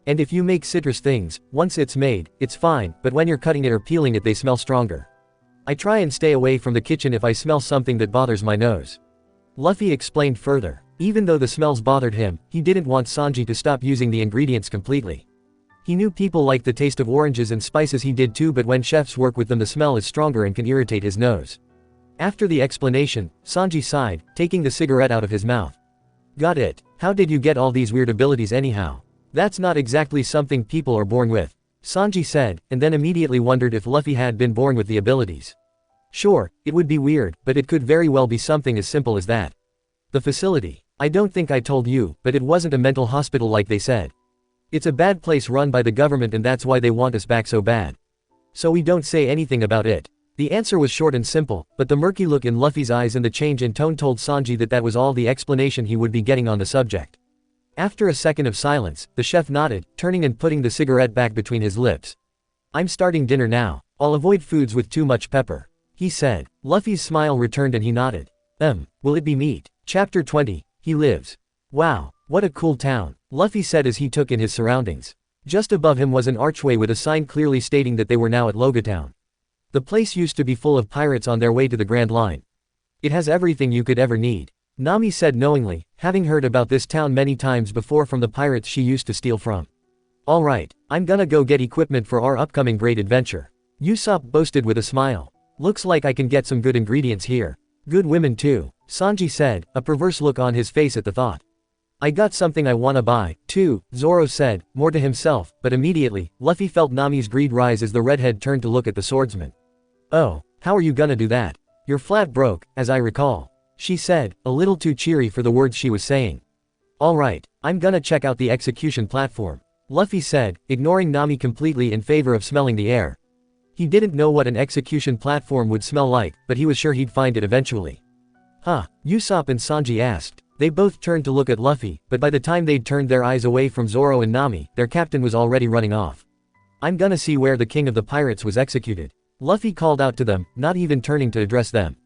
And if you make citrus things, once it's made, it's fine, but when you're cutting it or peeling it they smell stronger. I try and stay away from the kitchen if I smell something that bothers my nose. Luffy explained further. Even though the smells bothered him, he didn't want Sanji to stop using the ingredients completely. He knew people liked the taste of oranges and spices he did too, but when chefs work with them the smell is stronger and can irritate his nose. After the explanation, Sanji sighed, taking the cigarette out of his mouth. Got it. How did you get all these weird abilities anyhow? That's not exactly something people are born with. Sanji said, and then immediately wondered if Luffy had been born with the abilities. Sure, it would be weird, but it could very well be something as simple as that. The facility. I don't think I told you, but it wasn't a mental hospital like they said. It's a bad place run by the government and that's why they want us back so bad. So we don't say anything about it. The answer was short and simple, but the murky look in Luffy's eyes and the change in tone told Sanji that that was all the explanation he would be getting on the subject. After a second of silence, the chef nodded, turning and putting the cigarette back between his lips. I'm starting dinner now. I'll avoid foods with too much pepper. He said. Luffy's smile returned and he nodded. Will it be meat? Chapter 20. He lives. Wow, what a cool town, Luffy said as he took in his surroundings. Just above him was an archway with a sign clearly stating that they were now at Logatown. The place used to be full of pirates on their way to the Grand Line. It has everything you could ever need. Nami said knowingly, having heard about this town many times before from the pirates she used to steal from. Alright, I'm gonna go get equipment for our upcoming great adventure. Usopp boasted with a smile. Looks like I can get some good ingredients here. Good women too, Sanji said, a perverse look on his face at the thought. I got something I wanna buy, too, Zoro said, more to himself, but immediately, Luffy felt Nami's greed rise as the redhead turned to look at the swordsman. Oh, how are you gonna do that? You're flat broke, as I recall. She said, a little too cheery for the words she was saying. Alright, I'm gonna check out the execution platform, Luffy said, ignoring Nami completely in favor of smelling the air. He didn't know what an execution platform would smell like, but he was sure he'd find it eventually. Huh? Usopp and Sanji asked. They both turned to look at Luffy, but by the time they'd turned their eyes away from Zoro and Nami, their captain was already running off. I'm gonna see where the king of the pirates was executed. Luffy called out to them, not even turning to address them.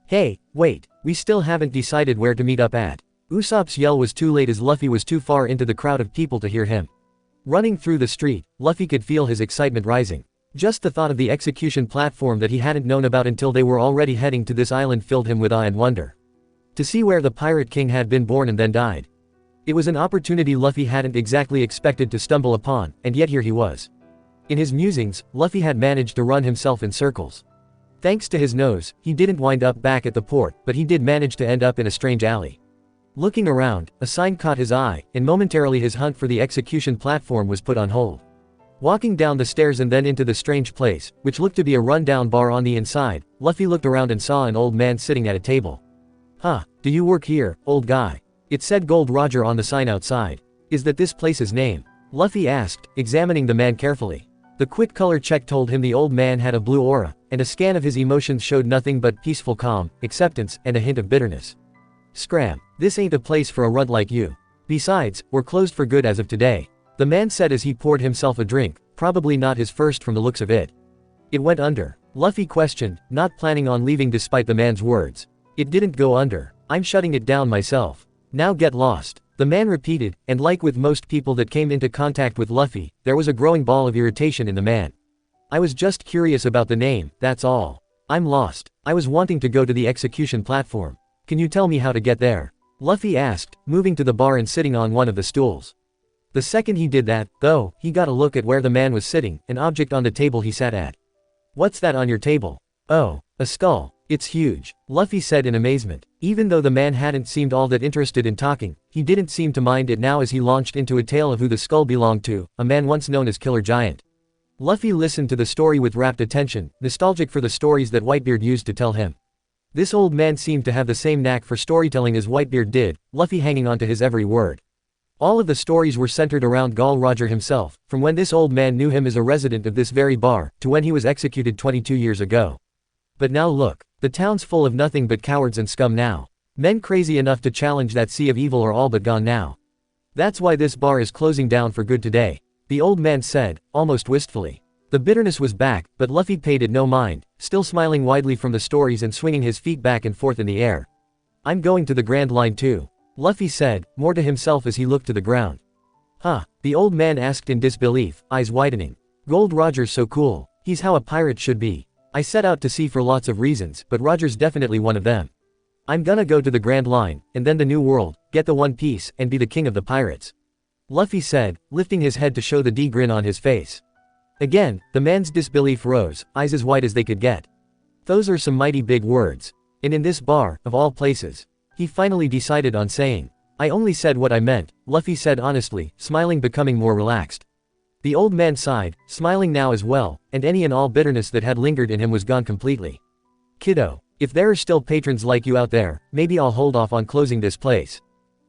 Hey, wait, we still haven't decided where to meet up at. Usopp's yell was too late as Luffy was too far into the crowd of people to hear him. Running through the street, Luffy could feel his excitement rising. Just the thought of the execution platform that he hadn't known about until they were already heading to this island filled him with awe and wonder. To see where the Pirate King had been born and then died. It was an opportunity Luffy hadn't exactly expected to stumble upon, and yet here he was. In his musings, Luffy had managed to run himself in circles. Thanks to his nose, he didn't wind up back at the port, but he did manage to end up in a strange alley. Looking around, a sign caught his eye, and momentarily his hunt for the execution platform was put on hold. Walking down the stairs and then into the strange place, which looked to be a run-down bar on the inside, Luffy looked around and saw an old man sitting at a table. Huh, do you work here, old guy? It said Gold Roger on the sign outside. Is that this place's name? Luffy asked, examining the man carefully. The quick color check told him the old man had a blue aura, and a scan of his emotions showed nothing but peaceful calm, acceptance, and a hint of bitterness. Scram. This ain't a place for a runt like you. Besides, we're closed for good as of today. The man said as he poured himself a drink, probably not his first from the looks of it. It went under. Luffy questioned, not planning on leaving despite the man's words. It didn't go under. I'm shutting it down myself. Now get lost. The man repeated, and like with most people that came into contact with Luffy, there was a growing ball of irritation in the man. I was just curious about the name, that's all. I'm lost. I was wanting to go to the execution platform. Can you tell me how to get there? Luffy asked, moving to the bar and sitting on one of the stools. The second he did that, though, he got a look at where the man was sitting, an object on the table he sat at. What's that on your table? Oh, a skull. It's huge, Luffy said in amazement. Even though the man hadn't seemed all that interested in talking, he didn't seem to mind it now as he launched into a tale of who the skull belonged to, a man once known as Killer Giant. Luffy listened to the story with rapt attention, nostalgic for the stories that Whitebeard used to tell him. This old man seemed to have the same knack for storytelling as Whitebeard did, Luffy hanging on to his every word. All of the stories were centered around Gall Roger himself, from when this old man knew him as a resident of this very bar, to when he was executed 22 years ago. But now look, the town's full of nothing but cowards and scum now. Men crazy enough to challenge that sea of evil are all but gone now. That's why this bar is closing down for good today, the old man said, almost wistfully. The bitterness was back, but Luffy paid it no mind, still smiling widely from the stories and swinging his feet back and forth in the air. I'm going to the Grand Line too, Luffy said, more to himself as he looked to the ground. Huh, the old man asked in disbelief, eyes widening. Gold Roger's so cool, he's how a pirate should be. I set out to sea for lots of reasons, but Roger's definitely one of them. I'm gonna go to the Grand Line, and then the New World, get the One Piece, and be the king of the pirates. Luffy said, lifting his head to show the D-grin on his face. Again, the man's disbelief rose, eyes as wide as they could get. Those are some mighty big words. And in this bar, of all places. He finally decided on saying. I only said what I meant, Luffy said honestly, smiling becoming more relaxed. The old man sighed, smiling now as well, and any and all bitterness that had lingered in him was gone completely. Kiddo, if there are still patrons like you out there, maybe I'll hold off on closing this place.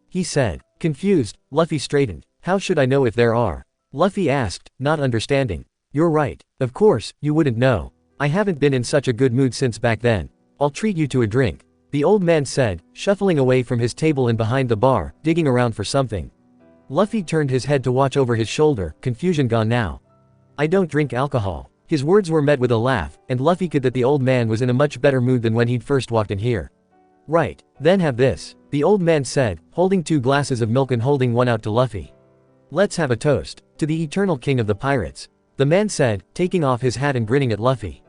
He said. Confused, Luffy straightened. How should I know if there are? Luffy asked, not understanding. You're right, of course, you wouldn't know. I haven't been in such a good mood since back then. I'll treat you to a drink. The old man said, shuffling away from his table and behind the bar, digging around for something. Luffy turned his head to watch over his shoulder, confusion gone now. I don't drink alcohol. His words were met with a laugh, and Luffy could that the old man was in a much better mood than when he'd first walked in here. Right, then have this, the old man said, holding 2 glasses of milk and holding one out to Luffy. Let's have a toast, to the eternal king of the pirates. The man said, taking off his hat and grinning at Luffy.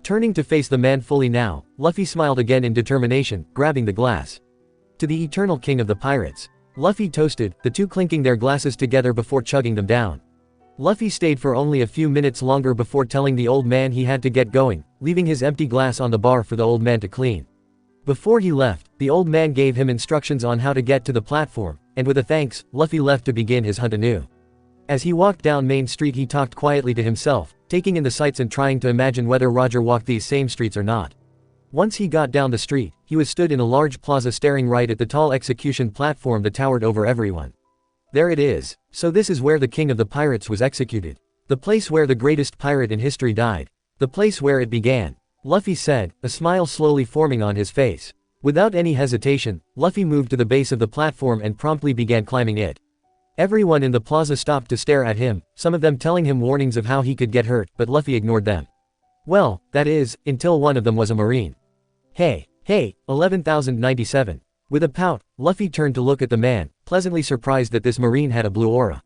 Turning to face the man fully now, Luffy smiled again in determination, grabbing the glass. To the eternal king of the pirates. Luffy toasted, the two clinking their glasses together before chugging them down. Luffy stayed for only a few minutes longer before telling the old man he had to get going, leaving his empty glass on the bar for the old man to clean. Before he left, the old man gave him instructions on how to get to the platform, and with a thanks, Luffy left to begin his hunt anew. As he walked down Main Street he talked quietly to himself, taking in the sights and trying to imagine whether Roger walked these same streets or not. Once he got down the street, he was stood in a large plaza staring right at the tall execution platform that towered over everyone. There it is. So this is where the king of the pirates was executed. The place where the greatest pirate in history died. The place where it began. Luffy said, a smile slowly forming on his face. Without any hesitation, Luffy moved to the base of the platform and promptly began climbing it. Everyone in the plaza stopped to stare at him, some of them telling him warnings of how he could get hurt, but Luffy ignored them. Well, that is, until one of them was a marine. Hey, 11,097. With a pout, Luffy turned to look at the man, pleasantly surprised that this marine had a blue aura.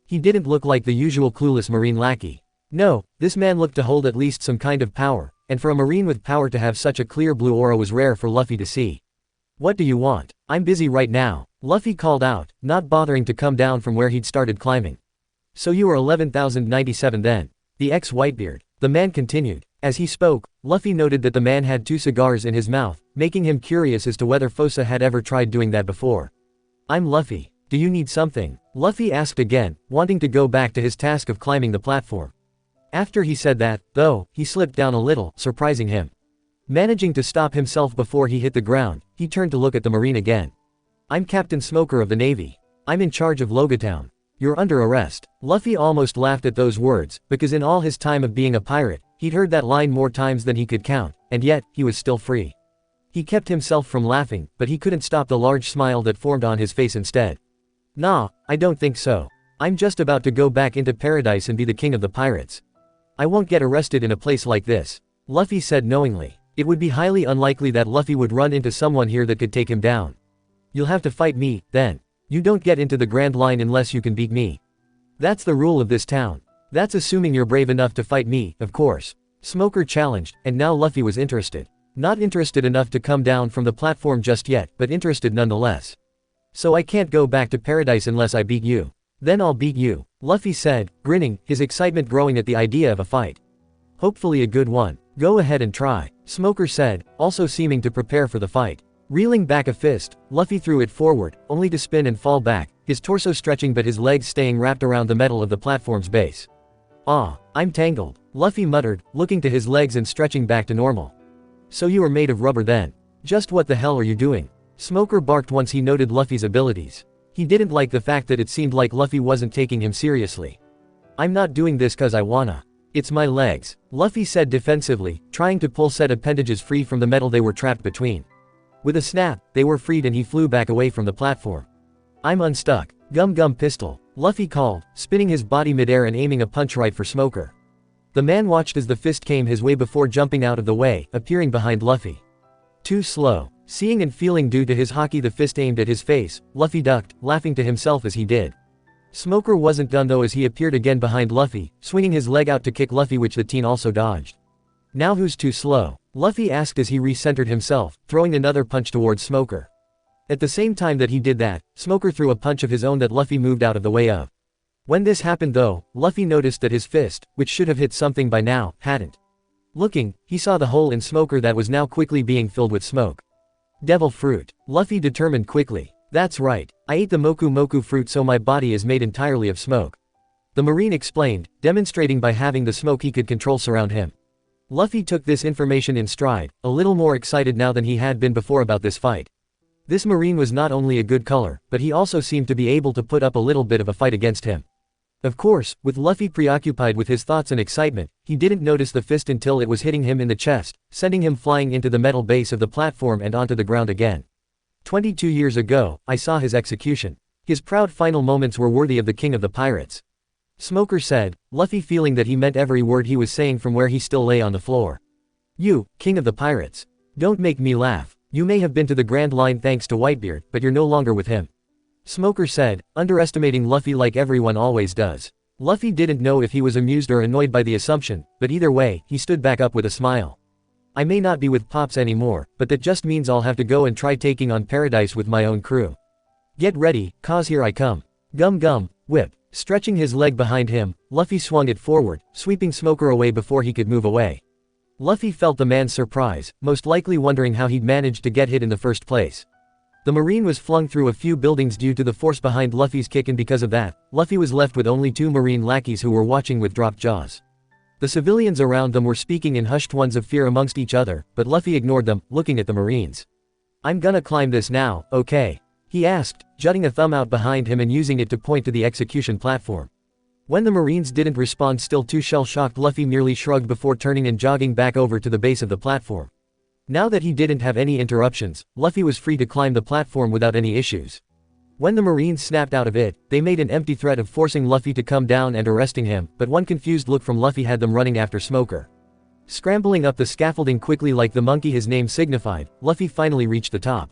He didn't look like the usual clueless marine lackey. No, this man looked to hold at least some kind of power, and for a marine with power to have such a clear blue aura was rare for Luffy to see. What do you want? I'm busy right now, Luffy called out, not bothering to come down from where he'd started climbing. So you are 11,097 then. The ex-Whitebeard. The man continued. As he spoke, Luffy noted that the man had 2 cigars in his mouth, making him curious as to whether Fosa had ever tried doing that before. I'm Luffy. Do you need something? Luffy asked again, wanting to go back to his task of climbing the platform. After he said that, though, he slipped down a little, surprising him. Managing to stop himself before he hit the ground, he turned to look at the marine again. I'm Captain Smoker of the Navy. I'm in charge of Logatown. You're under arrest. Luffy almost laughed at those words, because in all his time of being a pirate, he'd heard that line more times than he could count, and yet, he was still free. He kept himself from laughing, but he couldn't stop the large smile that formed on his face instead. Nah, I don't think so. I'm just about to go back into paradise and be the king of the pirates. I won't get arrested in a place like this, Luffy said knowingly. It would be highly unlikely that Luffy would run into someone here that could take him down. You'll have to fight me, then. You don't get into the Grand Line unless you can beat me. That's the rule of this town. That's assuming you're brave enough to fight me, of course. Smoker challenged, and now Luffy was interested. Not interested enough to come down from the platform just yet, but interested nonetheless. So I can't go back to paradise unless I beat you. Then I'll beat you, Luffy said, grinning, his excitement growing at the idea of a fight. Hopefully a good one. Go ahead and try, Smoker said, also seeming to prepare for the fight. Reeling back a fist, Luffy threw it forward, only to spin and fall back, his torso stretching but his legs staying wrapped around the metal of the platform's base. Ah, I'm tangled, Luffy muttered, looking to his legs and stretching back to normal. So you are made of rubber then? Just what the hell are you doing? Smoker barked once he noted Luffy's abilities. He didn't like the fact that it seemed like Luffy wasn't taking him seriously. I'm not doing this cause I wanna. It's my legs, Luffy said defensively, trying to pull said appendages free from the metal they were trapped between. With a snap, they were freed and he flew back away from the platform. I'm unstuck. Gum Gum Pistol, Luffy called, spinning his body midair and aiming a punch right for Smoker. The man watched as the fist came his way before jumping out of the way, appearing behind Luffy. Too slow. Seeing and feeling due to his haki the fist aimed at his face, Luffy ducked, laughing to himself as he did. Smoker wasn't done though as he appeared again behind Luffy, swinging his leg out to kick Luffy which the teen also dodged. Now who's too slow? Luffy asked as he recentered himself, throwing another punch towards Smoker. At the same time that he did that, Smoker threw a punch of his own that Luffy moved out of the way of. When this happened though, Luffy noticed that his fist, which should have hit something by now, hadn't. Looking, he saw the hole in Smoker that was now quickly being filled with smoke. Devil fruit, Luffy determined quickly. That's right, I ate the Moku Moku fruit so my body is made entirely of smoke. The Marine explained, demonstrating by having the smoke he could control surround him. Luffy took this information in stride, a little more excited now than he had been before about this fight. This Marine was not only a good color, but he also seemed to be able to put up a little bit of a fight against him. Of course, with Luffy preoccupied with his thoughts and excitement, he didn't notice the fist until it was hitting him in the chest, sending him flying into the metal base of the platform and onto the ground again. 22 years ago, I saw his execution. His proud final moments were worthy of the king of the pirates. Smoker said, Luffy feeling that he meant every word he was saying from where he still lay on the floor. You, king of the pirates. Don't make me laugh. You may have been to the Grand Line thanks to Whitebeard, but you're no longer with him. Smoker said, underestimating Luffy like everyone always does. Luffy didn't know if he was amused or annoyed by the assumption, but either way, he stood back up with a smile. I may not be with Pops anymore, but that just means I'll have to go and try taking on Paradise with my own crew. Get ready, cause here I come. Gum Gum, whip. Stretching his leg behind him, Luffy swung it forward, sweeping Smoker away before he could move away. Luffy felt the man's surprise, most likely wondering how he'd managed to get hit in the first place. The Marine was flung through a few buildings due to the force behind Luffy's kick and because of that, Luffy was left with only 2 Marine lackeys who were watching with dropped jaws. The civilians around them were speaking in hushed ones of fear amongst each other, but Luffy ignored them, looking at the Marines. I'm gonna climb this now, okay? He asked, jutting a thumb out behind him and using it to point to the execution platform. When the Marines didn't respond, still too shell-shocked, Luffy merely shrugged before turning and jogging back over to the base of the platform. Now that he didn't have any interruptions, Luffy was free to climb the platform without any issues. When the Marines snapped out of it, they made an empty threat of forcing Luffy to come down and arresting him, but one confused look from Luffy had them running after Smoker. Scrambling up the scaffolding quickly like the monkey his name signified, Luffy finally reached the top.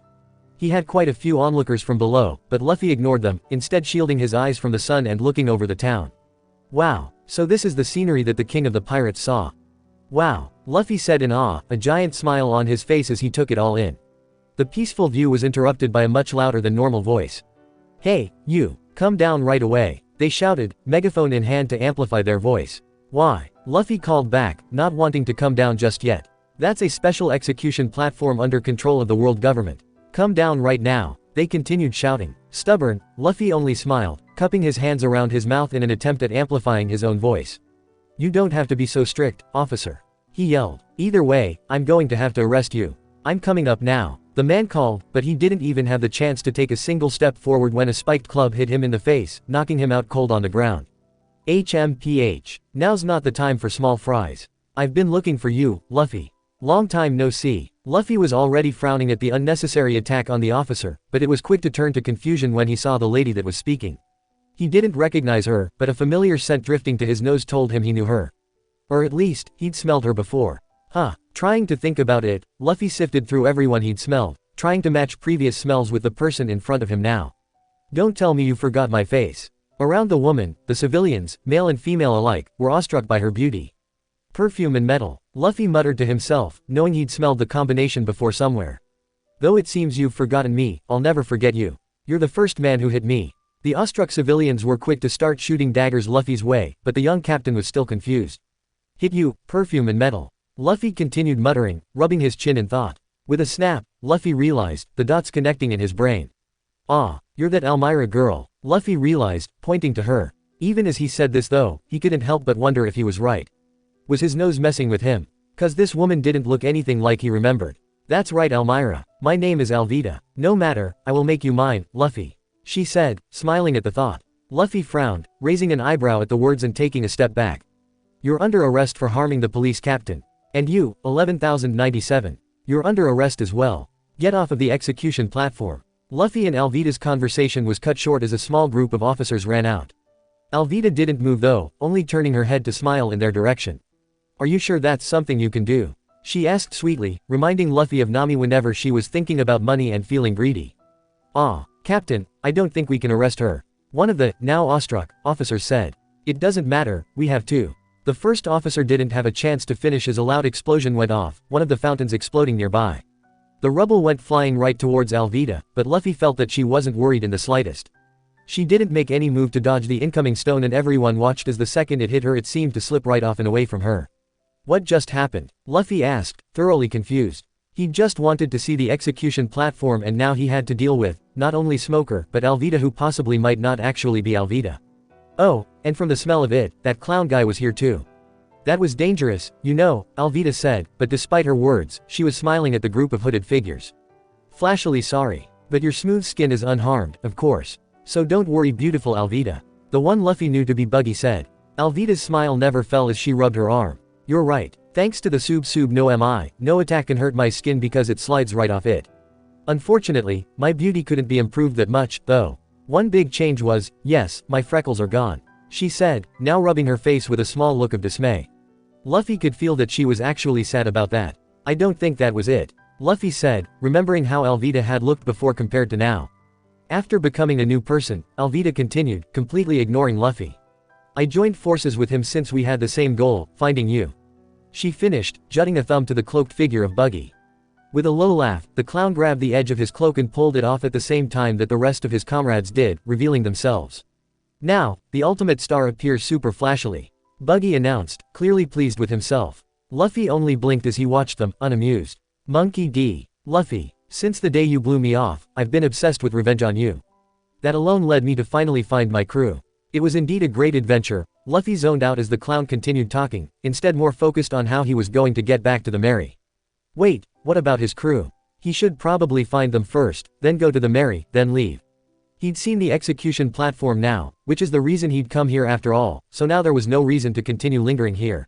He had quite a few onlookers from below, but Luffy ignored them, instead shielding his eyes from the sun and looking over the town. Wow, so this is the scenery that the king of the pirates saw. Wow, Luffy said in awe, a giant smile on his face as he took it all in. The peaceful view was interrupted by a much louder than normal voice. Hey, you, come down right away, they shouted, megaphone in hand to amplify their voice. Why? Luffy called back, not wanting to come down just yet. That's a special execution platform under control of the world government. Come down right now, they continued shouting. Stubborn, Luffy only smiled, cupping his hands around his mouth in an attempt at amplifying his own voice. You don't have to be so strict, officer. He yelled. Either way, I'm going to have to arrest you. I'm coming up now. The man called, but he didn't even have the chance to take a single step forward when a spiked club hit him in the face, knocking him out cold on the ground. HMPH. Now's not the time for small fries. I've been looking for you, Luffy. Long time no see. Luffy was already frowning at the unnecessary attack on the officer, but it was quick to turn to confusion when he saw the lady that was speaking. He didn't recognize her, but a familiar scent drifting to his nose told him he knew her. Or at least, he'd smelled her before. Trying to think about it, Luffy sifted through everyone he'd smelled, trying to match previous smells with the person in front of him now. Don't tell me you forgot my face. Around the woman, the civilians, male and female alike, were awestruck by her beauty. Perfume and metal, Luffy muttered to himself, knowing he'd smelled the combination before somewhere. Though it seems you've forgotten me, I'll never forget you. You're the first man who hit me. The awestruck civilians were quick to start shooting daggers Luffy's way, but the young captain was still confused. Hit you, perfume and metal. Luffy continued muttering, rubbing his chin in thought. With a snap, Luffy realized, the dots connecting in his brain. Ah, you're that Elmira girl, Luffy realized, pointing to her. Even as he said this though, he couldn't help but wonder if he was right. Was his nose messing with him? 'Cause this woman didn't look anything like he remembered. That's right, Elmira. My name is Alvida. No matter, I will make you mine, Luffy. She said, smiling at the thought. Luffy frowned, raising an eyebrow at the words and taking a step back. You're under arrest for harming the police captain. And you, 11,097. You're under arrest as well. Get off of the execution platform. Luffy and Alvida's conversation was cut short as a small group of officers ran out. Alvida didn't move though, only turning her head to smile in their direction. Are you sure that's something you can do? She asked sweetly, reminding Luffy of Nami whenever she was thinking about money and feeling greedy. Captain, I don't think we can arrest her. One of the, now awestruck, officers said. It doesn't matter, we have to. The first officer didn't have a chance to finish as a loud explosion went off, one of the fountains exploding nearby. The rubble went flying right towards Alvida, but Luffy felt that she wasn't worried in the slightest. She didn't make any move to dodge the incoming stone and everyone watched as the second it hit her it seemed to slip right off and away from her. What just happened? Luffy asked, thoroughly confused. He just wanted to see the execution platform and now he had to deal with, not only Smoker but Alvida who possibly might not actually be Alvida. Oh, and from the smell of it, that clown guy was here too. That was dangerous, you know, Alvida said, but despite her words, she was smiling at the group of hooded figures. Flashily sorry. But your smooth skin is unharmed, of course. So don't worry beautiful Alvida. The one Luffy knew to be Buggy said. Alvida's smile never fell as she rubbed her arm. You're right. Thanks to the Sub no mi, no attack can hurt my skin because it slides right off it. Unfortunately, my beauty couldn't be improved that much, though. One big change was, yes, my freckles are gone. She said, now rubbing her face with a small look of dismay. Luffy could feel that she was actually sad about that. I don't think that was it. Luffy said, remembering how Alvida had looked before compared to now. After becoming a new person, Alvida continued, completely ignoring Luffy. I joined forces with him since we had the same goal, finding you. She finished, jutting a thumb to the cloaked figure of Buggy. With a low laugh, the clown grabbed the edge of his cloak and pulled it off at the same time that the rest of his comrades did, revealing themselves. Now, the ultimate star appears super flashily. Buggy announced, clearly pleased with himself. Luffy only blinked as he watched them, unamused. Monkey D. Luffy, since the day you blew me off, I've been obsessed with revenge on you. That alone led me to finally find my crew. It was indeed a great adventure. Luffy zoned out as the clown continued talking, instead more focused on how he was going to get back to the Merry. Wait, what about his crew? He should probably find them first, then go to the Merry, then leave. He'd seen the execution platform now, which is the reason he'd come here after all, so now there was no reason to continue lingering here.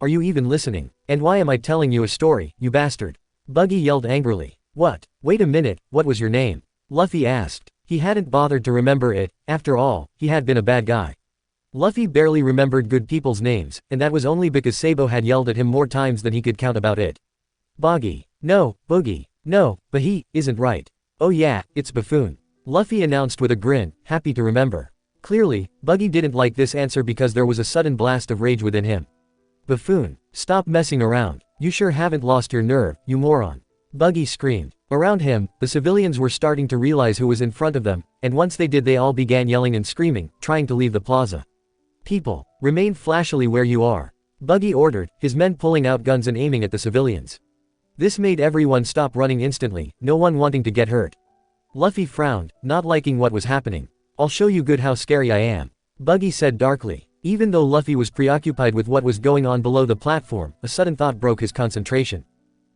Are you even listening? And why am I telling you a story, you bastard? Buggy yelled angrily. What? Wait a minute, what was your name? Luffy asked. He hadn't bothered to remember it, after all, he had been a bad guy. Luffy barely remembered good people's names, and that was only because Sabo had yelled at him more times than he could count about it. Boggy. No, Boogie. No, but he isn't right. Oh yeah, it's Buffoon. Luffy announced with a grin, happy to remember. Clearly, Buggy didn't like this answer because there was a sudden blast of rage within him. Buffoon, stop messing around. You sure haven't lost your nerve, you moron. Buggy screamed. Around him, the civilians were starting to realize who was in front of them, and once they did they all began yelling and screaming, trying to leave the plaza. People, remain flashily where you are. Buggy ordered, his men pulling out guns and aiming at the civilians. This made everyone stop running instantly, no one wanting to get hurt. Luffy frowned, not liking what was happening. I'll show you good how scary I am. Buggy said darkly. Even though Luffy was preoccupied with what was going on below the platform, a sudden thought broke his concentration.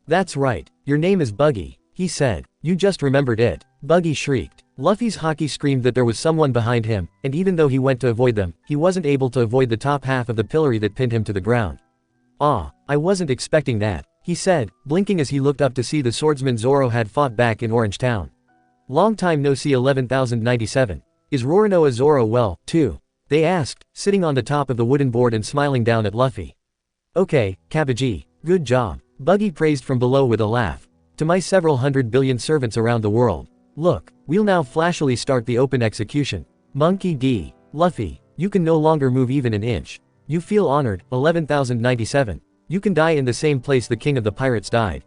That's right, your name is Buggy. He said. You just remembered it. Buggy shrieked. Luffy's haki screamed that there was someone behind him, and even though he went to avoid them, he wasn't able to avoid the top half of the pillory that pinned him to the ground. Ah, I wasn't expecting that, he said, blinking as he looked up to see the swordsman Zoro had fought back in Orange Town. Long time no see. 11,097. Is Roronoa Zoro well, too? They asked, sitting on the top of the wooden board and smiling down at Luffy. Okay, Kabaji, good job. Buggy praised from below with a laugh. To my several 100 billion servants around the world. Look, we'll now flashily start the open execution. Monkey D. Luffy, you can no longer move even an inch. You feel honored. 11,097. You can die in the same place the king of the pirates died.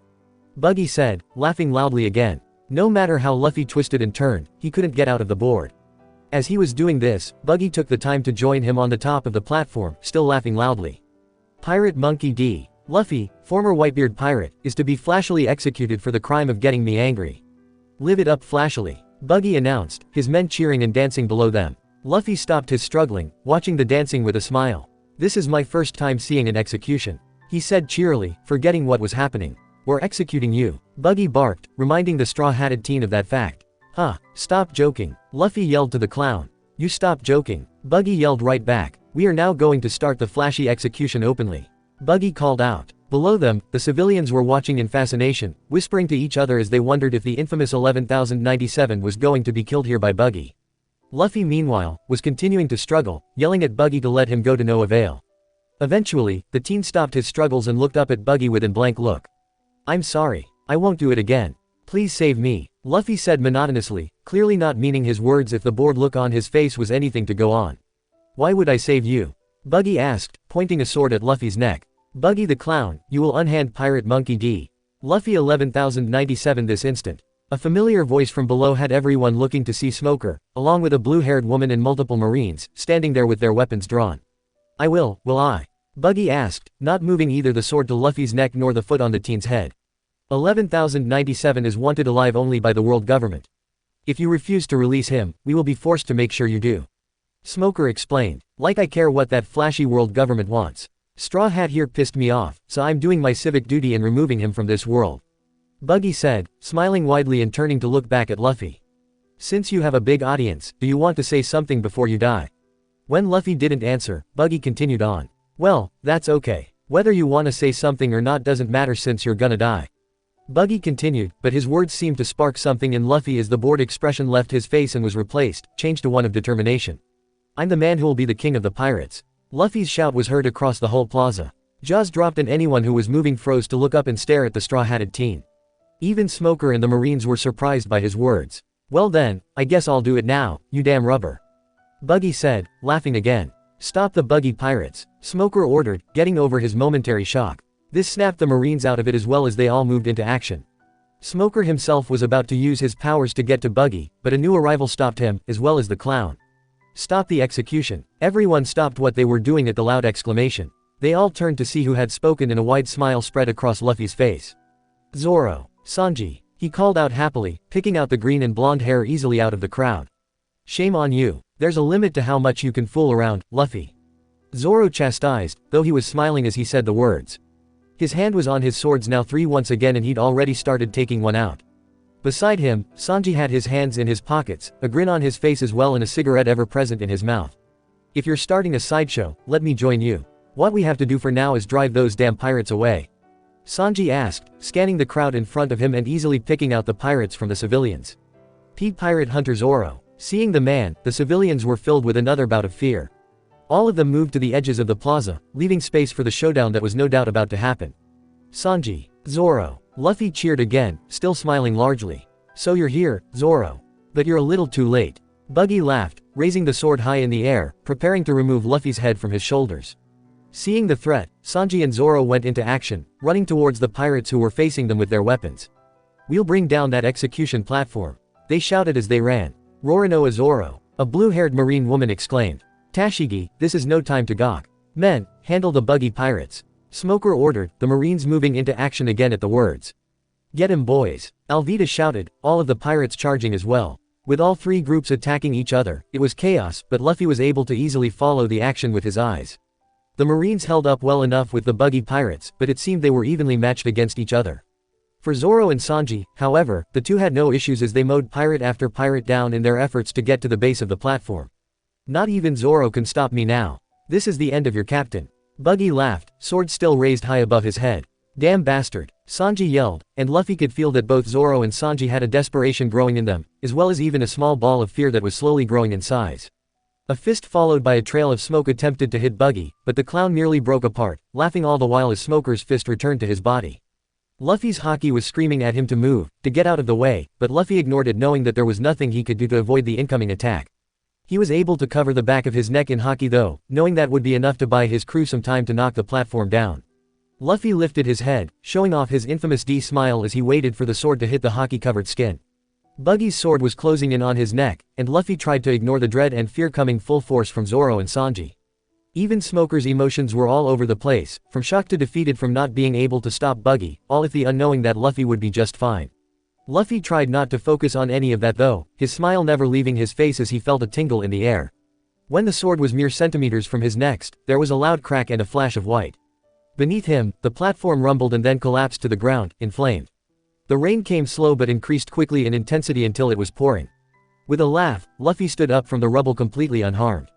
Buggy said, laughing loudly again. No matter how Luffy twisted and turned, he couldn't get out of the board. As he was doing this, Buggy took the time to join him on the top of the platform, still laughing loudly. Pirate Monkey D. Luffy, former Whitebeard pirate, is to be flashily executed for the crime of getting me angry. Live it up flashily, Buggy announced, his men cheering and dancing below them. Luffy stopped his struggling, watching the dancing with a smile. This is my first time seeing an execution, he said cheerily, forgetting what was happening. We're executing you, Buggy barked, reminding the straw-hatted teen of that fact. Huh, stop joking, Luffy yelled to the clown. You stop joking, Buggy yelled right back. We are now going to start the flashy execution openly. Buggy called out. Below them, the civilians were watching in fascination, whispering to each other as they wondered if the infamous 11,097 was going to be killed here by Buggy. Luffy meanwhile, was continuing to struggle, yelling at Buggy to let him go to no avail. Eventually, the teen stopped his struggles and looked up at Buggy with a blank look. I'm sorry, I won't do it again. Please save me, Luffy said monotonously, clearly not meaning his words if the bored look on his face was anything to go on. Why would I save you? Buggy asked, pointing a sword at Luffy's neck. Buggy the clown, you will unhand pirate Monkey D. Luffy 11,097 this instant. A familiar voice from below had everyone looking to see Smoker, along with a blue-haired woman and multiple marines, standing there with their weapons drawn. I will I? Buggy asked, not moving either the sword to Luffy's neck nor the foot on the teen's head. 11,097 is wanted alive only by the world government. If you refuse to release him, we will be forced to make sure you do. Smoker explained. Like I care what that flashy world government wants. Straw Hat here pissed me off, so I'm doing my civic duty and removing him from this world. Buggy said, smiling widely and turning to look back at Luffy. Since you have a big audience, do you want to say something before you die? When Luffy didn't answer, Buggy continued on. Well, that's okay. Whether you want to say something or not doesn't matter since you're gonna die. Buggy continued, but his words seemed to spark something in Luffy as the bored expression left his face and was replaced, changed to one of determination. I'm the man who will be the king of the pirates. Luffy's shout was heard across the whole plaza. Jaws dropped and anyone who was moving froze to look up and stare at the straw-hatted teen. Even Smoker and the Marines were surprised by his words. Well then, I guess I'll do it now, you damn rubber. Buggy said, laughing again. Stop the Buggy pirates, Smoker ordered, getting over his momentary shock. This snapped the Marines out of it as well as they all moved into action. Smoker himself was about to use his powers to get to Buggy, but a new arrival stopped him, as well as the clown. Stop the execution. Everyone stopped what they were doing at the loud exclamation. They all turned to see who had spoken and a wide smile spread across Luffy's face. Zoro. Sanji. He called out happily, picking out the green and blonde hair easily out of the crowd. Shame on you. There's a limit to how much you can fool around, Luffy. Zoro chastised, though he was smiling as he said the words. His hand was on his swords now 3 once again and he'd already started taking one out. Beside him, Sanji had his hands in his pockets, a grin on his face as well and a cigarette ever present in his mouth. If you're starting a sideshow, let me join you. What we have to do for now is drive those damn pirates away. Sanji asked, scanning the crowd in front of him and easily picking out the pirates from the civilians. Pirate Hunter Zoro. Seeing the man, the civilians were filled with another bout of fear. All of them moved to the edges of the plaza, leaving space for the showdown that was no doubt about to happen. Sanji. Zoro. Luffy cheered again, still smiling largely. So you're here, Zoro. But you're a little too late. Buggy laughed, raising the sword high in the air, preparing to remove Luffy's head from his shoulders. Seeing the threat, Sanji and Zoro went into action, running towards the pirates who were facing them with their weapons. We'll bring down that execution platform. They shouted as they ran. Roronoa Zoro. A blue-haired marine woman exclaimed. Tashigi, this is no time to gawk. Men, handle the Buggy pirates. Smoker ordered, the Marines moving into action again at the words. Get him boys. Alvita shouted, all of the pirates charging as well. With all 3 groups attacking each other, it was chaos, but Luffy was able to easily follow the action with his eyes. The Marines held up well enough with the Buggy pirates, but it seemed they were evenly matched against each other. For Zoro and Sanji, however, the two had no issues as they mowed pirate after pirate down in their efforts to get to the base of the platform. Not even Zoro can stop me now. This is the end of your captain. Buggy laughed, sword still raised high above his head. Damn bastard, Sanji yelled, and Luffy could feel that both Zoro and Sanji had a desperation growing in them, as well as even a small ball of fear that was slowly growing in size. A fist followed by a trail of smoke attempted to hit Buggy, but the clown merely broke apart, laughing all the while as Smoker's fist returned to his body. Luffy's Haki was screaming at him to move, to get out of the way, but Luffy ignored it knowing that there was nothing he could do to avoid the incoming attack. He was able to cover the back of his neck in Haki though, knowing that would be enough to buy his crew some time to knock the platform down. Luffy lifted his head, showing off his infamous D smile as he waited for the sword to hit the Haki-covered skin. Buggy's sword was closing in on his neck, and Luffy tried to ignore the dread and fear coming full force from Zoro and Sanji. Even Smoker's emotions were all over the place, from shock to defeated from not being able to stop Buggy, all with the unknowing that Luffy would be just fine. Luffy tried not to focus on any of that though, his smile never leaving his face as he felt a tingle in the air. When the sword was mere centimeters from his neck, there was a loud crack and a flash of white. Beneath him, the platform rumbled and then collapsed to the ground, inflamed. The rain came slow but increased quickly in intensity until it was pouring. With a laugh, Luffy stood up from the rubble completely unharmed.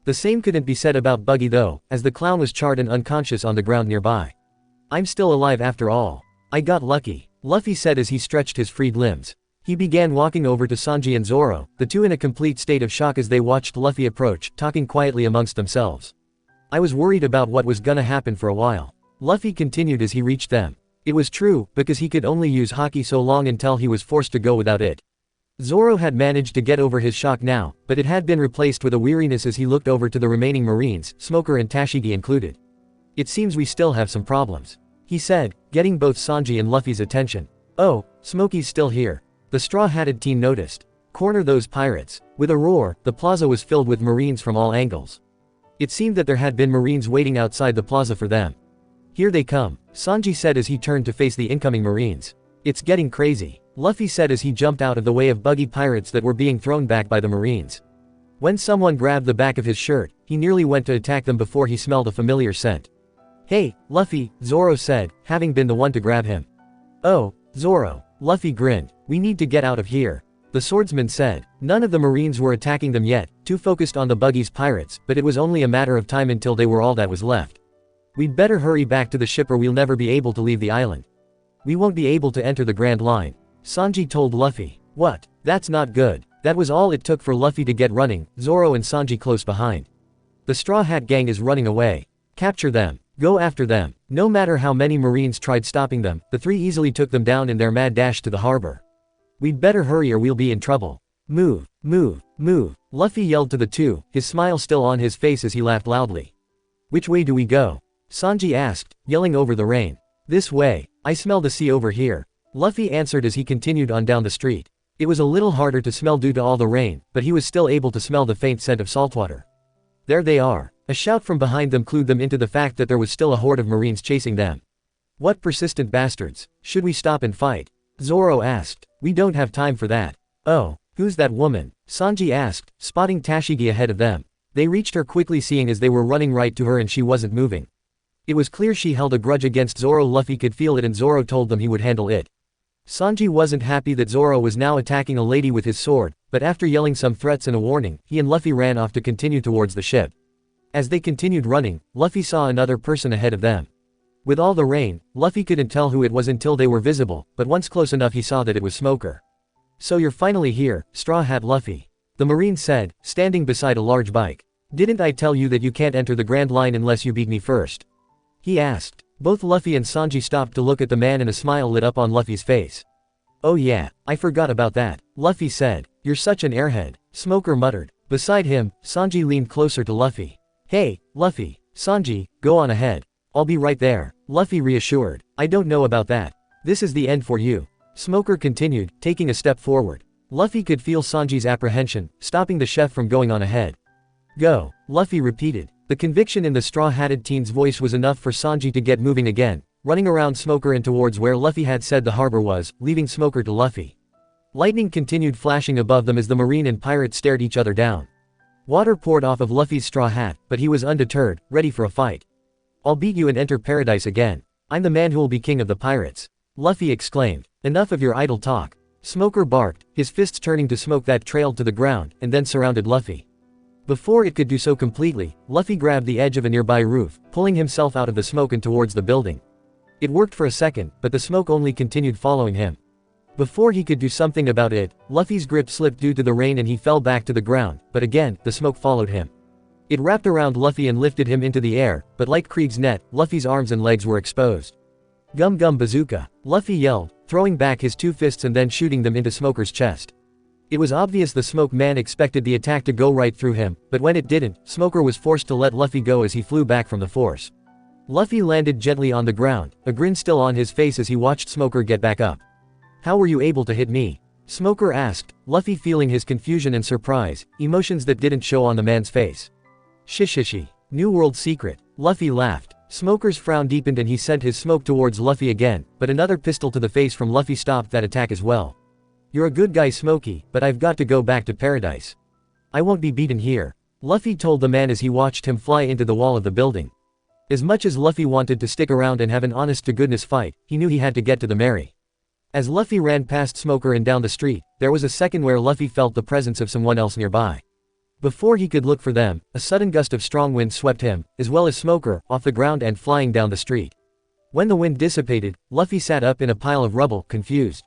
The same couldn't be said about Buggy though, as the clown was charred and unconscious on the ground nearby. I'm still alive after all. I got lucky, Luffy said as he stretched his freed limbs. He began walking over to Sanji and Zoro, the two in a complete state of shock as they watched Luffy approach, talking quietly amongst themselves. I was worried about what was gonna happen for a while. Luffy continued as he reached them. It was true, because he could only use Haki so long until he was forced to go without it. Zoro had managed to get over his shock now, but it had been replaced with a weariness as he looked over to the remaining Marines, Smoker and Tashigi included. It seems we still have some problems, he said, getting both Sanji and Luffy's attention. Oh, Smokey's still here. The straw-hatted team noticed. Corner those pirates. With a roar, the plaza was filled with Marines from all angles. It seemed that there had been Marines waiting outside the plaza for them. Here they come, Sanji said as he turned to face the incoming Marines. It's getting crazy, Luffy said as he jumped out of the way of buggy pirates that were being thrown back by the Marines. When someone grabbed the back of his shirt, he nearly went to attack them before he smelled a familiar scent. Hey, Luffy, Zoro said, having been the one to grab him. Oh, Zoro, Luffy grinned, we need to get out of here, the swordsman said. None of the Marines were attacking them yet, too focused on the buggy's pirates, but it was only a matter of time until they were all that was left. We'd better hurry back to the ship or we'll never be able to leave the island. We won't be able to enter the Grand Line, Sanji told Luffy. What? That's not good. That was all it took for Luffy to get running, Zoro and Sanji close behind. The Straw Hat Gang is running away. Capture them. Go after them. No matter how many Marines tried stopping them, the three easily took them down in their mad dash to the harbor. We'd better hurry or we'll be in trouble. Move, move, move, Luffy yelled to the two, his smile still on his face as he laughed loudly. Which way do we go? Sanji asked, yelling over the rain. This way. I smell the sea over here, Luffy answered as he continued on down the street. It was a little harder to smell due to all the rain, but he was still able to smell the faint scent of saltwater. There they are. A shout from behind them clued them into the fact that there was still a horde of Marines chasing them. What persistent bastards. Should we stop and fight? Zoro asked. We don't have time for that. Oh, who's that woman? Sanji asked, spotting Tashigi ahead of them. They reached her quickly seeing as they were running right to her and she wasn't moving. It was clear she held a grudge against Zoro. Luffy could feel it and Zoro told them he would handle it. Sanji wasn't happy that Zoro was now attacking a lady with his sword, but after yelling some threats and a warning, he and Luffy ran off to continue towards the ship. As they continued running, Luffy saw another person ahead of them. With all the rain, Luffy couldn't tell who it was until they were visible, but once close enough he saw that it was Smoker. So you're finally here, Straw Hat Luffy, the Marine said, standing beside a large bike. Didn't I tell you that you can't enter the Grand Line unless you beat me first? He asked. Both Luffy and Sanji stopped to look at the man and a smile lit up on Luffy's face. Oh yeah, I forgot about that, Luffy said. You're such an airhead, Smoker muttered. Beside him, Sanji leaned closer to Luffy. Hey, Luffy, Sanji, go on ahead. I'll be right there, Luffy reassured. I don't know about that. This is the end for you, Smoker continued, taking a step forward. Luffy could feel Sanji's apprehension, stopping the chef from going on ahead. Go, Luffy repeated. The conviction in the straw-hatted teen's voice was enough for Sanji to get moving again, running around Smoker and towards where Luffy had said the harbor was, leaving Smoker to Luffy. Lightning continued flashing above them as the Marine and pirate stared each other down. Water poured off of Luffy's straw hat, but he was undeterred, ready for a fight. I'll beat you and enter paradise again. I'm the man who'll be king of the pirates. Luffy exclaimed. Enough of your idle talk. Smoker barked, his fists turning to smoke that trailed to the ground, and then surrounded Luffy. Before it could do so completely, Luffy grabbed the edge of a nearby roof, pulling himself out of the smoke and towards the building. It worked for a second, but the smoke only continued following him. Before he could do something about it, Luffy's grip slipped due to the rain and he fell back to the ground, but again, the smoke followed him. It wrapped around Luffy and lifted him into the air, but like Krieg's net, Luffy's arms and legs were exposed. Gum Gum Bazooka! Luffy yelled, throwing back his two fists and then shooting them into Smoker's chest. It was obvious the Smoke Man expected the attack to go right through him, but when it didn't, Smoker was forced to let Luffy go as he flew back from the force. Luffy landed gently on the ground, a grin still on his face as he watched Smoker get back up. How were you able to hit me? Smoker asked, Luffy feeling his confusion and surprise, emotions that didn't show on the man's face. Shishishi. New world secret. Luffy laughed. Smoker's frown deepened and he sent his smoke towards Luffy again, but another pistol to the face from Luffy stopped that attack as well. You're a good guy Smokey, but I've got to go back to paradise. I won't be beaten here. Luffy told the man as he watched him fly into the wall of the building. As much as Luffy wanted to stick around and have an honest-to-goodness fight, he knew he had to get to the Mary. As Luffy ran past Smoker and down the street, there was a second where Luffy felt the presence of someone else nearby. Before he could look for them, a sudden gust of strong wind swept him, as well as Smoker, off the ground and flying down the street. When the wind dissipated, Luffy sat up in a pile of rubble, confused.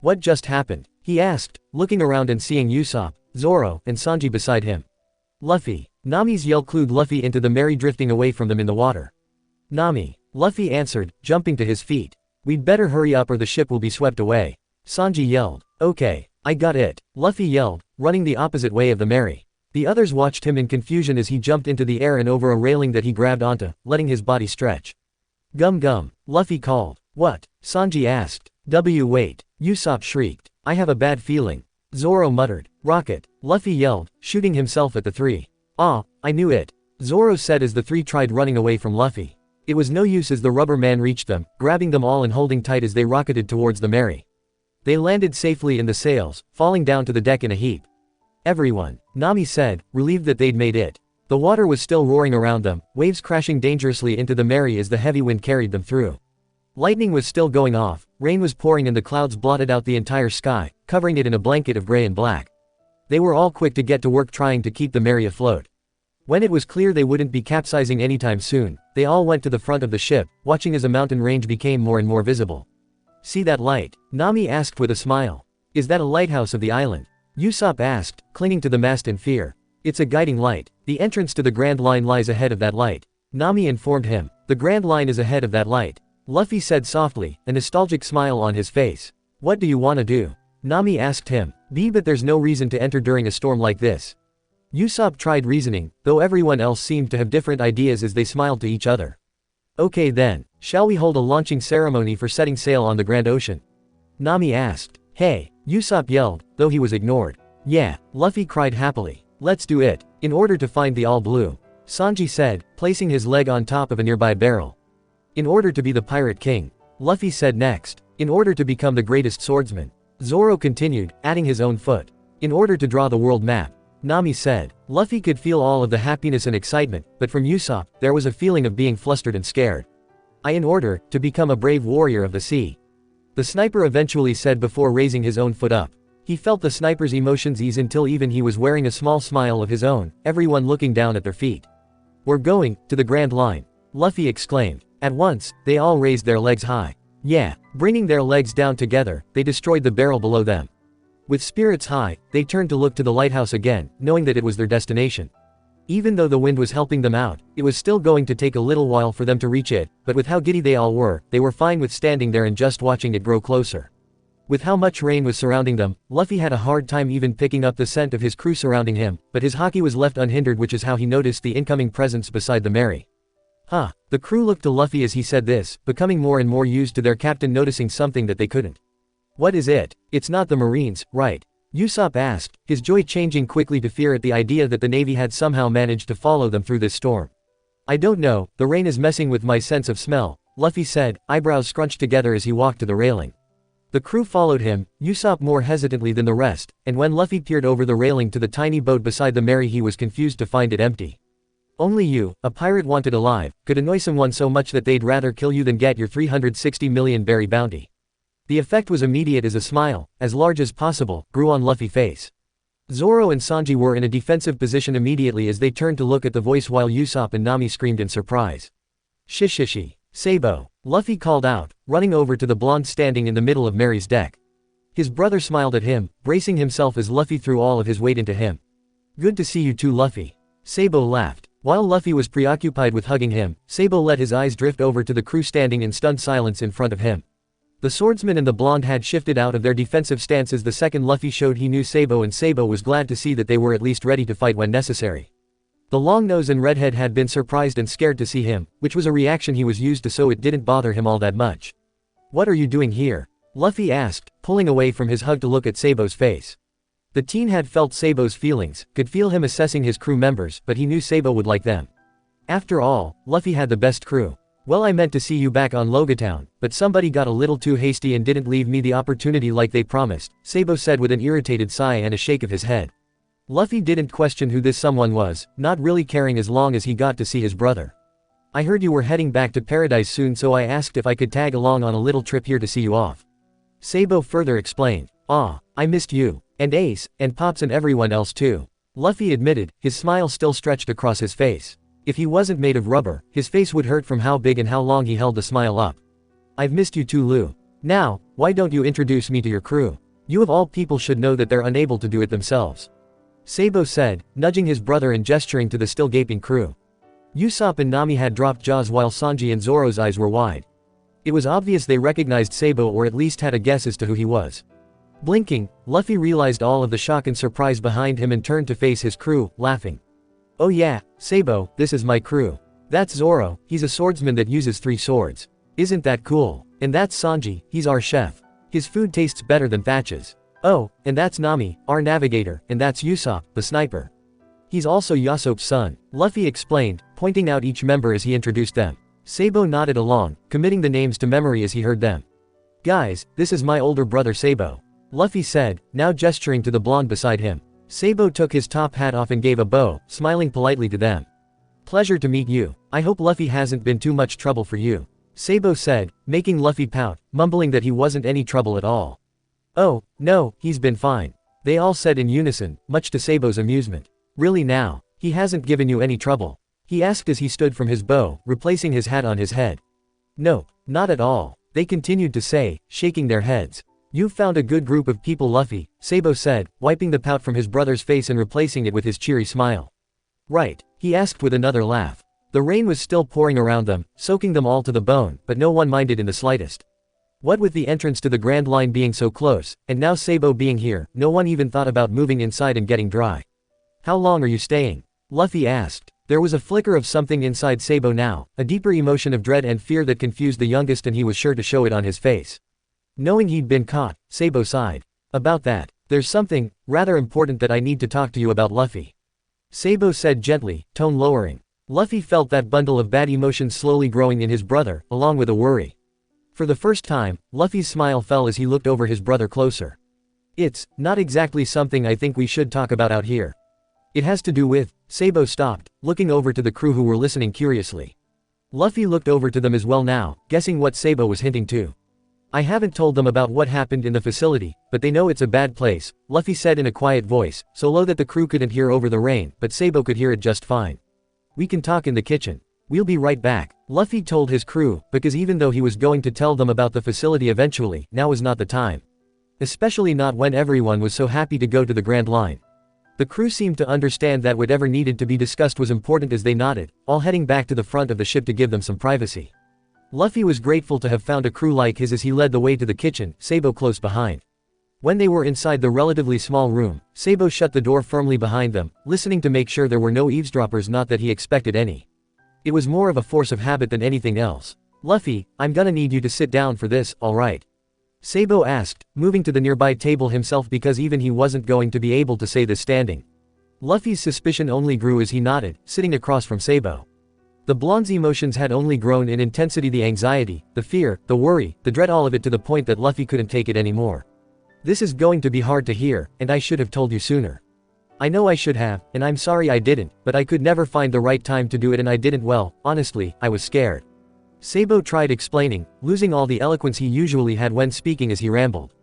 What just happened? He asked, looking around and seeing Usopp, Zoro, and Sanji beside him. Luffy. Nami's yell clued Luffy into the Mary drifting away from them in the water. Nami. Luffy answered, jumping to his feet. We'd better hurry up or the ship will be swept away. Sanji yelled. Okay, I got it. Luffy yelled, running the opposite way of the Mary. The others watched him in confusion as he jumped into the air and over a railing that he grabbed onto, letting his body stretch. Gum Gum. Luffy called. What? Sanji asked. Wait. Usopp shrieked. I have a bad feeling. Zoro muttered. Rocket. Luffy yelled, shooting himself at the three. Ah, I knew it. Zoro said as the three tried running away from Luffy. It was no use as the rubber man reached them, grabbing them all and holding tight as they rocketed towards the Mary. They landed safely in the sails, falling down to the deck in a heap. Everyone, Nami said, relieved that they'd made it. The water was still roaring around them, waves crashing dangerously into the Mary as the heavy wind carried them through. Lightning was still going off, rain was pouring and the clouds blotted out the entire sky, covering it in a blanket of gray and black. They were all quick to get to work trying to keep the Mary afloat. When it was clear they wouldn't be capsizing anytime soon, they all went to the front of the ship, watching as a mountain range became more and more visible. See that light? Nami asked with a smile. Is that a lighthouse of the island? Usopp asked, clinging to the mast in fear. It's a guiding light. The entrance to the Grand Line lies ahead of that light. Nami informed him. The Grand Line is ahead of that light. Luffy said softly, a nostalgic smile on his face. What do you want to do? Nami asked him. But there's no reason to enter during a storm like this. Usopp tried reasoning, though everyone else seemed to have different ideas as they smiled to each other. Okay then, shall we hold a launching ceremony for setting sail on the Grand Ocean? Nami asked. Hey, Usopp yelled, though he was ignored. Yeah, Luffy cried happily. Let's do it, in order to find the All Blue. Sanji said, placing his leg on top of a nearby barrel. In order to be the Pirate King. Luffy said next. In order to become the greatest swordsman. Zoro continued, adding his own foot. In order to draw the world map. Nami said. Luffy could feel all of the happiness and excitement, but from Usopp, there was a feeling of being flustered and scared. In order to become a brave warrior of the sea. The sniper eventually said before raising his own foot up. He felt the sniper's emotions ease until even he was wearing a small smile of his own, everyone looking down at their feet. We're going to the Grand Line. Luffy exclaimed. At once, they all raised their legs high. Yeah, bringing their legs down together, they destroyed the barrel below them. With spirits high, they turned to look to the lighthouse again, knowing that it was their destination. Even though the wind was helping them out, it was still going to take a little while for them to reach it, but with how giddy they all were, they were fine with standing there and just watching it grow closer. With how much rain was surrounding them, Luffy had a hard time even picking up the scent of his crew surrounding him, but his haki was left unhindered, which is how he noticed the incoming presence beside the Mary. The crew looked to Luffy as he said this, becoming more and more used to their captain noticing something that they couldn't. What is it? It's not the Marines, right? Usopp asked, his joy changing quickly to fear at the idea that the Navy had somehow managed to follow them through this storm. I don't know, the rain is messing with my sense of smell, Luffy said, eyebrows scrunched together as he walked to the railing. The crew followed him, Usopp more hesitantly than the rest, and when Luffy peered over the railing to the tiny boat beside the Mary, he was confused to find it empty. Only you, a pirate wanted alive, could annoy someone so much that they'd rather kill you than get your 360 million berry bounty. The effect was immediate as a smile, as large as possible, grew on Luffy's face. Zoro and Sanji were in a defensive position immediately as they turned to look at the voice while Usopp and Nami screamed in surprise. Shishishi. Sabo. Luffy called out, running over to the blonde standing in the middle of Mary's deck. His brother smiled at him, bracing himself as Luffy threw all of his weight into him. Good to see you too, Luffy. Sabo laughed. While Luffy was preoccupied with hugging him, Sabo let his eyes drift over to the crew standing in stunned silence in front of him. The swordsman and the blonde had shifted out of their defensive stances the second Luffy showed he knew Sabo, and Sabo was glad to see that they were at least ready to fight when necessary. The long nose and redhead had been surprised and scared to see him, which was a reaction he was used to, so it didn't bother him all that much. What are you doing here? Luffy asked, pulling away from his hug to look at Sabo's face. The teen had felt Sabo's feelings, could feel him assessing his crew members, but he knew Sabo would like them. After all, Luffy had the best crew. Well, I meant to see you back on Logatown, but somebody got a little too hasty and didn't leave me the opportunity like they promised, Sabo said with an irritated sigh and a shake of his head. Luffy didn't question who this someone was, not really caring as long as he got to see his brother. I heard you were heading back to Paradise soon, so I asked if I could tag along on a little trip here to see you off. Sabo further explained. Ah, I missed you. And Ace, and Pops and everyone else too. Luffy admitted, his smile still stretched across his face. If he wasn't made of rubber, his face would hurt from how big and how long he held the smile up. I've missed you too, Lou. Now, why don't you introduce me to your crew? You of all people should know that they're unable to do it themselves. Sabo said, nudging his brother and gesturing to the still gaping crew. Usopp and Nami had dropped jaws while Sanji and Zoro's eyes were wide. It was obvious they recognized Sabo, or at least had a guess as to who he was. Blinking, Luffy realized all of the shock and surprise behind him and turned to face his crew, laughing. Oh yeah, Sabo, this is my crew. That's Zoro, he's a swordsman that uses 3 swords. Isn't that cool? And that's Sanji, he's our chef. His food tastes better than Thatch's. Oh, and that's Nami, our navigator, and that's Usopp, the sniper. He's also Yasopp's son, Luffy explained, pointing out each member as he introduced them. Sabo nodded along, committing the names to memory as he heard them. Guys, this is my older brother Sabo. Luffy said, now gesturing to the blonde beside him. Sabo took his top hat off and gave a bow, smiling politely to them. Pleasure to meet you. I hope Luffy hasn't been too much trouble for you. Sabo said, making Luffy pout, mumbling that he wasn't any trouble at all. Oh, no, he's been fine. They all said in unison, much to Sabo's amusement. Really now? He hasn't given you any trouble? He asked as he stood from his bow, replacing his hat on his head. Nope, not at all, they continued to say, shaking their heads. You've found a good group of people, Luffy, Sabo said, wiping the pout from his brother's face and replacing it with his cheery smile. Right, he asked with another laugh. The rain was still pouring around them, soaking them all to the bone, but no one minded in the slightest. What with the entrance to the Grand Line being so close, and now Sabo being here, no one even thought about moving inside and getting dry. How long are you staying? Luffy asked. There was a flicker of something inside Sabo now, a deeper emotion of dread and fear that confused the youngest, and he was sure to show it on his face. Knowing he'd been caught, Sabo sighed. About that, there's something, rather important that I need to talk to you about, Luffy. Sabo said gently, tone lowering. Luffy felt that bundle of bad emotions slowly growing in his brother, along with a worry. For the first time, Luffy's smile fell as he looked over his brother closer. It's not exactly something I think we should talk about out here. It has to do with, Sabo stopped, looking over to the crew who were listening curiously. Luffy looked over to them as well now, guessing what Sabo was hinting to. I haven't told them about what happened in the facility, but they know it's a bad place, Luffy said in a quiet voice, so low that the crew couldn't hear over the rain, but Sabo could hear it just fine. We can talk in the kitchen. We'll be right back, Luffy told his crew, because even though he was going to tell them about the facility eventually, now was not the time. Especially not when everyone was so happy to go to the Grand Line. The crew seemed to understand that whatever needed to be discussed was important as they nodded, all heading back to the front of the ship to give them some privacy. Luffy was grateful to have found a crew like his as he led the way to the kitchen, Sabo close behind. When they were inside the relatively small room, Sabo shut the door firmly behind them, listening to make sure there were no eavesdroppers, not that he expected any. It was more of a force of habit than anything else. Luffy, I'm gonna need you to sit down for this, alright? Sabo asked, moving to the nearby table himself because even he wasn't going to be able to say this standing. Luffy's suspicion only grew as he nodded, sitting across from Sabo. The blonde's emotions had only grown in intensity, the anxiety, the fear, the worry, the dread, all of it to the point that Luffy couldn't take it anymore. This is going to be hard to hear, and I should have told you sooner. I know I should have, and I'm sorry I didn't, but I could never find the right time to do it and I didn't. Well, honestly, I was scared. Sabo tried explaining, losing all the eloquence he usually had when speaking as he rambled.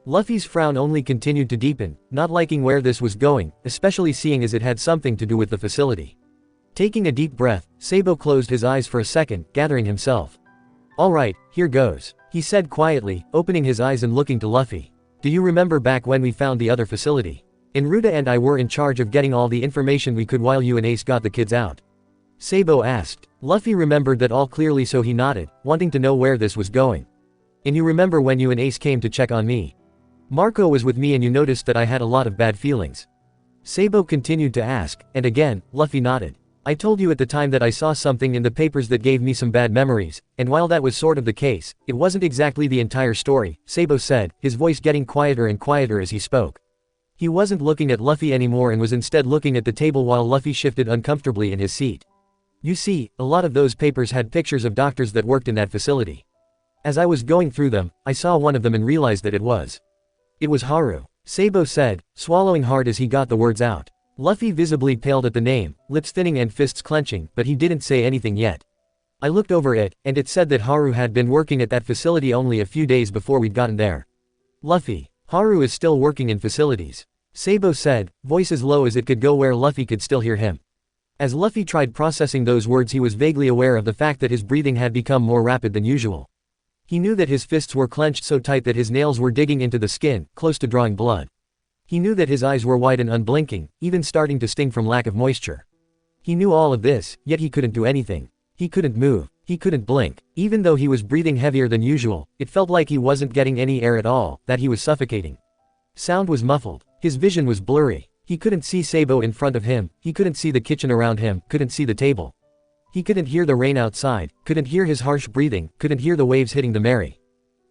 Luffy's frown only continued to deepen, not liking where this was going, especially seeing as it had something to do with the facility. Taking a deep breath, Sabo closed his eyes for a second, gathering himself. "Alright, here goes," he said quietly, opening his eyes and looking to Luffy. "Do you remember back when we found the other facility? Enruta and I were in charge of getting all the information we could while you and Ace got the kids out." Sabo asked. Luffy remembered that all clearly, so he nodded, wanting to know where this was going. "And you remember when you and Ace came to check on me? Marco was with me and you noticed that I had a lot of bad feelings?" Sabo continued to ask, and again, Luffy nodded. "I told you at the time that I saw something in the papers that gave me some bad memories, and while that was sort of the case, it wasn't exactly the entire story," Sabo said, his voice getting quieter and quieter as he spoke. He wasn't looking at Luffy anymore and was instead looking at the table while Luffy shifted uncomfortably in his seat. "You see, a lot of those papers had pictures of doctors that worked in that facility. As I was going through them, I saw one of them and realized that it was Haru," Sabo said, swallowing hard as he got the words out. Luffy visibly paled at the name, lips thinning and fists clenching, but he didn't say anything yet. "I looked over it, and it said that Haru had been working at that facility only a few days before we'd gotten there." "Luffy, Haru is still working in facilities," Sabo said, voice as low as it could go where Luffy could still hear him. As Luffy tried processing those words, he was vaguely aware of the fact that his breathing had become more rapid than usual. He knew that his fists were clenched so tight that his nails were digging into the skin, close to drawing blood. He knew that his eyes were wide and unblinking, even starting to sting from lack of moisture. He knew all of this, yet he couldn't do anything. He couldn't move. He couldn't blink. Even though he was breathing heavier than usual, it felt like he wasn't getting any air at all, that he was suffocating. Sound was muffled. His vision was blurry. He couldn't see Sabo in front of him, he couldn't see the kitchen around him, couldn't see the table. He couldn't hear the rain outside, couldn't hear his harsh breathing, couldn't hear the waves hitting the Mary.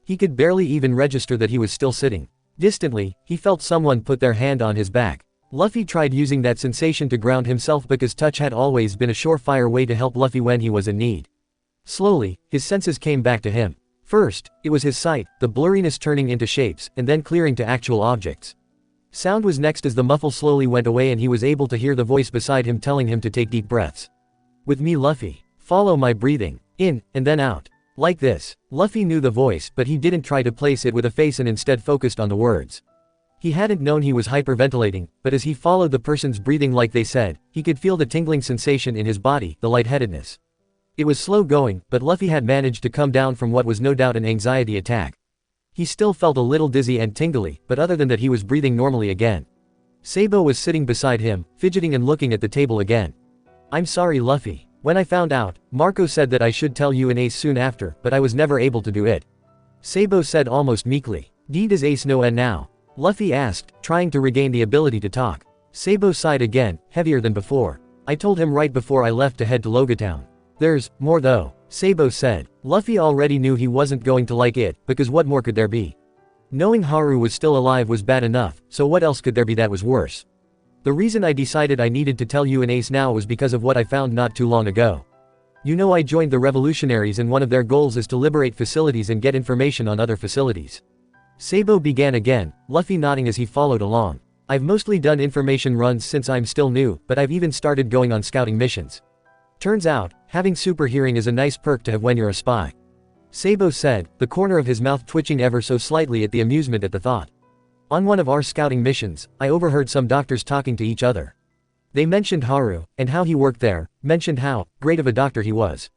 He could barely even register that he was still sitting. Distantly, he felt someone put their hand on his back. Luffy tried using that sensation to ground himself because touch had always been a surefire way to help Luffy when he was in need. Slowly, his senses came back to him. First, it was his sight, the blurriness turning into shapes, and then clearing to actual objects. Sound was next as the muffle slowly went away and he was able to hear the voice beside him telling him to take deep breaths. "With me, Luffy. Follow my breathing. In, and then out. Like this." Luffy knew the voice, but he didn't try to place it with a face and instead focused on the words. He hadn't known he was hyperventilating, but as he followed the person's breathing like they said, he could feel the tingling sensation in his body, the lightheadedness. It was slow going, but Luffy had managed to come down from what was no doubt an anxiety attack. He still felt a little dizzy and tingly, but other than that he was breathing normally again. Sabo was sitting beside him, fidgeting and looking at the table again. "I'm sorry, Luffy. When I found out, Marco said that I should tell you and Ace soon after, but I was never able to do it," Sabo said almost meekly. "Does Ace know now?" Luffy asked, trying to regain the ability to talk. Sabo sighed again, heavier than before. "I told him right before I left to head to Logatown. There's more though," Sabo said. Luffy already knew he wasn't going to like it, because what more could there be? Knowing Haru was still alive was bad enough, so what else could there be that was worse? "The reason I decided I needed to tell you and Ace now was because of what I found not too long ago. You know, I joined the revolutionaries and one of their goals is to liberate facilities and get information on other facilities." Sabo began again, Luffy nodding as he followed along. "I've mostly done information runs since I'm still new, but I've even started going on scouting missions. Turns out, having super hearing is a nice perk to have when you're a spy," Sabo said, the corner of his mouth twitching ever so slightly at the amusement at the thought. "On one of our scouting missions, I overheard some doctors talking to each other. They mentioned Haru, and how he worked there, mentioned how great of a doctor he was."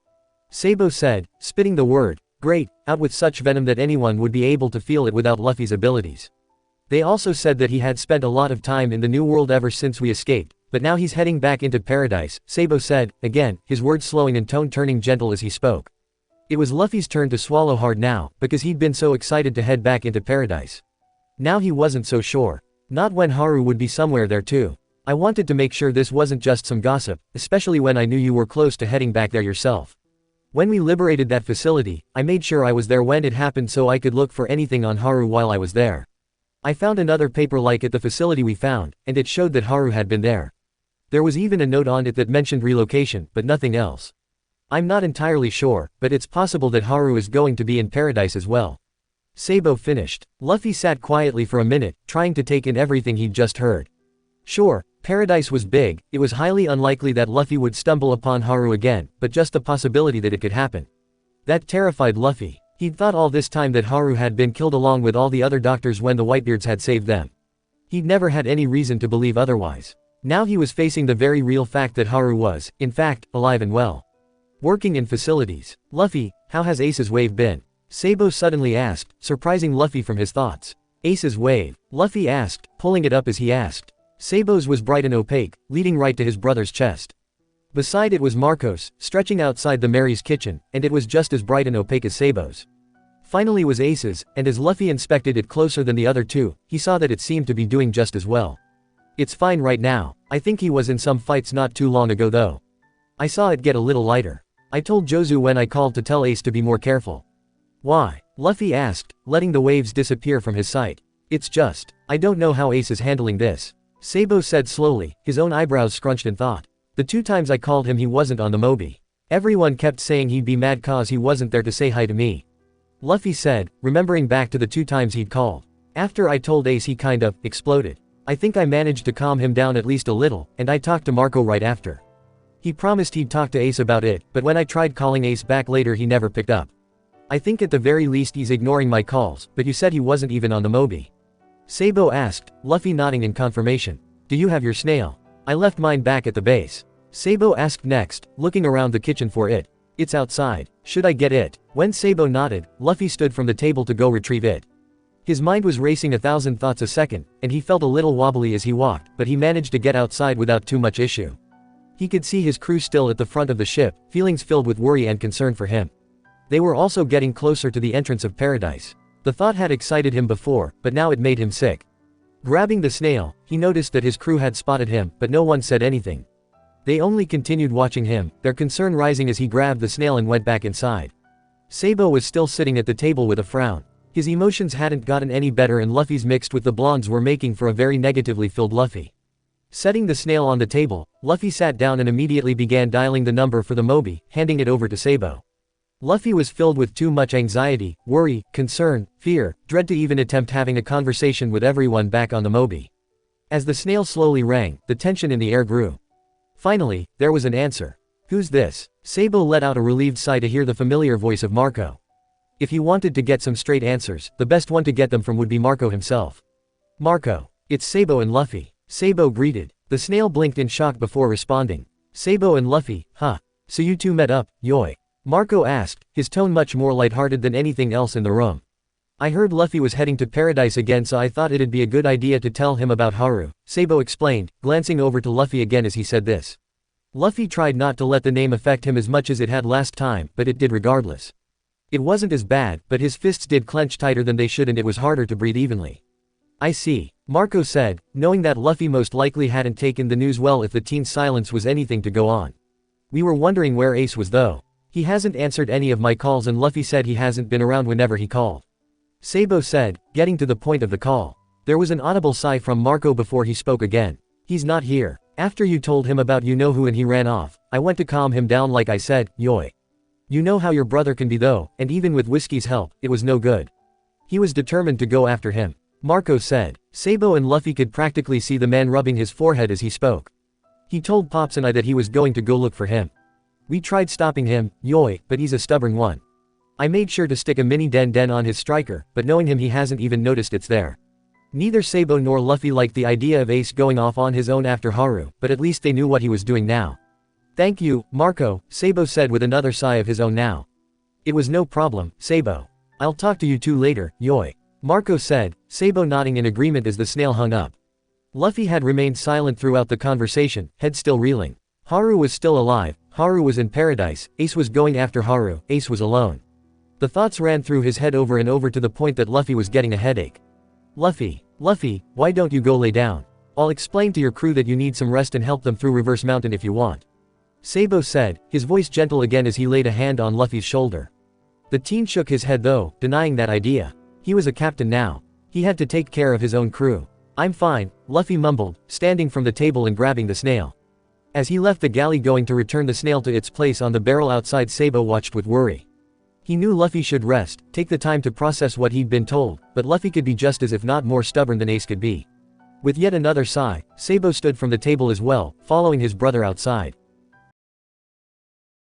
Sabo said, spitting the word "great" out with such venom that anyone would be able to feel it without Luffy's abilities. "They also said that he had spent a lot of time in the New World ever since we escaped, but now he's heading back into paradise," Sabo said, again, his words slowing and tone turning gentle as he spoke. It was Luffy's turn to swallow hard now, because he'd been so excited to head back into paradise. Now he wasn't so sure. Not when Haru would be somewhere there too. "I wanted to make sure this wasn't just some gossip, especially when I knew you were close to heading back there yourself. When we liberated that facility, I made sure I was there when it happened so I could look for anything on Haru while I was there. I found another paper like at the facility we found, and it showed that Haru had been there. There was even a note on it that mentioned relocation, but nothing else. I'm not entirely sure, but it's possible that Haru is going to be in paradise as well." Sabo finished. Luffy sat quietly for a minute, trying to take in everything he'd just heard. Sure, paradise was big, it was highly unlikely that Luffy would stumble upon Haru again, but just the possibility that it could happen. That terrified Luffy. He'd thought all this time that Haru had been killed along with all the other doctors when the Whitebeards had saved them. He'd never had any reason to believe otherwise. Now he was facing the very real fact that Haru was, in fact, alive and well. Working in facilities. Luffy, how has Ace's wave been? Sabo suddenly asked, surprising Luffy from his thoughts. Ace's wave? Luffy asked, pulling it up as he asked. Sabo's was bright and opaque, leading right to his brother's chest. Beside it was Marcos, stretching outside the Mary's kitchen, and it was just as bright and opaque as Sabo's. Finally was Ace's, and as Luffy inspected it closer than the other two, he saw that it seemed to be doing just as well. It's fine right now. I think he was in some fights not too long ago though. I saw it get a little lighter. I told Jozu when I called to tell Ace to be more careful. Why? Luffy asked, letting the waves disappear from his sight. It's just, I don't know how Ace is handling this. Sabo said slowly, his own eyebrows scrunched in thought. The 2 times I called him he wasn't on the Moby. Everyone kept saying he'd be mad cause he wasn't there to say hi to me. Luffy said, remembering back to the 2 times he'd called. After I told Ace he kind of exploded. I think I managed to calm him down at least a little, and I talked to Marco right after. He promised he'd talk to Ace about it, but when I tried calling Ace back later he never picked up. I think at the very least he's ignoring my calls, but you said he wasn't even on the Moby. Sabo asked, Luffy nodding in confirmation. Do you have your snail? I left mine back at the base. Sabo asked next, looking around the kitchen for it. It's outside. Should I get it? When Sabo nodded, Luffy stood from the table to go retrieve it. His mind was racing 1,000 thoughts a second, and he felt a little wobbly as he walked, but he managed to get outside without too much issue. He could see his crew still at the front of the ship, feelings filled with worry and concern for him. They were also getting closer to the entrance of paradise. The thought had excited him before, but now it made him sick. Grabbing the snail, he noticed that his crew had spotted him, but no one said anything. They only continued watching him, their concern rising as he grabbed the snail and went back inside. Sabo was still sitting at the table with a frown. His emotions hadn't gotten any better and Luffy's mixed with the blondes were making for a very negatively filled Luffy. Setting the snail on the table, Luffy sat down and immediately began dialing the number for the Moby, handing it over to Sabo. Luffy was filled with too much anxiety, worry, concern, fear, dread to even attempt having a conversation with everyone back on the Moby. As the snail slowly rang, the tension in the air grew. Finally, there was an answer. Who's this? Sabo let out a relieved sigh to hear the familiar voice of Marco. If he wanted to get some straight answers, the best one to get them from would be Marco himself. Marco. It's Sabo and Luffy. Sabo greeted. The snail blinked in shock before responding. Sabo and Luffy, huh? So you two met up, yoi? Marco asked, his tone much more lighthearted than anything else in the room. I heard Luffy was heading to paradise again so I thought it'd be a good idea to tell him about Haru, Sabo explained, glancing over to Luffy again as he said this. Luffy tried not to let the name affect him as much as it had last time, but it did regardless. It wasn't as bad, but his fists did clench tighter than they should and it was harder to breathe evenly. I see, Marco said, knowing that Luffy most likely hadn't taken the news well if the teen's silence was anything to go on. We were wondering where Ace was though. He hasn't answered any of my calls and Luffy said he hasn't been around whenever he called. Sabo said, getting to the point of the call. There was an audible sigh from Marco before he spoke again. He's not here. After you told him about you-know-who and he ran off, I went to calm him down like I said, yoi. You know how your brother can be though, and even with Whiskey's help, it was no good. He was determined to go after him. Marco said. Sabo and Luffy could practically see the man rubbing his forehead as he spoke. He told Pops and I that he was going to go look for him. We tried stopping him, yoi, but he's a stubborn one. I made sure to stick a mini den on his striker, but knowing him he hasn't even noticed it's there. Neither Sabo nor Luffy liked the idea of Ace going off on his own after Haru, but at least they knew what he was doing now. Thank you, Marco, Sabo said with another sigh of his own now. It was no problem, Sabo. I'll talk to you two later, yoi. Marco said, Sabo nodding in agreement as the snail hung up. Luffy had remained silent throughout the conversation, head still reeling. Haru was still alive, Haru was in paradise, Ace was going after Haru, Ace was alone. The thoughts ran through his head over and over to the point that Luffy was getting a headache. Luffy, why don't you go lay down? I'll explain to your crew that you need some rest and help them through Reverse Mountain if you want. Sabo said, his voice gentle again as he laid a hand on Luffy's shoulder. The teen shook his head though, denying that idea. He was a captain now. He had to take care of his own crew. I'm fine, Luffy mumbled, standing from the table and grabbing the snail. As he left the galley going to return the snail to its place on the barrel outside, Sabo watched with worry. He knew Luffy should rest, take the time to process what he'd been told, but Luffy could be just as if not more stubborn than Ace could be. With yet another sigh, Sabo stood from the table as well, following his brother outside.